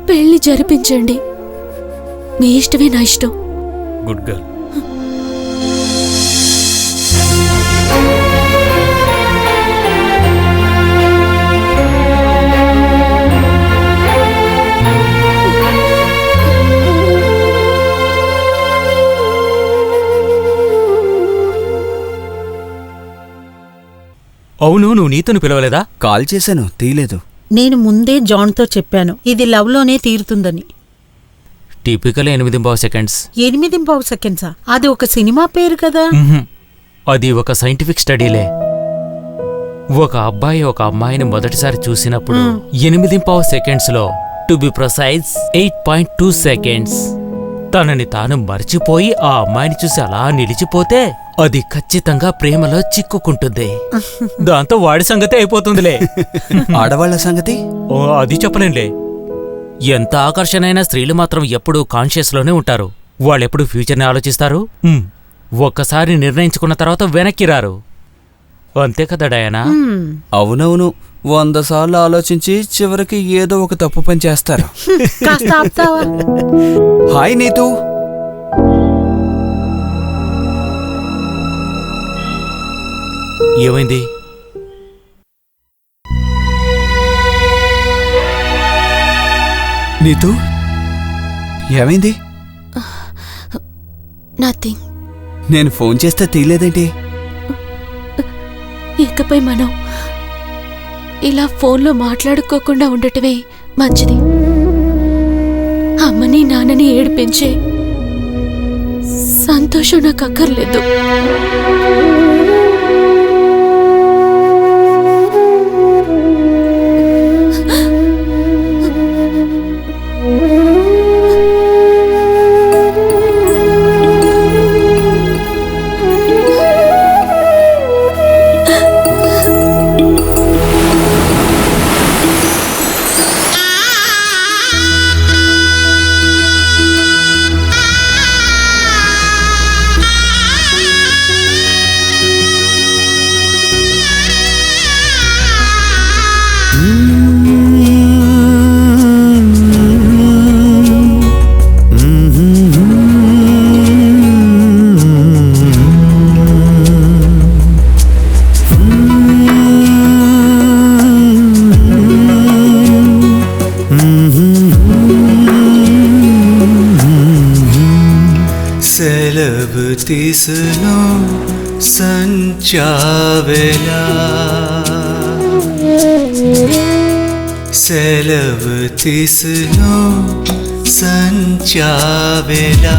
పెళ్లి జరిపించండి. మీ ఇష్టమే నా ఇష్టం. Good girl. అవును, నువ్వు నీతోని పిలవలేదా? కాల్ చేశాను, తీయలేదు. నేను ముందే జాన్తో చెప్పాను ఇది లవ్లోనే తీరుతుందని. Typical 8 seconds. 8 సెకండ్సా? అది ఒక సినిమా పేరు కదా. అది ఒక సైంటిఫిక్ స్టడీలే. ఒక అబ్బాయి ఒక అమ్మాయిని మొదటిసారి చూసినప్పుడు 8 సెకండ్స్ లో, టు బి ప్రిసైజ్ 8.2 సెకండ్స్, తనని తాను మర్చిపోయి ఆ అమ్మాయిని చూసి అలా నిలిచిపోతే అది ఖచ్చితంగా ప్రేమలో చిక్కుకుంటుంది. దాంతో వాడి సంగతి అయిపోతుందిలే. ఆడవాళ్ల సంగతి అది చెప్పలేంలే. ఎంత ఆకర్షణైన స్త్రీలు మాత్రం ఎప్పుడూ కాన్షియస్ లోనే ఉంటారు. వాళ్ళెప్పుడు ఫ్యూచర్ని ఆలోచిస్తారు. ఒక్కసారి నిర్ణయించుకున్న తర్వాత వెనక్కి రారు. అంతే కదా డయానా? అవునవును, 100 సార్లు ఆలోచించి చివరికి ఏదో ఒక తప్పు పని చేస్తారు. హాయ్ నీతూ. ఏమైంది? నీతూ, ఏమైంది? నథింగ్. నేను ఫోన్ చేస్తే తీయలేదేంటి? ఇకపై మనం ఇలా ఫోన్లో మాట్లాడుకోకుండా ఉండటమే మంచిది. అమ్మని నాన్నని ఏడిపించే సంతోషం నాకు అక్కర్లేదు. तीसनो संचावेला सेलव तीसनो संचावेला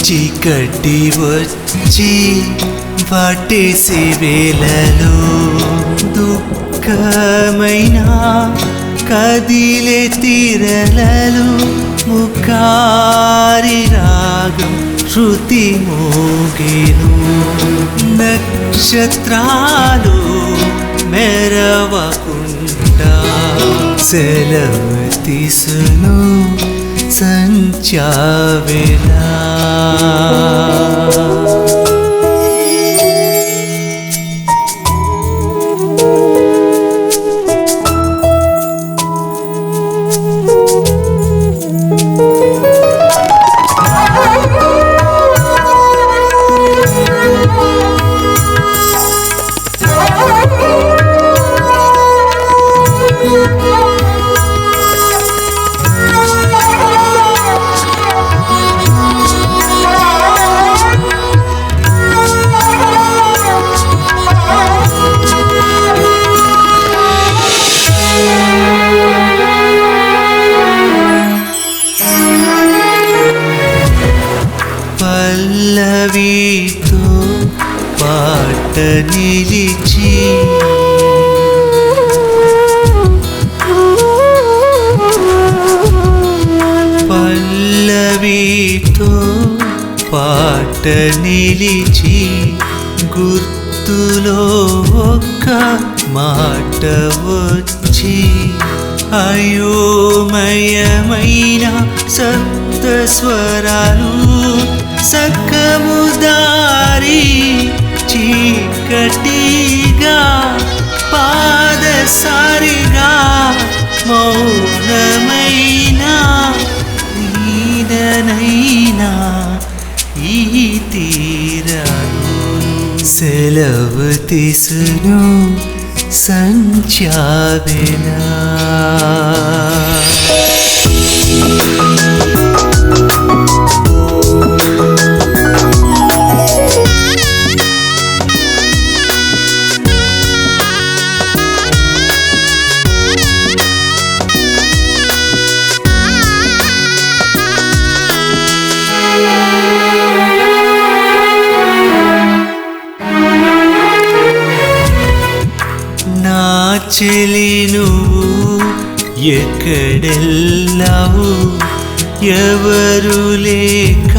चीकटी వచ్చి వాటేసి వేలలో దుఃఖమైనా కదిలే తీరలలో ముఖారి రాగం శృతి మోగేను నక్షత్రాలు మెరవకుండా సెలవు తీసును సంచావేలా పల్లవితో పాట నిలిచి పల్లవితో పాట నిలిచి గుర్తులో ఒక్క మాట వచ్చి అయోమయమైన సప్త స్వరాలు సకముదారి చీకటిగా పాదసారిగా మౌనమైనా నీడనైనా ఈ తీరాను సెలవు తీసును సంధ్యావేళ. చెలి నువ్వు ఎక్కడెళ్ళావు ఎవరు లేక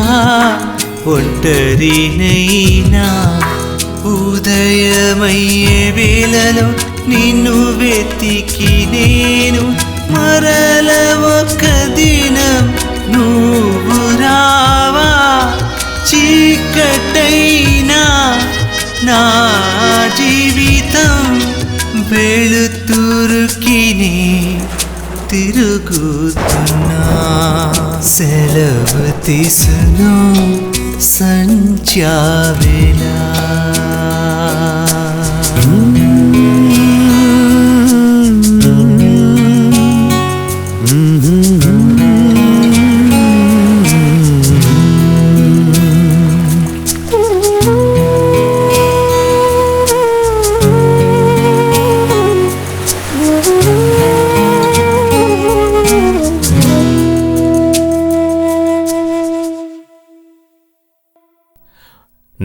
ఒంటరినైనా ఉదయమయ్యే వేళలో నిన్ను వెతికి నేను మరల ఒక దినం నువ్వు రావా చీకటైనా నా జీవితం వెళుతురుకిని తిరుగుతున్నా సెలవు తీసును సంధ్యావేళ.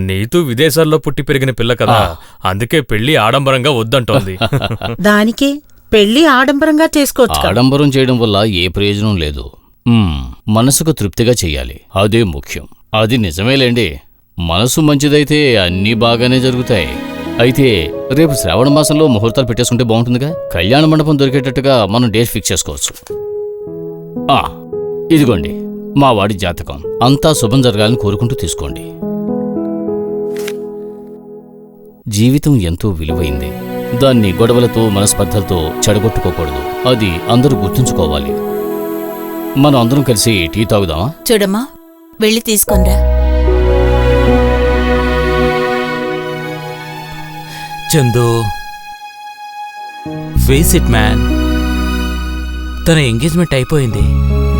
నీతూ విదేశాల్లో పుట్టి పెరిగిన పిల్ల కదా, అందుకే పెళ్లి ఆడంబరంగా వద్దంటోంది. దానికి పెళ్లి ఆడంబరంగా చేసుకోవచ్చు. ఆడంబరం చేయడం వల్ల ఏ ప్రయోజనం లేదు. మనసుకు తృప్తిగా చెయ్యాలి, అదే ముఖ్యం. అది నిజమేలేండి, మనసు మంచిదైతే అన్నీ బాగానే జరుగుతాయి. అయితే రేపు శ్రావణ మాసంలో ముహూర్తాలు పెట్టేసుకుంటే బాగుంటుందిగా. కళ్యాణ మండపం దొరికేటట్టుగా మనం డేట్ ఫిక్స్ చేసుకోవచ్చు. ఇదిగోండి మా వాడి జాతకం, అంతా శుభం జరగాలని కోరుకుంటూ తీసుకోండి. జీవితం ఎంతో విలువైంది, దాన్ని గొడవలతో మనస్పర్ధలతో చెడగొట్టుకోకూడదు. అది అందరూ గుర్తుంచుకోవాలి. మనం అందరం కలిసి టీ తాగుదామా? చూడమ్మా, వెళ్ళి తీసుకొనిరా. చందు, ఫేస్ ఇట్ మ్యాన్, తన ఎంగేజ్మెంట్ అయిపోయింది.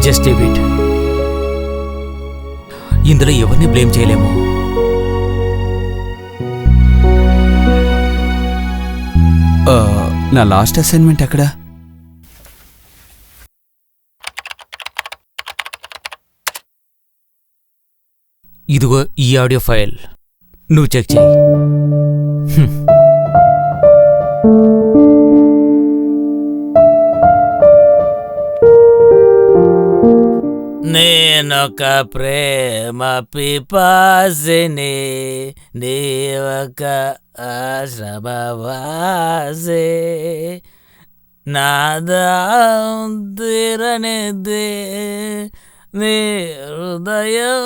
Just a bit. ఇందులో ఎవరిని బ్లేమ్ చేయలేము. నా లాస్ట్ అసైన్మెంట్ ఎక్కడా? ఇదిగో ఈ ఆడియో ఫైల్, నువ్వు చెక్ చేయి. నేనొక ప్రేమ పిపాసిని, నీవొక ఆశ్రమవాసి, నాదం తీరనిదే, నీ హృదయం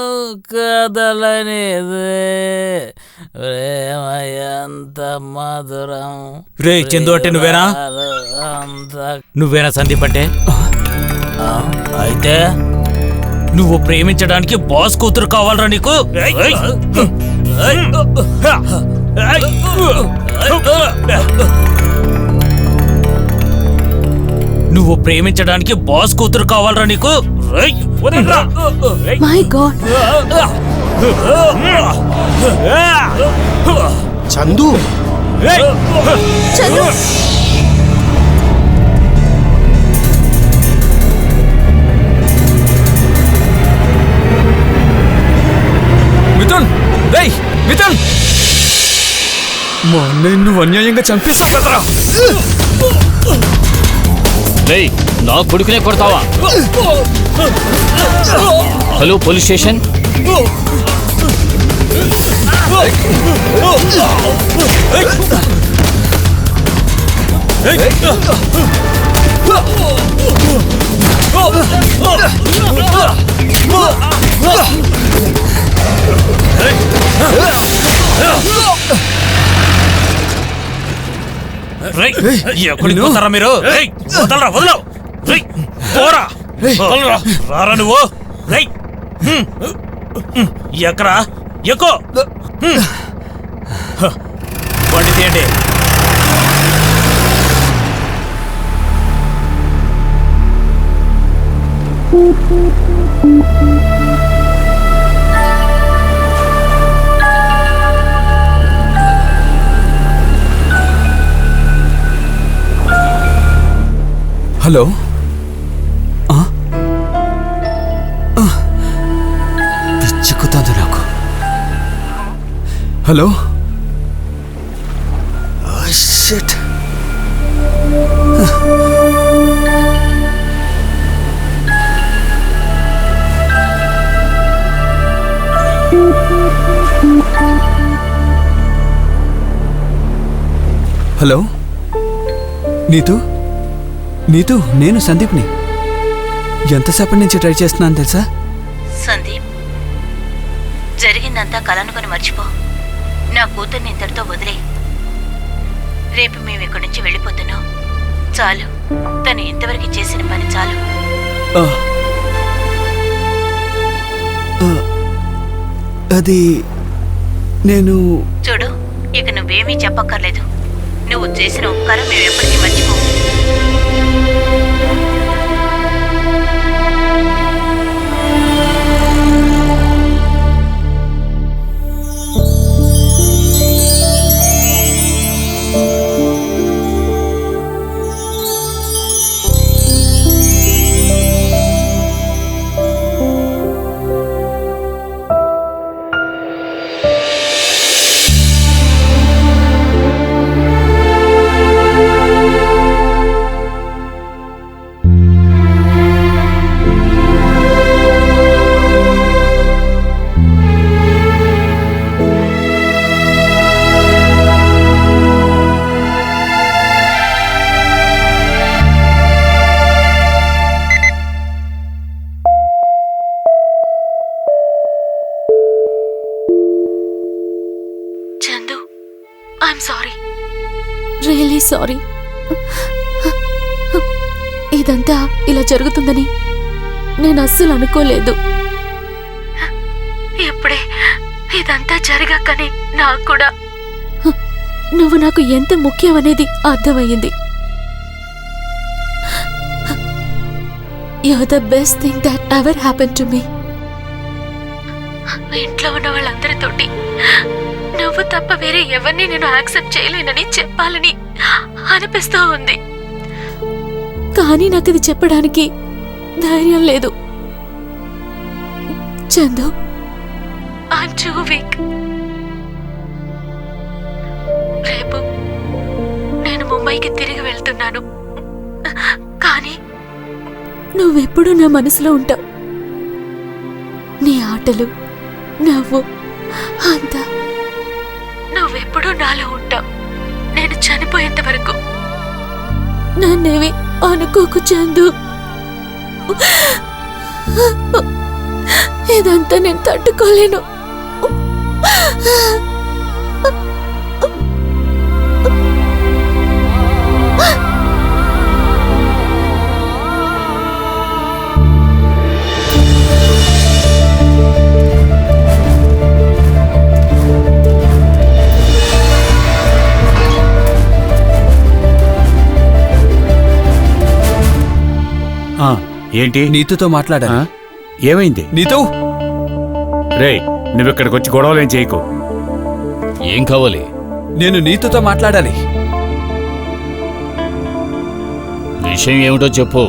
కదలనిదే, ప్రేమ ఎంత మధురం. రే చందు అంటే నువ్వేనా? నువ్వేనా సందీప్ అంటే? అయితే నువ్వు ప్రేమించడానికి బాస్ కూతురు కావాలరా నీకు? నువ్వు ప్రేమించడానికి బాస్ కూతురు కావాలరా నీకు? మై గాడ్, చందు చందు, మిథున్, రేయ్ మిథున్, మా అన్నయ్య నువ్వు అన్యాయంగా చంపేశావు కదరా. రేయ్, నా కొడుకునే కొడతావా? Hello police station. ఎక్కడికి పోతారా మీరు? వదలరా, వదలవు. పోరా రారా నువ్వు రై ఎక్కరా ఎక్కు బండి తీయండి. హలో పిచ్చుకుతాంది నాకు. Hello shit. Hello Neetu Neetu, నేను సందీప్ని. ఎంతసేపటి నుంచి ట్రై చేస్తున్నాను తెలుసా? సందీప్, జరిగిందంతా కలనుకొని మర్చిపో. నా కూతుర్ని ఇంతటితో వదిలే. రేపు మేము ఇక్కడి నుంచి వెళ్ళిపోతున్నాం. చాలు, తను ఇంతవరకు చేసిన పని చాలు. అది నేను చూడు, ఇక నువ్వేమీ చెప్పక్కర్లేదు. నువ్వు చేసిన ఉపకారం మేము ఎప్పటికీ మర్చిపో. Really sorry. ఇదంతా ఇలా జరుగుతుందని నేను అస్సలు అనుకోలేదు. ఇప్పుడే ఇదంతా జరగాకనే నాకు కూడా నువ్వు నాకు ఎంత ముఖ్యమనేది అర్థమయ్యింది. You're the best thing that ever happened to me. ఇంట్లో ఉన్న వాళ్ళందరితోటి నువ్వు తప్ప వేరే ఎవరిని నేను యాక్సెప్ట్ చేయలేనని చెప్పాలని అనిపిస్తూ ఉంది. కానీ నాకు ఇది చెప్పడానికి ధైర్యం లేదు. Chandu, I'm too weak. రేపు నేను ముంబైకి తిరిగి వెళ్తున్నాను. కానీ నువ్వెప్పుడూ నా మనసులో ఉంటావు. నీ ఆటలు, నవ్వు అంతా. నువ్వెప్పుడూ నాలో ఉంటావు, నేను చనిపోయేంత వరకు. నన్నేవి అనుకోకు చందు. ఇదంతా నేను తట్టుకోలేను. ఏంటి? నీతుతో మాట్లాడాలి. ఏమైంది? నీతు, రేయ్, నువ్విక్కడికి వచ్చి గొడవలేం చేయకు. ఏం కావాలి? నేను నీతుతో మాట్లాడాలి. విషయం ఏమిటో చెప్పు.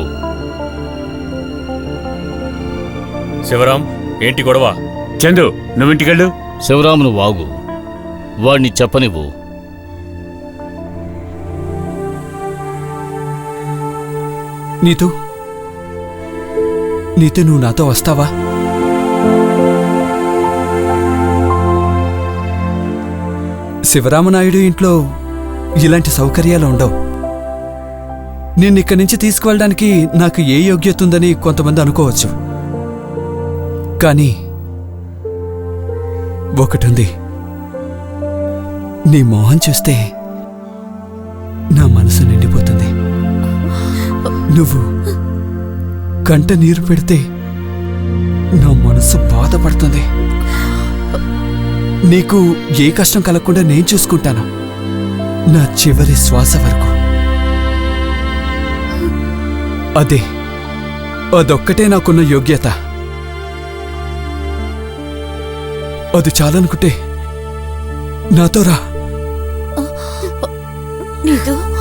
శివరాం, ఏంటి గొడవ? చందు, నువ్వింటికెళ్ళు. శివరామును వాగు, వాడిని చెప్పనివ్వు. నీతు, నీతు, నువ్వు నాతో వస్తావా? శివరామనాయుడు ఇంట్లో ఇలాంటి సౌకర్యాలు ఉండవు. నిన్నిక్కడి నుంచి తీసుకువెళ్ళడానికి నాకు ఏ యోగ్యత ఉందని కొంతమంది అనుకోవచ్చు. కానీ ఒకటుంది, నీ మోహన్ చూస్తే నా మనసు నిండిపోతుంది. నువ్వు కంట నీరు పెడితే నా మనసు బాధపడుతుంది. నీకు ఏ కష్టం కలగకుండా నేను చూసుకుంటాను నా చివరి శ్వాస వరకు. అదొక్కటే నాకున్న యోగ్యత. అది చాలనుకుంటే నాతో రా. నీతో